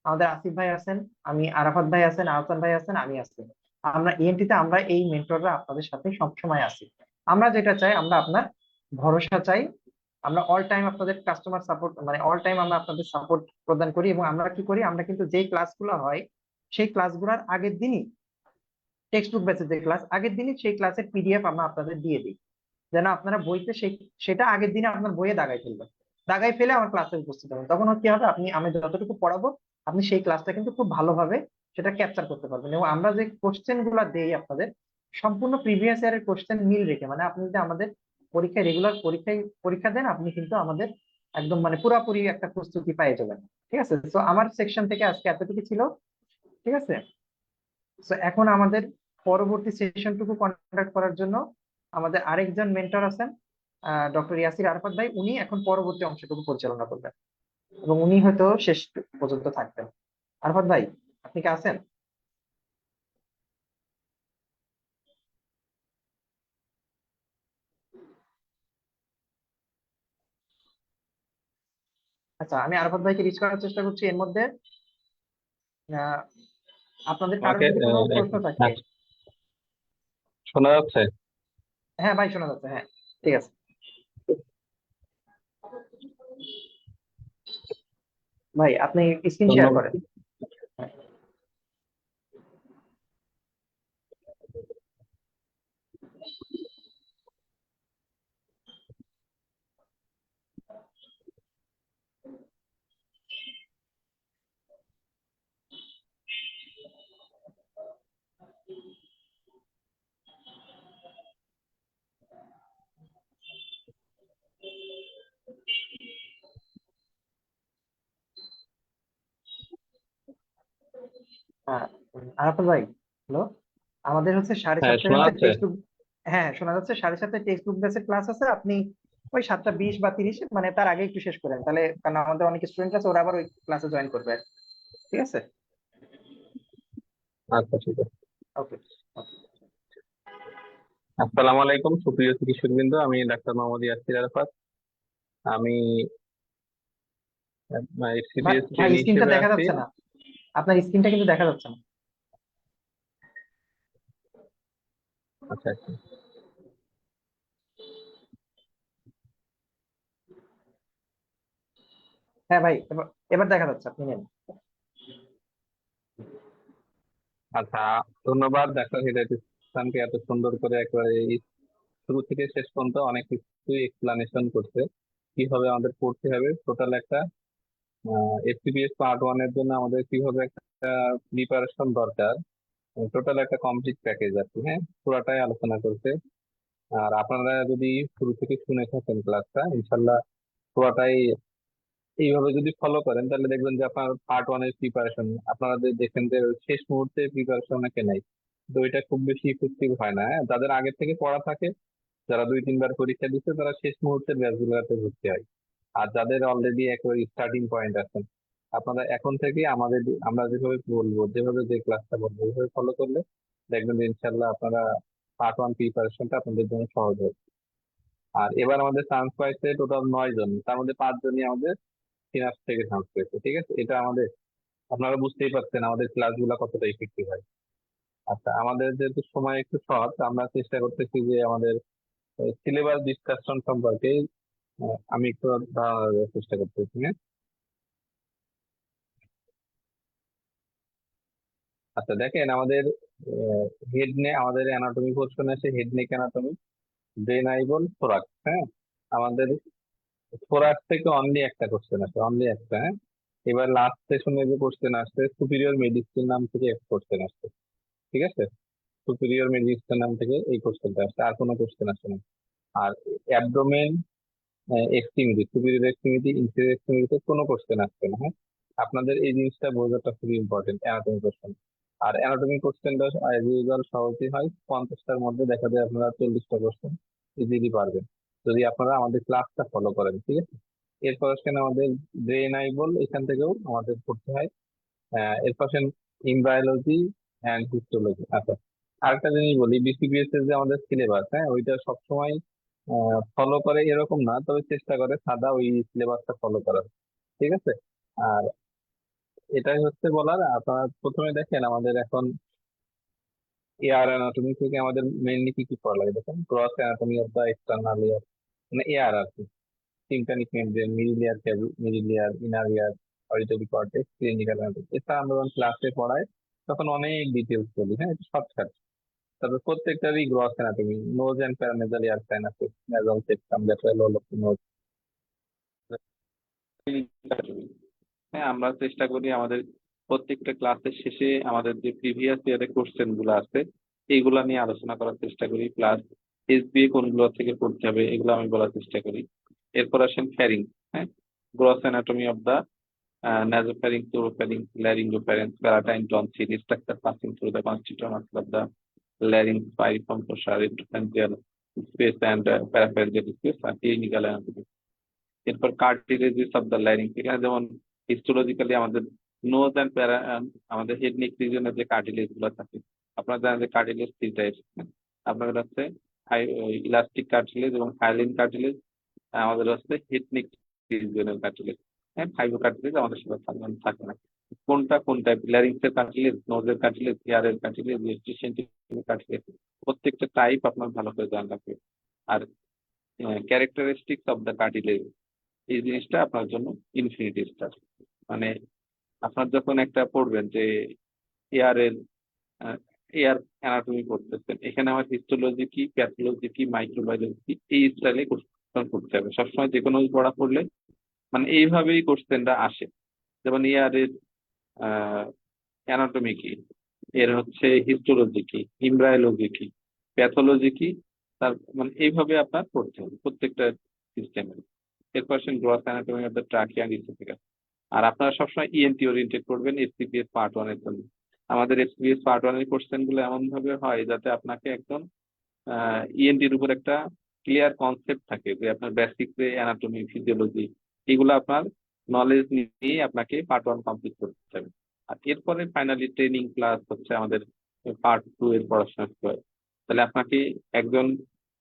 আমাদের আসিফ ভাই আছেন, আমি আরাফাত ভাই আছেন, আহসান ভাই আছেন, আমি আছি, আমরা ইএনটি তে আমরা এই মেন্টররা আপনাদের সাথে সবসময় আছি। আমরা যেটা চাই, আমরা আপনার ভরসা চাই, আমরা অল টাইম আপনাদের কাস্টমার সাপোর্ট, মানে অল টাইম আমরা আপনাদের সাপোর্ট প্রদান করি। এবং আমরা কি করি, আমরা কিন্তু যেই ক্লাসগুলো হয় সেই ক্লাসগুলোর আগের দিনই, টেক্সট বুক বেসে যে ক্লাস, আগের দিনই সেই ক্লাসের পিডিএফ আমরা আপনাদের দিয়ে দিই, যেন আপনারা বইতে সেটা আগের দিনে আপনার বইয়ে দাগাই ফেলবেন, দাগাই ফেলে আমার ক্লাসে উপস্থিত হবেন। তখন কি হবে, আপনি আমি যতটুকু পড়াবো আপনি সেই ক্লাসটা কিন্তু খুব ভালোভাবে সেটা ক্যাপচার করতে পারবেন। এবং আমরা যে কোশ্চেন গুলা দেই আপনাদের, সম্পূর্ণ প্রিভিয়াস ইয়ারের কোশ্চেন মিল রেখে, মানে আপনি যদি আমাদের পরীক্ষায় রেগুলার পরীক্ষা দেন, আপনি কিন্তু আমাদের একদম মানে পুরাপুরি একটা প্রস্তুতি পেয়ে যাবেন। ঠিক আছে, তো আমার সেকশন থেকে আজকে এতটুকু ছিল। ঠিক আছে, তো এখন আমাদের পরবর্তী সেশনটুকু কন্ডাক্ট করার জন্য আমাদের আরেকজন মেন্টর আছেন, ডক্টর ইয়াসির আরাফাত ভাই, উনি এখন পরবর্তী অংশটুকু পরিচালনা করবেন এবং উনি হয়তো শেষ পর্যন্ত থাকবেন। আরাফাত ভাই, আপনি কি আছেন? আচ্ছা, আমি আরাফাত ভাইকে রিচ করার চেষ্টা করছি এর মধ্যে। আহ, আপনাদের কারো আমাকে যদি কোনো প্রশ্ন থাকে। হ্যাঁ, শোনা যাচ্ছে? হ্যাঁ ভাই, শোনা যাচ্ছে, হ্যাঁ, ঠিক আছে ভাই, আপনি স্ক্রিন শেয়ার ধন্যবাদ। করেন। হ্যাঁ। আহ, আরাফাত ভাই, হ্যালো, আমাদের হচ্ছে সাড়ে হ্যাঁ, সাতটায় শোনা হচ্ছে যাচ্ছে? Text book. হ্যাঁ শোনা যাচ্ছে, 7:30 টেক্সট বুক বেসের ক্লাস আছে, আপনি ওই 7:20 বা 30 মানে তার আগে একটু শেষ করেন, তাহলে কারণ আমাদের অনেক স্টুডেন্ট আছে, ওরা আবার ওই ক্লাসে জয়েন করবে। ঠিক আছে, আচ্ছা, ঠিক আছে। ওকে। আসসালামু আলাইকুম সুপ্রিয় চিকিৎসকবৃন্দ, আমি ডাক্তার মোহাম্মদ ইয়াসির আরাফাত। আমি ভাই এফসিপিএস ভাই ট্রেনি স্ক্রিনটা হিসেবে দেখা আছি। যাচ্ছে না, আপনার স্ক্রিনটা কিন্তু দেখা যাচ্ছে না। আচ্ছা আচ্ছা। হ্যাঁ ভাই, এবার এবার দেখা যাচ্ছে, আপনি নেন। আচ্ছা, ধন্যবাদ ডাক্তার হৃদয়ত ইসলামকে এত সুন্দর করে একেবারে এই শুরু থেকে শেষ পর্যন্ত অনেক কিছু এক্সপ্লানেশন করতে, কিভাবে আমাদের পড়তে হবে টোটাল একটা এফসিপিএস পার্ট ওয়ান এর জন্য আমাদের কিভাবে একটা প্রিপারেশন দরকার, টোটাল একটা কমপ্লিট প্যাকেজ আর কি। হ্যাঁ, পুরাটাই আলোচনা করতে। আর আপনারা যদি শুরু থেকে শুনে থাকেন ক্লাসটা, ইনশাল্লাহ পুরাটাই এইভাবে যদি ফলো করেন তাহলে দেখবেন যে আপনার পার্ট ওয়ান এর প্রিপারেশন আপনারা যে দেখেন যে শেষ মুহূর্তে প্রিপারেশন অনেকে নেই, তো এটা খুব বেশি ইফেক্টিভ হয় না। হ্যাঁ, যাদের আগে থেকে পড়া থাকে, যারা দুই তিনবার পরীক্ষা দিচ্ছে, তারা শেষ মুহূর্তের ব্যাচগুলোতে ভর্তি হয়। আর যাদের অলরেডি একেবারে স্টার্টিং পয়েন্ট আছেন, আপনারা এখন থেকে আমরা যেভাবে বলবো, যেভাবে যে ক্লাসটা বলবো ওইভাবে ফলো করলে দেখবেন যে ইনশাল্লাহ আপনারা পার্ট ওয়ান প্রিপারেশনটা আপনাদের জন্য সহজ হবে। আর এবার আমাদের চান্স পাইছে টোটাল 9 জন, তার মধ্যে 5 জনই আমাদের সিনাপ থেকে চান্স পেয়েছে। ঠিক আছে, এটা আমাদের আপনারা বুঝতেই পারছেন আমাদের ক্লাসগুলো কতটা ইফেক্টিভ হয়। আচ্ছা, আমাদের যেহেতু সময় একটু শর্ট, আমরা চেষ্টা করতেছি যে আমাদের সিলেবাস ডিসকাশন সম্পর্কে আমি একটু ধারণা দেওয়ার চেষ্টা করতেছি। হ্যাঁ, আচ্ছা দেখেন আমাদের আমাদের অ্যানাটমি পোর্শন আছে head neck anatomy, brain eyeball, thorax. হ্যাঁ, আমাদের থোরাক্স থেকে অনলি একটা কোশ্চেন আছে, অনলি একটা। হ্যাঁ, এবার লাস্ট সেশনে যে কোশ্চেন আসছে সুপিরিয়র মেডিসিন নাম থেকে এক কোশ্চেন আসছে। ঠিক আছে, সুপিরিয়র মেডিসিন নাম থেকে এই কোশ্চেনটা আসছে, আর কোনো কোশ্চেন আসছে না। আর abdomen, extremity, superior extremity, inferior এক্সট্রিমিটিতে কোনো কোশ্চেন আসছে না। হ্যাঁ, আপনাদের এই জিনিসটা বোঝাটা খুবই ইম্পর্টেন্ট অ্যানাটমি কোশ্চেন। আর অ্যানাটমি কোশ্চেনটা অ্যাজ ইউজুয়াল সহজই হয়, 50টার মধ্যে দেখা যায় আপনারা 40টা কোশ্চেন ইজিলি পারবেন যদি আপনারা আমাদের ক্লাসটা ফলো করেন। ঠিক আছে, এরপর আসেন আমাদের ব্রেন আইবল, এখান থেকেও আমাদের পড়তে হয়। এরপর আসেন এমব্রায়োলজি অ্যান্ড হিস্টোলজি। আচ্ছা, আরেকটা জিনিস বলি, বিসিবিএস এর যে আমাদের সিলেবাস, হ্যাঁ ওইটা সবসময় ফলো করে এরকম না, তবে চেষ্টা করে সাদা ওই সিলেবাসটা ফলো করার। ঠিক আছে, আর এটাই হচ্ছে বলার। আপনারা প্রথমে দেখেন আমাদের এখন এআর অ্যানাটমি থেকে আমাদের মেইনলি কি কি পড়া লাগে দেখেন, gross anatomy of the external ear, মানে এআর আর কি, tympanic membrane, middle ear, inner ear, auditory cortex, clinical anatomy. এটা আমরা যখন ক্লাসে পড়াই তখন অনেক ডিটেলস বলি। হ্যাঁ, এটা শর্টকাট। তারপর প্রত্যেকটারই gross anatomy, nose and paranasal air sinuses, nasal septum, lateral wall of nose. হ্যাঁ, আমরা চেষ্টা করি আমাদের প্রত্যেকটা ক্লাসের শেষে আমাদের যে প্রিভিয়াস ইয়ারের কোশ্চেন গুলো আছে এইগুলা নিয়ে আলোচনা করার চেষ্টা করি, প্লাস এসবিএ কোনগুলো থেকে পড়তে হবে এগুলো আমি বলার চেষ্টা করি। এরপর আসেন ফ্যারিং। হ্যাঁ, gross anatomy of the nasopharynx, oropharynx, laryngopharynx, palatine tonsil, structure passing through the constituent muscle of the larynx, piriform fossa, retropharyngeal space and parapharyngeal space, আর clinical anatomy। এরপর কার্টিলেজিস অফ দ্য ল্যারিংস, এখানে যেমন histologically আমাদের nose and আমাদের head neck রিজনের যে cartilage গুলো থাকে, আপনারা জানেন যে কার্টিলেজ 3 টাইপস। আপনাদের হচ্ছে ইলাস্টিক কার্টিলেজ এবং হাইলিন কার্টিলেজ, আমাদের হচ্ছে হেড নেক রিজনের কার্টিলেজ। হ্যাঁ, ফাইব্রো কার্টিলেজ আমাদের সেটা সাধারণত থাকে না। কোনটা কোন টাইপ, ল্যারিংসের কার্টিলেজ, নোজের কার্টিলেজ, ইয়ারের কার্টিলেজ, কার্টিলেজ, প্রত্যেকটা টাইপ আপনার ভালো করে জানা লাগবে। আর ক্যারেক্টারিস্টিক্স অফ দ্য কার্টিলেজ, এই জিনিসটা আপনার জন্য ইনফিনিটি স্টার। মানে আপনার যখন একটা পড়বেন যে এয়ার এর এয়ার অ্যানাটমি পড়তেছেন, এখানে আমার হিস্টোলজি কি, প্যাথোলজি কি, মাইক্রোবায়োলজি কি, এই স্টাইলে কোশ্চেন করতে হবে সবসময়। যে কোনো পড়া পড়লে মানে এইভাবেই কোশ্চেনটা আসে। যেমন এয়ার এর অ্যানাটমি কি, এর হচ্ছে হিস্টোলজি কি, এমব্রায়োলজি কি, প্যাথোলজি কি, তার মানে এইভাবে আপনার পড়তে হবে প্রত্যেকটা সিস্টেমে। এরপর আসেন gross anatomy of the trachea and oesophagus. আর আপনারা সবসময় ইএনটি ওরিয়েন্টেড করবেন এফসিপিএস পার্ট ওয়ান এর জন্য। আমাদের এফসিপিএস পার্ট ওয়ান এর কোশ্চেন গুলো এমন ভাবে হয় যাতে আপনাকে একদম ইএনটির উপর একটা ক্লিয়ার কনসেপ্ট থাকে, যে আপনার বেসিক অ্যানাটমি, ফিজিওলজি, এগুলো আপনার নলেজ নিয়ে আপনাকে পার্ট ওয়ান কমপ্লিট করতে হবে। আর এরপরে ফাইনালি ট্রেনিং ক্লাস হচ্ছে আমাদের পার্ট টু এর পড়াশোনা শুরু হয়। তাহলে আপনাকে একজন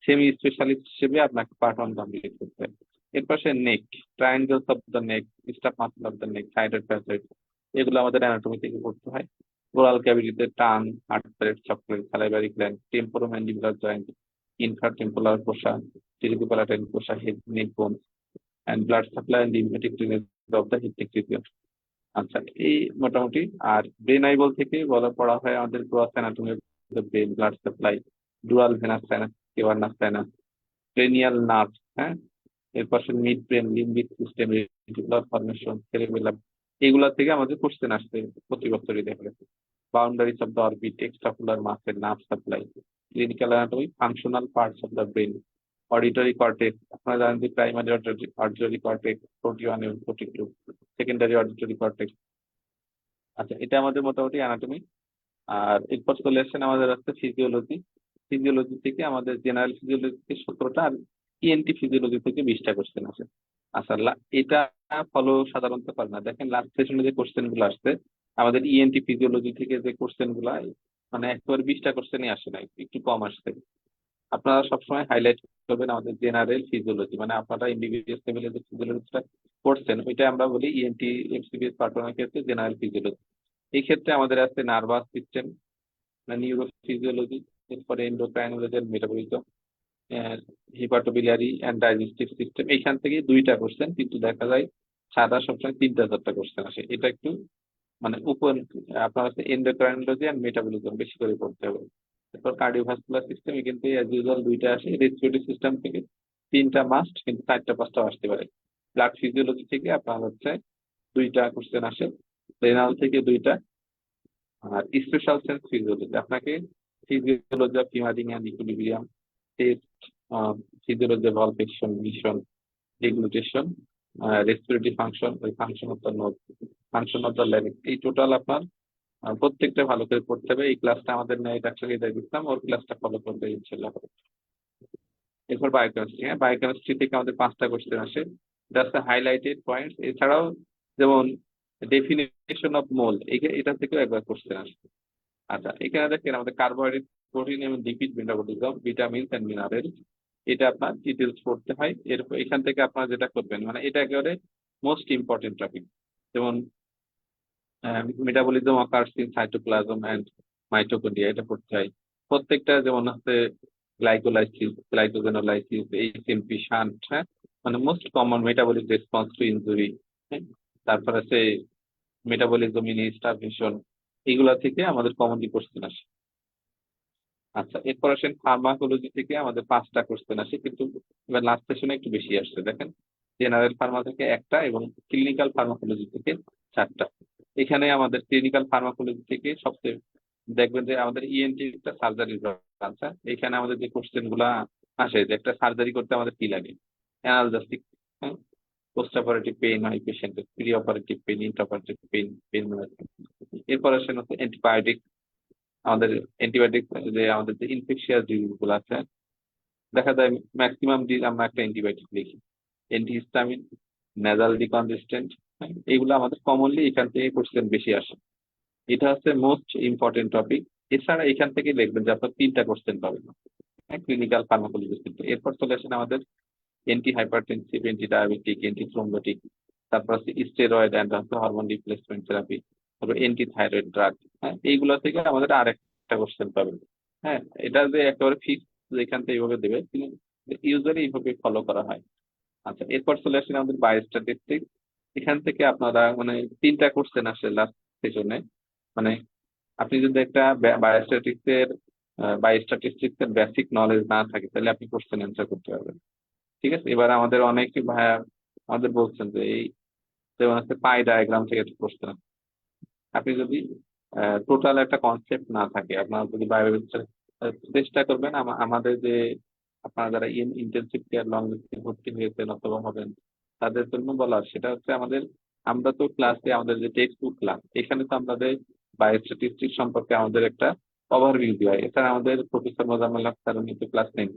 সেমি স্পেশালিস্ট হিসেবে আপনাকে পার্ট 1 কমপ্লিট করতে হবে। এরপর সে neck, triangles of the neck, strap muscle of the neck, sided passage, এগুলো আমাদের অ্যানাটমি থেকে পড়তে হয়। ওরাল ক্যাভিটিতে টাং, আর্টারি, চক্রের, সালাইভারি গ্ল্যান্ড, টেম্পোরোম্যান্ডিবুলার জয়েন্ট, ইনফ্রাটেম্পোরাল কোষা, টেরিকোপ্যালাটাইন কোষা, হেড, নেক বোন, and blood supply and lymphatic drainage of the hepatic region। আচ্ছা, এই মোটামুটি। আর ব্রেন আইবল থেকে পড়া হয় আমাদের gross anatomy of the brain, blood supply, dural venous sinus, cavernous sinus, cranial nerve, হ্যাঁ। এরপর midbrain, limbic system, reticular formation, cerebellum, এগুলা থেকে আমাদের কোশ্চেন আসছে প্রতি বছরই দেখা গেছে। Boundaries of the orbit, extraocular muscle, nerve supply, clinical anatomy, functional parts of the brain, auditory cortex, আপনারা জানেন যে প্রাইমারি অডিটরি কর্টেক্স 41 এবং 42, সেকেন্ডারি অডিটরি কর্টেক্স। আচ্ছা, এটা আমাদের মোটামুটি অ্যানাটমি। আর এরপর চলে আসছেন আমাদের আছে ফিজিওলজি। ফিজিওলজি থেকে আমাদের জেনারেল ফিজিওলজি থেকে 17টা, আর ইএনটি ফিজিওলজি থেকে 20টা কোশ্চেন আছে। আচ্ছা, এটা ফলো সাধারণত করে না। দেখেন লাস্ট সেশনে যে কোশ্চেন গুলো আসছে আমাদের ইএনটি ফিজিওলজি থেকে, যে কোশ্চেন গুলা মানে একেবারে 20টা কোশ্চেনই আসে না, একটু কম আসছে। আপনারা সবসময় হাইলাইট করবেন আমাদের জেনারেল ফিজিওলজি, মানে আপনারা ইন্ডিভিজুয়াল লেভেলে যে ফিজিওলজিটা পড়ছেন ওইটা আমরা বলি ইএনটি এমসিবিএস পার্ট 1 এর ক্ষেত্রে জেনারেল ফিজিওলজি। এই ক্ষেত্রে আমাদের আছে নার্ভাস সিস্টেম, নিউরোফিজিওলজি, এরপরে endocrinology and metabolism, hepatobiliary and digestive system. এইখান থেকে 2টা কোশ্চেন, কিন্তু দেখা যায় সাদা সবসময় 3টা-4টা কোশ্চেন আসে। এটা একটু মানে উপর, আপনার হচ্ছে এন্ডোক্রাইনোলজি অ্যান্ড মেটাবলিজম বেশি করে পড়তে হবে। এরপর কার্ডিওভাস্কুলার সিস্টেম, কিন্তু অ্যাজ ইউজুয়াল 2টা আসে। রেসপিরেটরি সিস্টেম থেকে 3টা মাস্ট, কিন্তু 4টা-5টাও আসতে পারে। ব্লাড ফিজিওলজি থেকে আপনার হচ্ছে 2টা কোশ্চেন আসে, রেনাল থেকে 2টা। আর স্পেশাল সেন্স ফিজিওলজি আপনাকে ফিজিওলজি অফ হিমারিং and equilibrium, taste, physiology of olfaction, vision, deglutition, respiratory function, function of the nose, function of the larynx, এই টোটাল আপনার প্রত্যেকটা ভালো করে পড়তে হবে। এই ক্লাসটা আমাদের নেয় একসাথে দিতাম, ওর ক্লাসটা ফলো করবে ইনশাল্লাহ। এরপর বায়োকেমিস্ট্রি, হ্যাঁ, বায়োকেমিস্ট্রি থেকে আমাদের 5টা কোশ্চেন আসে, জাস্ট হাইলাইটেড পয়েন্টস। এছাড়াও যেমন ডেফিনেশন অফ মোল, এটা থেকেও একবার কোশ্চেন আসে। আচ্ছা, এখানে দেখেন আমাদের কার্বোহাইড্রেট, প্রোটিন এবং lipid metabolism, vitamins and minerals, এটা আপনার ডিটেলস পড়তে হয়। এরপর এখান থেকে আপনারা যেটা করবেন, মানে এটা একেবারে মোস্ট ইম্পর্টেন্ট টপিক। যেমন metabolism occurs in cytoplasm and mitochondria, এটা পড়তে হয় প্রত্যেকটা। যেমন হচ্ছে গ্লাইকোলাইসিস, গ্লাইকোজেনোলাইসিস, এইচএমপি, শান্ট, হ্যাঁ, মানে most common metabolic response to injury. তারপর আছে মেটাবলিজম ইন স্টারভেশন, এগুলা থেকে আমাদের কমনলি কোশ্চেন আসে। আচ্ছা, এরপর আসেন ফার্মাকোলজি থেকে আমাদের 5টা কোশ্চেন আসে, কিন্তু এবার লাস্ট সেশনে একটু বেশি আসছে। দেখেন জেনারেল ফার্মা থেকে 1টা এবং ক্লিনিক্যাল ফার্মাকোলজি থেকে 4টা। এখানে আমাদের ক্লিনিক্যাল ফার্মাকোলজি থেকে সবচেয়ে দেখবেন যে আমাদের ইএনটি একটা সার্জারি ব্রাঞ্চ। এখানে আমাদের যে কোশ্চেন গুলা আসে, যে একটা সার্জারি করতে আমাদের কি লাগে, অ্যানালজাস্টিক, পোস্ট অপারেটিভ পেইন হয় পেশেন্টের, preoperative pain, intraoperative pain, pain management. এরপর আসেন হচ্ছে অ্যান্টিবায়োটিক। আমাদের অ্যান্টিবায়োটিক যে আমাদের যে ইনফেকশিয়াস ডিজিজ গুলো আছে, দেখা যায় ম্যাক্সিমাম ডিজ আমরা একটা অ্যান্টিবায়োটিক লিখি, অ্যান্টিহিস্টামিন, নেজাল ডিকনজেস্টেন্ট, এইগুলো আমাদের কমনলি এখান থেকে কোশ্চেন বেশি আসে। এটা হচ্ছে মোস্ট ইম্পর্টেন্ট টপিক। এছাড়া এখান থেকে দেখবেন যে আপনার 3টা কোশ্চেন পাবেন ক্লিনিক্যাল ফার্মাকোলজি থেকে। এরপর চলে আসেন আমাদের anti hypertensive, anti diabetic, anti thrombotic, তারপর হচ্ছে steroid and hormone replacement therapy, তারপর অ্যান্টি থাইরয়েড ড্রাগ। হ্যাঁ, এইগুলো থেকে আমাদের আর একটা কোশ্চেন পাবেন। হ্যাঁ, এটা যে একেবারে ফিক্স এখান থেকে এইভাবে দেবে, কিন্তু ইউজুয়ালি এইভাবে ফলো করা হয়। আচ্ছা, এরপর চলে আসেন আমাদের বায়োস্ট্যাটিস্টিক্স। এখান থেকে আপনারা মানে 3টা কোশ্চেন আসে লাস্ট সেশনে। মানে আপনি যদি একটা বায়োস্ট্যাটিস্টিক্স এর বেসিক নলেজ না থাকে, তাহলে আপনি কোশ্চেন অ্যান্সার করতে পারবেন। ঠিক আছে, এবার আমাদের অনেকে ভাইয়া আমাদের বলছেন যে এই যেমন হচ্ছে পাই ডায়াগ্রাম থেকে কোশ্চেন, আপনি যদি টোটাল একটা কনসেপ্ট না থাকে, আপনার যদি চেষ্টা করবেন আমাদের যে আপনারা যারা ইন্টেনসিভ কেয়ার লং ভর্তি হয়েছেন অথবা হবেন, তাদের জন্য বলার সেটা হচ্ছে আমরা তো ক্লাসে আমাদের যে টেক্সট বুক ক্লাস, এখানে তো আমাদের বায়োস্ট্যাটিস্টিক্স সম্পর্কে আমাদের একটা ওভারভিউ দেওয়া হয়। এছাড়া আমাদের প্রফেসর মোজাম্মেল হক স্যার উনি তো ক্লাস নেন।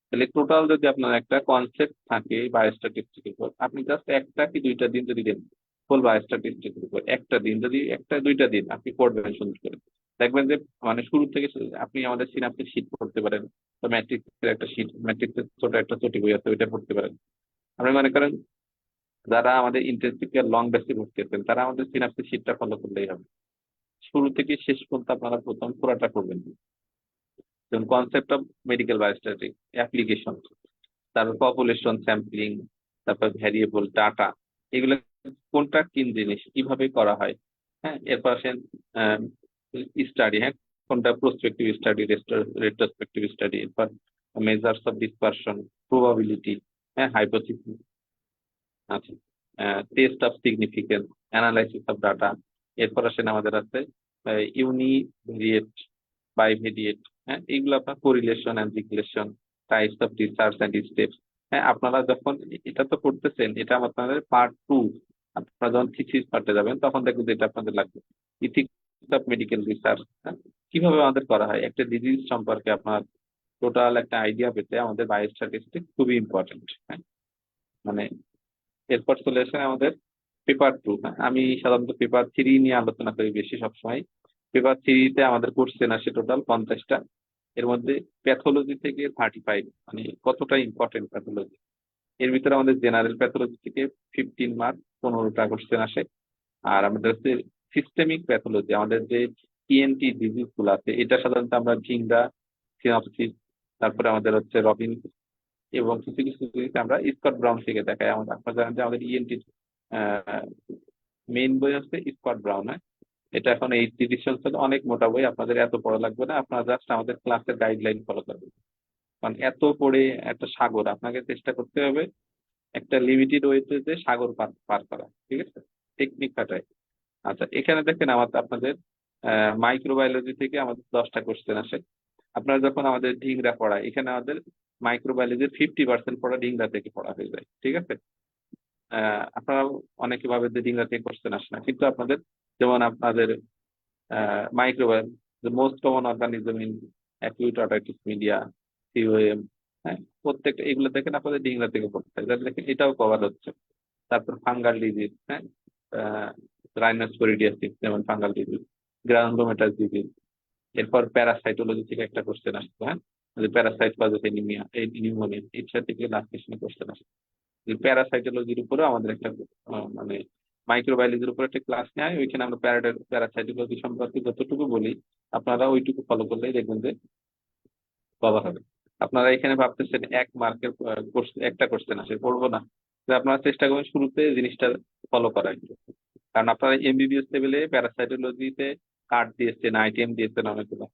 তাহলে টোটাল যদি আপনার একটা কনসেপ্ট থাকে বায়োস্ট্যাটিস্টিক্স উপর, আপনি জাস্ট 1টা কি 2টা দিন যদি দেন ফুল বায়োস্ট্যাটিস্টিক্স উপর, একটা দিন যদি 1টা 2টা দিন আপনি পড়বেন সুন্দর করে, দেখবেন যে মানে শুরু থেকে আপনি আমাদের সিনাপটিক শীট পড়তে পারেন, বা ম্যাট্রিক্সের একটা শীট, ম্যাট্রিক্সের ছোট একটা চটি বই আছে, ওইটা পড়তে পারেন। আপনি মনে করেন যারা আমাদের ইন্টেনসিভ কেয়ার লং বেসে ভর্তি আছেন, তারা আমাদের সিনাপটিক শীটটা ফলো করলেই হবে। শুরু থেকে শেষ পর্যন্ত আপনারা প্রথম পুরাটা করবেন। যেমন কনসেপ্ট অফ মেডিকেল বায়োস্ট্যাটিক, অ্যাপ্লিকেশন, তারপর পপুলেশন স্যাম্পলিং, তারপর ভ্যারিয়েবল ডাটা, এগুলো কোনটা কিন জিনিস, কিভাবে করা হয়। হ্যাঁ, এরপর আসেন স্টাডি, হ্যাঁ, কোনটা প্রসপেক্টিভ স্টাডি, রেট্রোস্পেক্টিভ স্টাডি, এরপর মেজার্স অফ ডিসপারশন, প্রবাবিলিটি, হ্যাঁ, হাইপোথিসিস, আচ্ছা, test of significance, analysis of data. এরপর আসেন আমাদের আছে ইউনিভেরিয়েট, বাইভেরিয়েট, হ্যাঁ, এইগুলো আপনার correlation and regression, types of research and steps. হ্যাঁ, আপনারা যখন এটা তো করতেছেন, এটা আপনাদের পার্ট 2। আপনারা যখন থিসিস পার্টে যাবেন তখন দেখবেন যে এটা আপনাদের লাগবে। ইথিক্স অফ মেডিকেল রিসার্চ, কিভাবে আমাদের করা হয় একটা ডিজিজ সম্পর্কে আপনার টোটাল একটা আইডিয়া পেতে আমাদের বায়োস্ট্যাটিস্টিক্স খুবই ইম্পর্টেন্ট। হ্যাঁ, মানে এরপর চলে আসে আমাদের পেপার 2। আমি সাধারণত পেপার 3 নিয়ে আলোচনা করি বেশি সবসময়। পেপার 3-তে আমাদের কোশ্চেন আসে টোটাল 50টা, এর মধ্যে প্যাথোলজি থেকে 35, মানে কতটা ইম্পর্টেন্ট প্যাথোলজি। এর ভিতরে আমাদের জেনারেল প্যাথোলজি থেকে 15 মার্ক, 15টা কোশ্চেন আসে। আর আমাদের হচ্ছে সিস্টেমিক প্যাথোলজি, আমাদের যে ইএনটি ডিজিজ গুলো আছে, এটা সাধারণত আমরা ঝিঙ্গা, সিনপসিস, তারপরে আমাদের হচ্ছে রবিন, এবং কিছু কিছু জিনিস আমরা স্কট ব্রাউন থেকে দেখাই। আমাদের আপনারা জানেন যে আমাদের ইএনটি মেইন বই হচ্ছে স্কট ব্রাউন। হ্যাঁ, এটা এখন 8th এডিশন, অনেক মোটা বই, আপনাদের এত পড়া লাগবে না, আপনারা জাস্ট আমাদের ক্লাসের গাইডলাইন ফলো করবেন। কারণ এত পড়ে একটা সাগর, আপনাকে চেষ্টা করতে হবে একটা লিমিটেড ওয়েতে যে সাগর পার পার করা, ঠিক আছে, টেকনিক খাটায়। আচ্ছা, এখানে দেখেন আমাদের আপনাদের মাইক্রোবায়োলজি থেকে আমাদের 10টা কোশ্চেন আসে। আপনারা যখন আমাদের ঢিংরা পড়ায়, এখানে আমাদের মাইক্রোবায়োলজির 50% পড়া ঢিংরা থেকে পড়া হয়ে যায়, ঠিক আছে। আপনারা অনেকে ভাবে যে ঢিংরা থেকে কোশ্চেন আসে না, কিন্তু আপনাদের যেমন আপনাদের microbiology, the most common organism in acute otitis media, COM, হ্যাঁ, প্রত্যেকটা এগুলো দেখেন আপনাদের ঢিংরা থেকে পড়তে হয়, দেখেন এটাও কভার হচ্ছে। তারপর ফাঙ্গাল ডিজিজ, হ্যাঁ, রাইনোস্পোরিডিয়াসিস যেমন ফাঙ্গাল ডিজিজ, গ্রানুলোমেটাস ডিজিজ। এরপর প্যারাসাইটোলজি থেকে একটা কোশ্চেন আসতো, হ্যাঁ, প্যারাসাইট কজেস এনিমিয়া, এই নিউমোনিয়া, এটা থেকে লাস্ট সেশনে কোশ্চেন আসে। প্যারাসাইটোলজির উপরে আমাদের একটা মানে মাইক্রোবায়োলজির উপর একটা ক্লাস নেয়, ওইখানে আমরা প্যারাসাইটোলজি সম্পর্কে যতটুকু বলি, আপনারা ওইটুকু ফলো করলেই দেখবেন যে কভার হবে। আপনারা এখানে ভাবতেছেন 1 মার্কের একটা কোশ্চেন আসে, পড়বো না, তো আপনারা চেষ্টা করবেন শুরুতে জিনিসটা ফলো করার। কারণ আপনারা এমবিবিএস লেভেলে প্যারাসাইটোলজিতে কার্ড দিয়েছেন, আইটেম দিয়েছেন অনেকগুলো।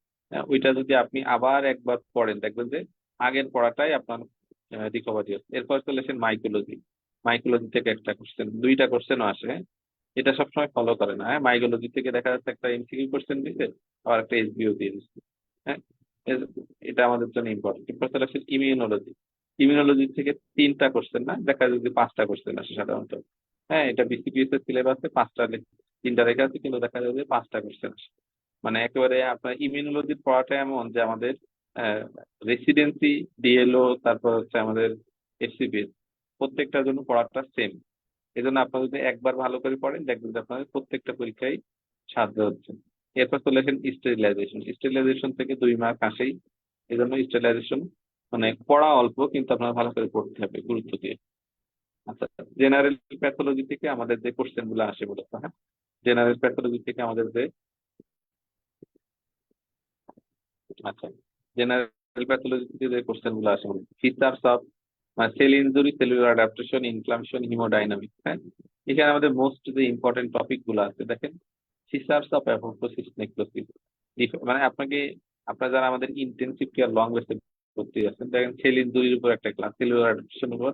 ওইটা যদি আপনি আবার একবার পড়েন, দেখবেন যে আগের পড়াটাই আপনার রিকভারি হচ্ছে। এরপর চলে আসেন মাইকোলজি, মাইকোলজি থেকে একটা কোশ্চেন, 2টা কোশ্চেনও আসে। হ্যাঁ, এটা সবসময় ফলো করে না। হ্যাঁ, মাইকোলজি থেকে দেখা যাচ্ছে একটা এমসিকিউ কোশ্চেন দিচ্ছে, আবার একটা এসবিও দিয়ে দিচ্ছে। হ্যাঁ, এটা আমাদের জন্য ইম্পর্টেন্ট। এরপর চলে আসে ইমিউনোলজি, ইমিউনোলজি থেকে 3টা কোশ্চেন, না দেখা যায় যে 5টা কোশ্চেন আসে সাধারণত। হ্যাঁ, এটা বিসিপিএস এর সিলেবাসে 5টা 3টা রেখা আছে, কিন্তু দেখা যায় যে 5টা কোশ্চেন আসে। মানে একেবারে আপনার ইমিউনোলজির পড়াটা এমন যে আমাদের রেসিডেন্সি, ডিএলও, তারপর হচ্ছে আমাদের এফসিপিএস, প্রত্যেকটার জন্য পড়াটা সেম। এই জন্য আপনারা যদি একবার ভালো করে পড়েন, দেখবেন যে আপনাদের প্রত্যেকটা পরীক্ষায় সাহায্য হচ্ছে। এরপর চলে আসেন স্টেরিলাইজেশন, স্টেরিলাইজেশন থেকে 2 মার্ক আসেই। এই জন্য স্টেরিলাইজেশন মানে পড়া অল্প, কিন্তু আপনারা ভালো করে পড়তে হবে গুরুত্ব দিয়ে। আচ্ছা, জেনারেল প্যাথোলজি থেকে আমাদের যে কোশ্চেন গুলো আসে মূলত, হ্যাঁ, জেনারেল প্যাথোলজি থেকে আমাদের যে আচ্ছা জেনারেল প্যাথোলজি থেকে যে কোশ্চেন গুলো আসে, features of sell injury, cellular adaptation, inflammation, haemodynamics. হ্যাঁ, এখানে আমাদের মোস্ট যে ইম্পর্টেন্ট টপিক গুলো আছে, দেখেন ফিচার্স অফ অ্যাপোপ্টোসিস নেক্রোসিস, মানে আপনাকে, আপনারা যারা আমাদের ইন্টেনসিভ কেয়ার লং বেসে ভর্তি আছেন, দেখেন সেল ইনজুরির উপর একটা ক্লাস, সেলুলার অ্যাডাপ্টেশন উপর,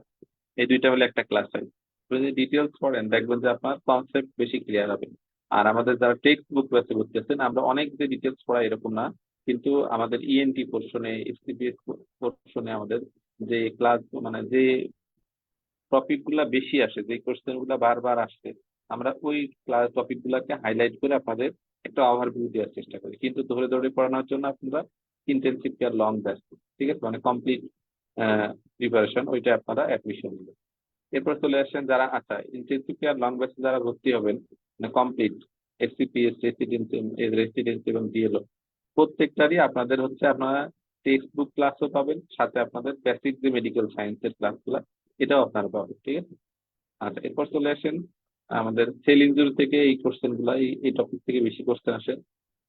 এই 2টা মিলে একটা ক্লাস হয়। আপনি যদি ডিটেলস পড়েন, দেখবেন যে আপনার কনসেপ্ট বেশি ক্লিয়ার হবে। আর আমাদের যারা টেক্সট বুক বেসে ভর্তি আছেন, আমরা অনেক যে ডিটেলস পড়াই এরকম না, কিন্তু আমাদের ইএনটি পোর্শনে, এফসিপিএস পোর্শনে আমাদের যে ক্লাস, মানে যে টপিক গুলা বেশি আসে, যে কোশ্চেন গুলা বারবার আসছে, আমরা ওই ক্লাস টপিক গুলাকে হাইলাইট করে আপনাদের একটা ওভারভিউ দেওয়ার চেষ্টা করি। কিন্তু ধরে ধরে পড়ানোর জন্য আপনারা ইন্টেনসিভ কেয়ার লং ব্যাচ, ঠিক আছে, মানে কমপ্লিট প্রিপারেশন, ওইটা আপনারা অ্যাডমিশন নেবেন। এরপর চলে আসেন যারা, আচ্ছা, ইন্টেনসিভ কেয়ার লং ব্যাচে যারা ভর্তি হবেন, মানে কমপ্লিট এসসিপিএস, রেসিডেন্সি এবং ডিএলও প্রত্যেকটারই আপনাদের হচ্ছে আপনারা টেক্সট বুক ক্লাসও পাবেন, সাথে আপনাদের বেসিক যে মেডিকেল সায়েন্সের ক্লাসগুলো এটাও আপনারা পাবেন। ঠিক আছে। আচ্ছা, এরপর চলে আসেন আমাদের সেল ইনজুরি থেকে এই কোশ্চেন গুলা, এই টপিক থেকে বেশি কোশ্চেন আসে।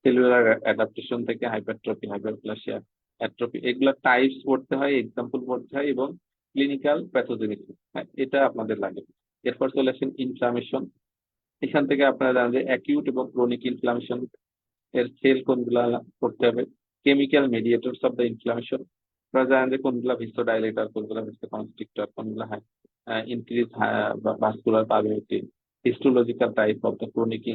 সেলুলার অ্যাডাপ্টেশন থেকে হাইপারট্রফি, হাইপারপ্লাসিয়া, অ্যাট্রফি, এগুলা টাইপস পড়তে হয়, এক্সাম্পল পড়তে হয় এবং ক্লিনিক্যাল প্যাথোজেনিসিস, হ্যাঁ এটা আপনাদের লাগে। এরপর চলে আসেন ইনফ্লামেশন। এখান থেকে আপনারা জানেন যে অ্যাকিউট এবং ক্রনিক ইনফ্লামেশন এর সেল কোনগুলা করতে হবে, কেমিক্যাল মেডিয়েটরস অফ দ্য ইনফ্লামেশন, আপনারা জানেন যে কোনগুলা ভিসোডাইলেটর, কোনগুলা ভিসোকনস্ট্রিক্টর, কোনগুলা increase vascular permittivity, histological type of the chronic,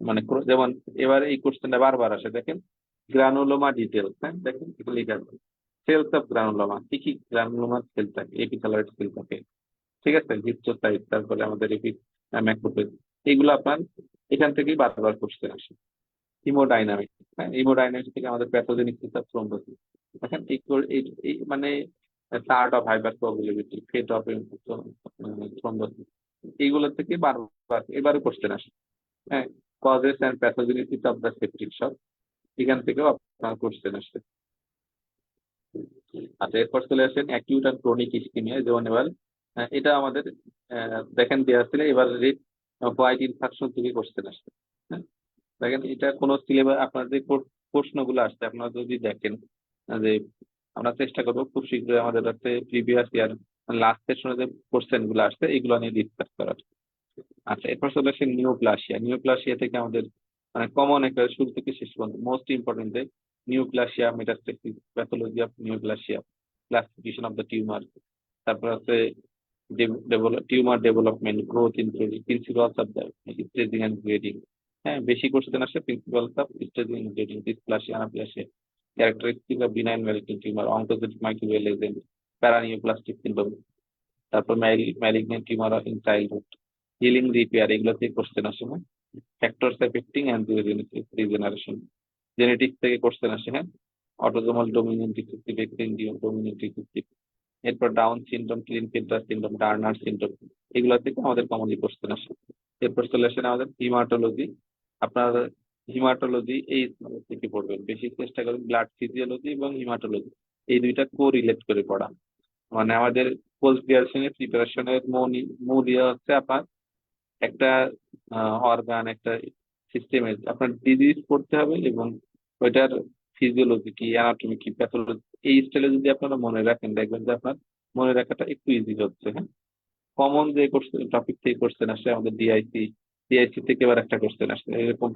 মানে যেমন এবারে এই কোশ্চেনটা বারবার আসে, দেখেন গ্রানুলোমা ডিটেলস, হ্যাঁ দেখেন এগুলো লেখা আছে, সেলস অফ গ্রানুলোমা, কি কি গ্রানুলোমার সেল থাকে, এপিথেলয়েড সেল থাকে, ঠিক আছে, হিস্টোসাইট, তারপরে আমাদের ম্যাক্রোফেজ, এইগুলো আপনার এখান থেকেই বারবার কোশ্চেন আসে। হিমোডাইনামিক্স, হ্যাঁ হিমোডাইনামিক্স থেকে আমাদের প্যাথোজেনিসিস অফ থ্রোম্বোসিস, দেখেন এই মানে state of hypercoagulability, fate of thrombosis, এইগুলো থেকে বারবার এবারে কোশ্চেন আসে। হ্যাঁ, causes and pathogenesis of the septic shock, এখান থেকেও আপনার কোশ্চেন আসছে। আচ্ছা, এরপর চলে আসেন অ্যাকিউট অ্যান্ড ক্রনিক ইসকিমিয়া, যেমন এবার এটা আমাদের দেখেন দেওয়া ছিল, এবার রেড হোয়াইট ইনফেকশন থেকে কোশ্চেন আসছে। হ্যাঁ, দেখেন এটা কোন সিলেবাস আপনার যে প্রশ্নগুলো আসছে আপনারা যদি দেখেন যে আমরা চেষ্টা করবো খুব শীঘ্রই আমাদের কাছে প্রিভিয়াস ইয়ার লাস্ট সেশনে যে কোশ্চেন গুলো আসছে এগুলো নিয়ে ডিসকাস করার। আচ্ছা, এরপর চলে আসে নিউপ্লাসিয়া। নিউপ্লাসিয়া থেকে আমাদের মানে কমন একটা শুরু থেকে শেষ পর্যন্ত most important, neoplasia, metastasis, pathology of neoplasia, classification of the tumour, তারপর আছে tumour development, growth including principles of the staging and grading. হ্যাঁ, বেশি কোশ্চেন আসে principles of staging and grading, dysplasia, anaplasia, characteristic of benign malignant tumour, oncogenic microbial agent, paraneoplastic syndrome, তারপর malignant tumour in childhood, healing repair, এগুলো থেকে question আসে। হ্যাঁ, factors affecting and regeneration, genetics থেকে question আসে। হ্যাঁ, autosomal dominant recessive, X link dominant recessive, এরপর Down syndrome, Klinefelter syndrome, Turner syndrome, এগুলো থেকে আমাদের কমনলি কোশ্চেন আসে। এরপর চলে আসেন আমাদের হিমাটোলজি। আপনার হিমাটোলজি এই থেকে পড়বেন, বেশি চেষ্টা করবেন ব্লাড ফিজিওলজি এবং হিমাটোলজি এই দুইটা কোরিলেট করে পড়া। মানে আমাদের পোস্ট গ্রাজুয়েশনের প্রিপারেশনের মূল ইয়ে হচ্ছে আপনার একটা অর্গান, একটা সিস্টেমের আপনার ডিজিজ পড়তে হবে এবং ওইটার ফিজিওলজি কি, অ্যানাটমি কি, প্যাথোলজি, এই স্টাইলে যদি আপনারা মনে রাখেন দেখবেন যে আপনার মনে রাখাটা একটু ইজি হচ্ছে। হ্যাঁ, কমন যে কোশ্চেন টপিক থেকে কোশ্চেন আসে আমাদের ডিআইসি থেকে এবার একটা কোশ্চেন আসছে এরকম,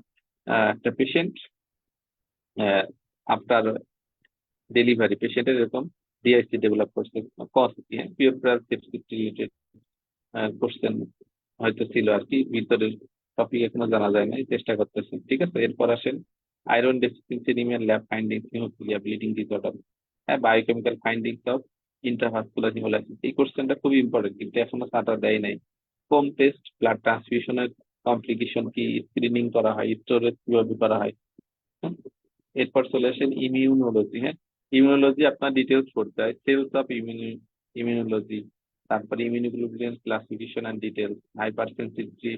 একটা পেশেন্ট আফটার ডেলিভারি, পেশেন্টের এরকম ডিআইসি ডেভেলপ করছে, কজ কি, হ্যাঁ পিওর সেপসিস রিলেটেড কোশ্চেন হয়তো ছিল আর কি, ভিতরের টপিক এখনো জানা যায় না, চেষ্টা করতেছি। ঠিক আছে, এরপর আসেন iron deficiency anaemia, lab findings, haemophilia, bleeding disorder, হ্যাঁ biochemical findings of intravascular haemolysis, এই কোশ্চেনটা খুবই ইম্পর্টেন্ট কিন্তু এখনো সাটা দেয় নাই। হোম টেস্ট, ব্লাড ট্রান্সফিউশনের কমপ্লিকেশন কি, স্ক্রিনিং করা হয়, স্টোরেজ কিভাবে করা হয়। হ্যাঁ, এরপর চলে আসেন ইমিউনোলজি। হ্যাঁ, ইমিউনোলজি আপনার ডিটেলস পড়তে হয়, সেলস অফ ইমিউনোলজি, তারপরে immunoglobulin classification and details, hypersensitivity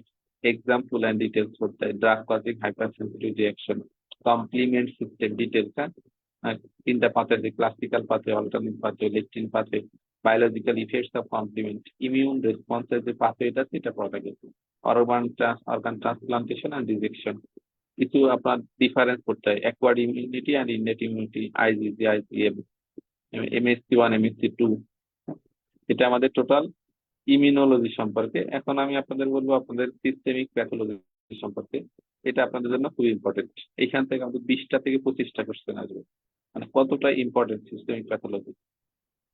example and details পড়তে হয়, drug causing hypersensitive reaction, complement system details. হ্যাঁ, তিনটা পাথে, যে ক্লাসিক্যাল পাথে, অল্টারনেট পাথে, লেকটিন পাথে, biological effects of complement, immune রেসপন্সের যে পাথে এটা সেটা পড়া গেছে, অর্গান ট্রান্সপ্লান্টেশন অ্যান্ড রিজেকশন, কিছু আপনার ডিফারেন্স করতে হয়, acquired immunity and innate immunity, IgG, IgM, MSc 1, MSc 2, এটা আমাদের টোটাল ইমিউনোলজি সম্পর্কে। এখন আমি আপনাদের বলবো আপনাদের সিস্টেমিক প্যাথোলজি সম্পর্কে, এটা আপনাদের জন্য খুব ইম্পর্টেন্ট। এখান থেকে আমাদের 20টা থেকে 25টা কোশ্চেন আসবে, মানে কতটা ইম্পর্টেন্ট সিস্টেমিক প্যাথোলজি।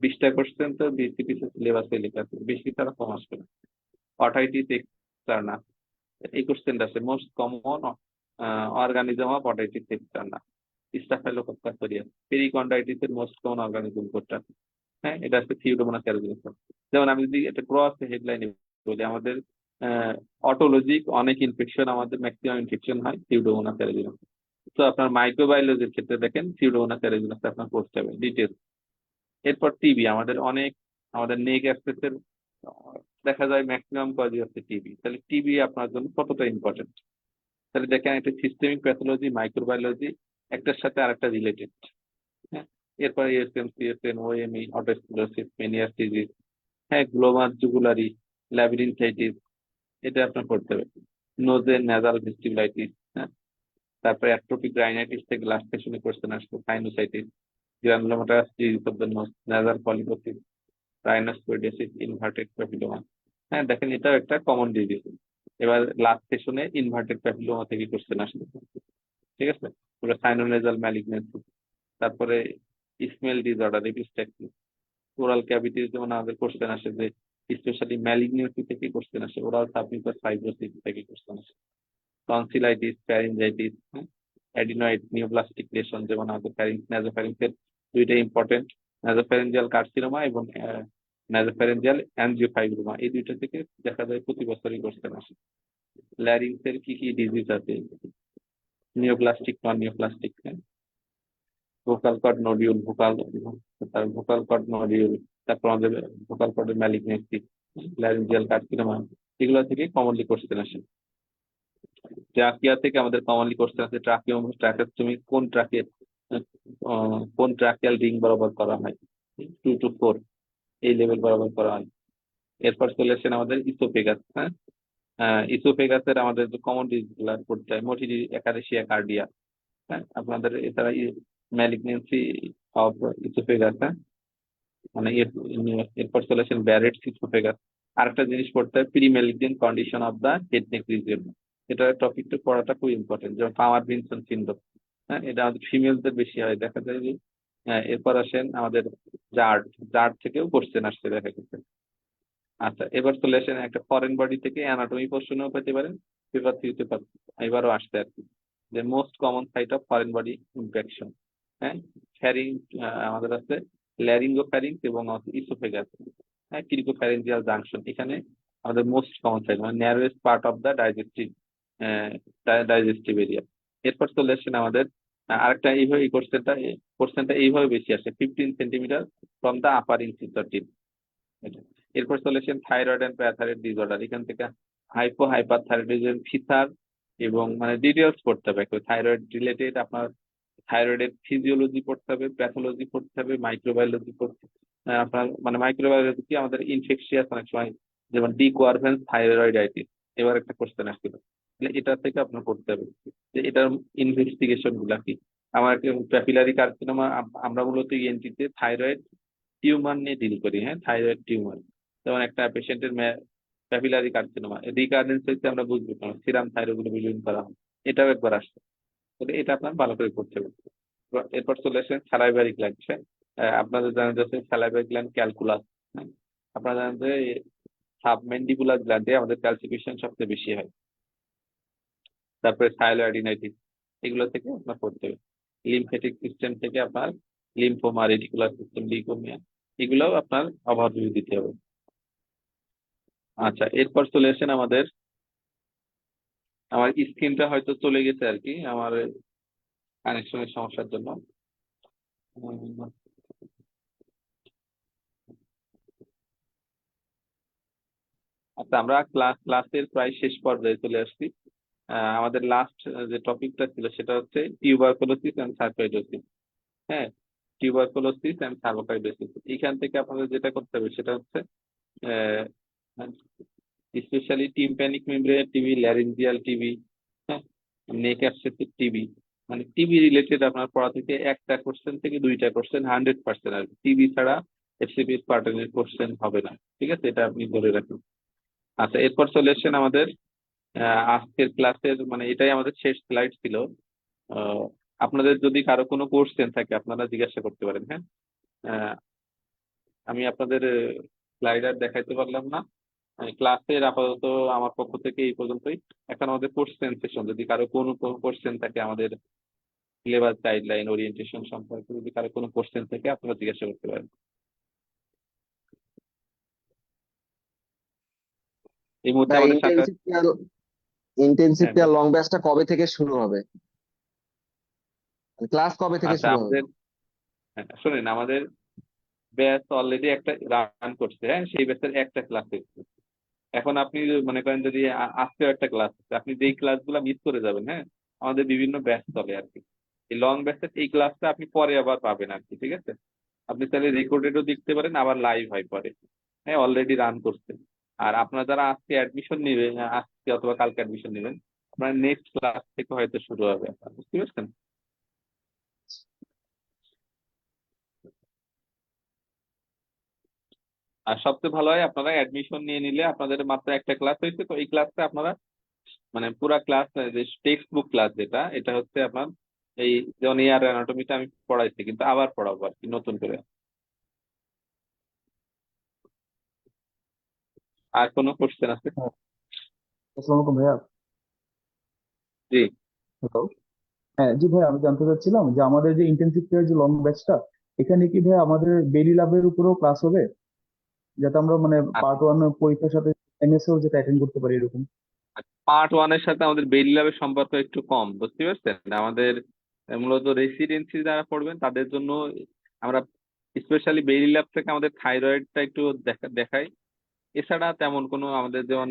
20টা কোশ্চেন তো বিসিপিসি সিলেবাসে লেখা আছে, বেশি তারা কম আসবে না। অটাইটিস এক্সটার্না, এই কোশ্চেনটা আছে, most common organism of otitis externa, Staphylococcus aureus, perichondritis এর মোস্ট কমন অর্গানিজম কোনটা। হ্যাঁ, এটা হচ্ছে সিউডোমোনাস অ্যারুজিনাস। যেমন আমি যদি একটা ক্রস হেডলাইনে বলি, আমাদের অটোলজিক অনেক ইনফেকশন, আমাদের ম্যাক্সিমাম ইনফেকশন হয় সিউডোমোনাস অ্যারুজিনাস। তো আপনার মাইক্রোবায়োলজির ক্ষেত্রে দেখেন সিউডোমোনাস অ্যারুজিনাস আপনার পড়তে হবে ডিটেলস। এরপর টিবি, আমাদের নেক অ্যাক্সেসের দেখা যায় ম্যাক্সিমাম কজই হচ্ছে টিবি, তাহলে টিবি আপনার জন্য কতটা ইম্পর্টেন্ট। তাহলে দেখেন একটা সিস্টেমিক প্যাথোলজি, মাইক্রোবায়োলজি একটার সাথে আরেকটা রিলেটেড। হ্যাঁ, এরপরে এএসএম, সিএসএন, ওএমই, অটোস্ক্লেরোসিস, মেনিয়ার্থ্রিটিস, হ্যাঁ, গ্লোমাস জুগুলারি, ল্যাবিরিনথাইটিস, এটা আপনার করতে হবে। নোজের ন্যাজাল ভেস্টিবুলাইটিস, হ্যাঁ, তারপরে অ্যাট্রোপিক রাইনাইটিস থেকে লাস্ট সেশনে কোশ্চেন আসবে, sinusitis, granulomatous disease of the nose, nasal polyposis, rhinosporidiosis, inverted papilloma. হ্যাঁ, দেখেন এটাও একটা কমন ডিজিজ। এবার লাস্ট সেশনে ইনভার্টেড প্যাপিলোমা থেকে কোশ্চেন আসবে, ঠিক আছে। তারপরে সাইনোনেজাল ম্যালিগনেন্সি, তারপরে smell disorder, epistaxis, oral cavity, যেমন আমাদের কোশ্চেন আসে যে স্পেশালি ম্যালিগনেন্সি থেকে কোশ্চেন আসে, ওরাল সাবমিউকাস ফাইব্রোসিস থেকে কোশ্চেন আসে, tonsillitis, pharyngitis, adenoid neoplastic lesion, যেমন আমাদের নাজোফ্যারিংসের দুইটা ইম্পর্টেন্ট, নাজোফ্যারিঞ্জিয়াল কার্সিনোমা এবং নাজোফ্যারিঞ্জিয়াল অ্যানজিওফাইব্রোমা, এই দুইটা থেকে দেখা যায় প্রতি বছরই কোশ্চেন আসে। ল্যারিংসের কি কি ডিজিজ আছে, neoplastic, non neoplastic, vocal cord nodule, vocal cord nodule, তারপর আমাদের ভোকাল কর্ডের ম্যালিগনেন্সি, ল্যারিঞ্জিয়াল কার্সিনোমা, এগুলো থেকে কমনলি কোশ্চেন আসে। ট্রাকিয়া থেকে আমাদের কমনলি কোশ্চেন আছে, ট্রাকিওস্টমি কোন ট্রাকিয়াল রিং বরাবর করা হয়, 2 to 4 এই লেভেল বরাবর করা হয়। এরপর চলে আসেন আমাদের ইসোফেগাস। হ্যাঁ, ইসোফেগাসের আমাদের যে কমন ডিজিজ গুলা পড়তে হয়, মোটিডি, একারেশিয়া, কার্ডিয়া। হ্যাঁ, আপনাদের এছাড়া ম্যালিগনেন্সি অফ ইসোফেগাস, হ্যাঁ, মানে এরপর চলে আসেন ব্যারেটস ইসোফেগাস। আরেকটা জিনিস পড়তে হয়, pre malignant condition of the head neck region, এটা টপিকটা পড়াটা খুব ইম্পর্টেন্ট, যেমন পাওয়ার ভিনসন সিনড্রোম। হ্যাঁ, এটা আমাদের ফিমেলদের বেশি হয় দেখা যায় যে। এরপর আসেন আমাদের জার্ড, জার্ড থেকেও কোশ্চেন আসছে দেখা গেছে। আচ্ছা, এবার চলে আসেন একটা ফরেন বডি থেকে অ্যানাটমি প্রশ্নও পেতে পারেন, পেপার থ্রিতে এবারও আসছে আর কি, যে most common site of foreign body infection. হ্যাঁ, ফ্যারিং, আমাদের আছে ল্যারিঙ্গোফ্যারিংস এবং ইসোফেগাস, হ্যাঁ, ক্রিকোফ্যারিঞ্জিয়াল জাংশন, এখানে আমাদের মোস্ট কমন সাইট, মানে narrowest part of the digestive area. এরপর চলে আসেন আমাদের আরেকটা, এইভাবে এই কোশ্চেনটা এইভাবে বেশি আসে, 15 centimetre from the upper incisor টিপ। এরপর চলে আসেন থাইরয়েড অ্যান্ড প্যারাথাইরয়েড ডিসঅর্ডার, এখান থেকে হাইপারথাইরয়েডিজম, ফিসার এবং মানে ডিটেলস পড়তে হবে। থাইরয়েড রিলেটেড আপনার থাইরয়েডের ফিজিওলজি পড়তে হবে, প্যাথোলজি পড়তে হবে, মাইক্রোবায়োলজি পড়তে আপনার মানে মাইক্রোবায়োলজি কি আমাদের ইনফেকশিয়াস অনেক সময়, যেমন ডি কোয়ারভেন্স থাইরয়েডাইটিস, এবার একটা কোশ্চেন আসছিল, এটা থেকে আপনার পড়তে হবে যে এটার ইনভেস্টিগেশন গুলা কি। আমার প্যাপিলারি কার্সিনোমা, আমরা মূলত ইএনটিতে থাইরয়েড টিউমার নিয়ে ডিল করি। হ্যাঁ, থাইরয়েড টিউমার, যেমন একটা পেশেন্টের প্যাপিলারি কার্সিনোমা রিকারেন্স হয়েছে, আমরা বুঝবো কেন, সিরাম থাইরোগ্লোবিউলিন করা হয়, এটাও একবার আসছে। তাহলে এটা আপনার ভালো করে করতে হবে। এরপর চলে আসেন স্যালাইভারি গ্ল্যান্ড। আপনাদের জানেন যে স্যালাইভারি গ্ল্যান্ড ক্যালকুলাস, আপনারা জানেন যে সাবমেন্ডিবুলার গ্ল্যান্ডে আমাদের ক্যালসিফিকেশন সবচেয়ে বেশি হয়। তারপরে থাইরয়েডিনাইটিস, এগুলো থেকে আপনার পড়তে হবে। লিম্ফেটিক সিস্টেম থেকে আপনার লিম্ফোমা, রেটিকুলার সিস্টেম, লিউকোমিয়া, এগুলোও আপনার ওভারভিউ দিতে হবে। আচ্ছা, এরপর চলে আসেন আমাদের, আমার স্ক্রিনটা হয়তো চলে গেছে আর কি আমার কানেকশনের সমস্যার জন্য। উম, আচ্ছা, আমরা ক্লাসের প্রায় শেষ পর্যায়ে চলে আসছি। আমাদের লাস্ট যে টপিকটা ছিল সেটা হচ্ছে টিউবারকুলোসিস অ্যান্ড সার্কোইডোসিস। হ্যাঁ, টিউবারকুলোসিস অ্যান্ড সার্কোইডোসিস, এখান থেকে আপনাদের যেটা করতে হবে সেটা হচ্ছে specially tympanic membrane TB, laryngeal TB, হ্যাঁ, নেক অ্যাবসেসিভ টিবি, মানে টিবি রিলেটেড আপনার পড়া থেকে একটা কোশ্চেন থেকে দুইটা কোশ্চেন 100% আসবে। টিবি ছাড়া এফসিপিএস প্যাটার্নের কোশ্চেন হবে না, ঠিক আছে, এটা আপনি ধরে রাখুন। আচ্ছা, এরপর চলে এসেছেন আমাদের আজকের ক্লাসের, মানে এটাই আমাদের শেষ স্লাইড ছিল। আহ, আপনাদের যদি কারো কোনো কোশ্চেন থাকে আপনারা জিজ্ঞাসা করতে পারেন। হ্যাঁ, আহ, আমি আপনাদের স্লাইডার দেখাইতে পারলাম না। ক্লাসের আপাতত আমার পক্ষ থেকে এই পর্যন্তই। এখন আমাদের কোশ্চেন সেশন, যদি কারো কোনো কোশ্চেন থাকে আমাদের সিলেবাস গাইডলাইন ওরিয়েন্টেশন সম্পর্কে, যদি কারো কোনো কোশ্চেন থাকে আপনারা জিজ্ঞাসা করতে পারেন। এই মুহূর্তে ভাই, আমাদের সাথে ইন্টেনসিভ হ্যাঁ, আর লং ব্যাচটা কবে থেকে শুরু হবে? ক্লাস কবে থেকে আচ্ছা, শুরু হবে? আমাদের শোনেন, আমাদের ব্যাচ অলরেডি একটা রান করছে। হ্যাঁ, সেই ব্যাচের একটা ক্লাস এখন আপনি মনে করেন যদি আজকেও একটা ক্লাস আছে, আপনি যেই ক্লাসগুলো মিস করে যাবেন, হ্যাঁ, আমাদের বিভিন্ন ব্যাচ চলে আর কি। এই লং ব্যাচের এই ক্লাসটা আপনি পরে আবার পাবেন আর কি, ঠিক আছে? আপনি তাহলে রেকর্ডেডও দেখতে পারেন, আবার লাইভ হয় পরে, হ্যাঁ, অলরেডি রান করছে। আর আপনারা যারা আজকে অ্যাডমিশন নেবেন, আজকে অথবা কালকে অ্যাডমিশন নেবেন, আপনার নেক্সট ক্লাস থেকে হয়তো শুরু হবে, বুঝতে পারছেন? আর সবচেয়ে ভালো হয় আপনারা অ্যাডমিশন নিয়ে নিলে, আপনাদের মাত্র একটা ক্লাস হয়েছে, তো এই ক্লাসটা আপনারা মানে পুরা ক্লাস, যে টেক্সট বুক ক্লাস যেটা, এটা হচ্ছে আপনার এই যেমন এয়ার অ্যানাটমিটা আমি পড়াইছি, কিন্তু আবার পড়াবো আর কি নতুন করে। আর কোনো কোশ্চেন আছে? হ্যাঁ, আসসালামু আলাইকুম ভাইয়া। জি। হ্যালো। হ্যাঁ জি ভাই, আমি জানতে চাচ্ছিলাম যে আমাদের যে ইন্টেনসিভ কেয়ার যে লং ব্যাচটা, এখানে কি ভাই আমাদের বেলি ল্যাবের উপরেও ক্লাস হবে, যাতে আমরা মানে পার্ট ওয়ান পরীক্ষার সাথে এমএসও যেটা অ্যাটেন্ড করতে পারি এরকম? পার্ট ওয়ানের সাথে আমাদের বেইলি ল্যাবের সম্পর্ক একটু কম, বুঝতে পারছেন? আমাদের মূলত রেসিডেন্সি যারা পড়বেন তাদের জন্য আমরা স্পেশালি বেইলি ল্যাব থেকে আমাদের থাইরয়েডটা একটু দেখাই। এছাড়া তেমন কোনো আমাদের যেমন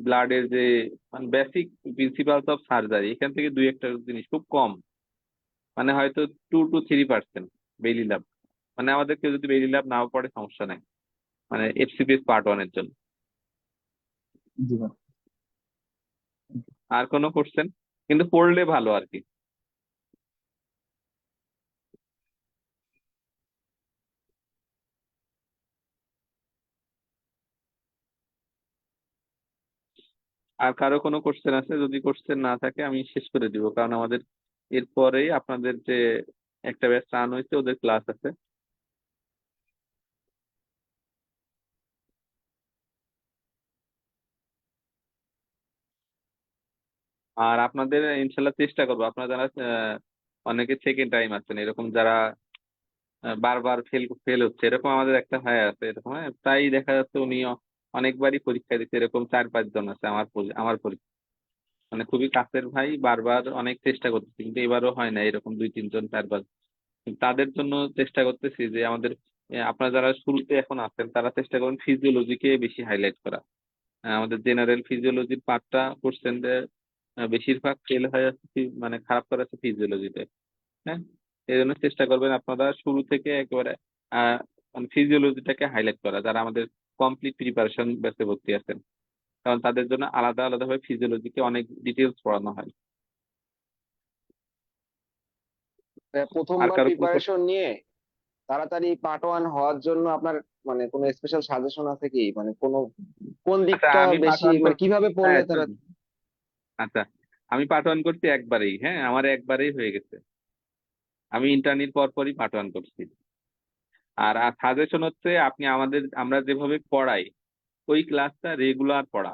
ব্লাডের যে মানে বেসিক প্রিন্সিপালস অফ সার্জারি, এখান থেকে দুই একটা জিনিস খুব কম, মানে হয়তো 2 to 3% বেইলি ল্যাব। মানে আমাদের কেউ যদি বেইলি ল্যাব নাও পড়ে সমস্যা নাই, মানে এফসিপিএস পার্ট ওয়ানের জন্য। জি ভাই। আর কোনো কোশ্চেন? কিন্তু পড়লে ভালো আর কি। আর কারো কোনো কোশ্চেন আছে? যদি কোশ্চেন না থাকে আমি শেষ করে দিব, কারণ আমাদের এরপরেই আপনাদের যে একটা ব্যাচ রান হয়েছে ওদের ক্লাস আছে। আর আপনাদের ইনশাল্লাহ চেষ্টা করবো, আপনারা যারা অনেকে সেকেন্ড টাইম আছেন, এরকম যারা বারবার ফেল ফেল হচ্ছে, এরকম আমাদের একটা ভাই আছে এরকম, হ্যাঁ, তাই দেখা যাচ্ছে উনি অনেকবারই পরীক্ষা দিচ্ছে, এরকম 4-5 জন আছে আমার পরীক্ষা, মানে খুবই কাছের ভাই, বারবার অনেক চেষ্টা করতেছে কিন্তু এবারও হয় না, এরকম 2-3 জন 4-5। তাদের জন্য চেষ্টা করতেছি যে আমাদের আপনারা যারা শুরুতে এখন আছেন তারা চেষ্টা করুন ফিজিওলজিকে বেশি হাইলাইট করা। আমাদের জেনারেল ফিজিওলজির পার্টটা কোশ্চেন বেশিরভাগ ফেল হয়ে যাচ্ছে, মানে খারাপ করা আছে ফিজিওলজিতে, হ্যাঁ। এই জন্য চেষ্টা করবেন আপনারা শুরু থেকে একেবারে আহ মানে ফিজিওলজিটাকে হাইলাইট করা, যারা আমাদের কমপ্লিট প্রিপারেশন ব্যাচে ভর্তি আছেন, কারণ তাদের জন্য আলাদা আলাদা ভাবে ফিজিওলজিকে অনেক ডিটেলস পড়ানো হয়। আর প্রথমবার কারো কোনো প্রিপারেশন নিয়ে তাড়াতাড়ি পার্ট ওয়ান হওয়ার জন্য আপনার মানে কোনো স্পেশাল সাজেশন আছে কি, মানে কোন আচ্ছা, দিকটা আমি পার্ট বেশি ওয়ান মানে কিভাবে হ্যাঁ পড়লে তারা? আচ্ছা, আমি পার্ট ওয়ান করছি একবারেই, হ্যাঁ, আমার একবারেই হয়ে গেছে। আমি ইন্টার্নির পর পরই পার্ট ওয়ান করছি। আর সাজেশন হচ্ছে আপনি আমরা যেভাবে পড়াই ওই ক্লাসটা রেগুলার পড়া,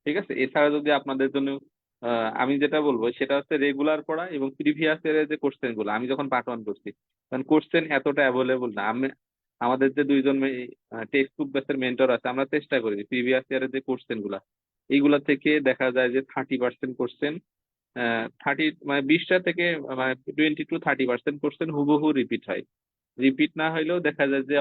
ঠিক আছে? এছাড়া যদি আপনাদের জন্য আমি যেটা বলবো সেটা হচ্ছে রেগুলার পড়া, এবং প্রিভিয়াস ইয়ারের যে কোশ্চেন গুলো, আমি যখন পার্ট ওয়ান করছি তখন কোশ্চেন এতটা অ্যাভেলেবল না। আমাদের যে দুইজন টেক্সট বুক বেসের মেন্টর আছে, আমরা চেষ্টা করি প্রিভিয়াস ইয়ারের যে কোশ্চেন গুলা, এইগুলা থেকে দেখা যায় যে 30% কোশ্চেন, 20টা থেকে মানে 20 to 30% কোশ্চেন হুবহু রিপিট হয়। রিপিট না হইলেও দেখা যায় যে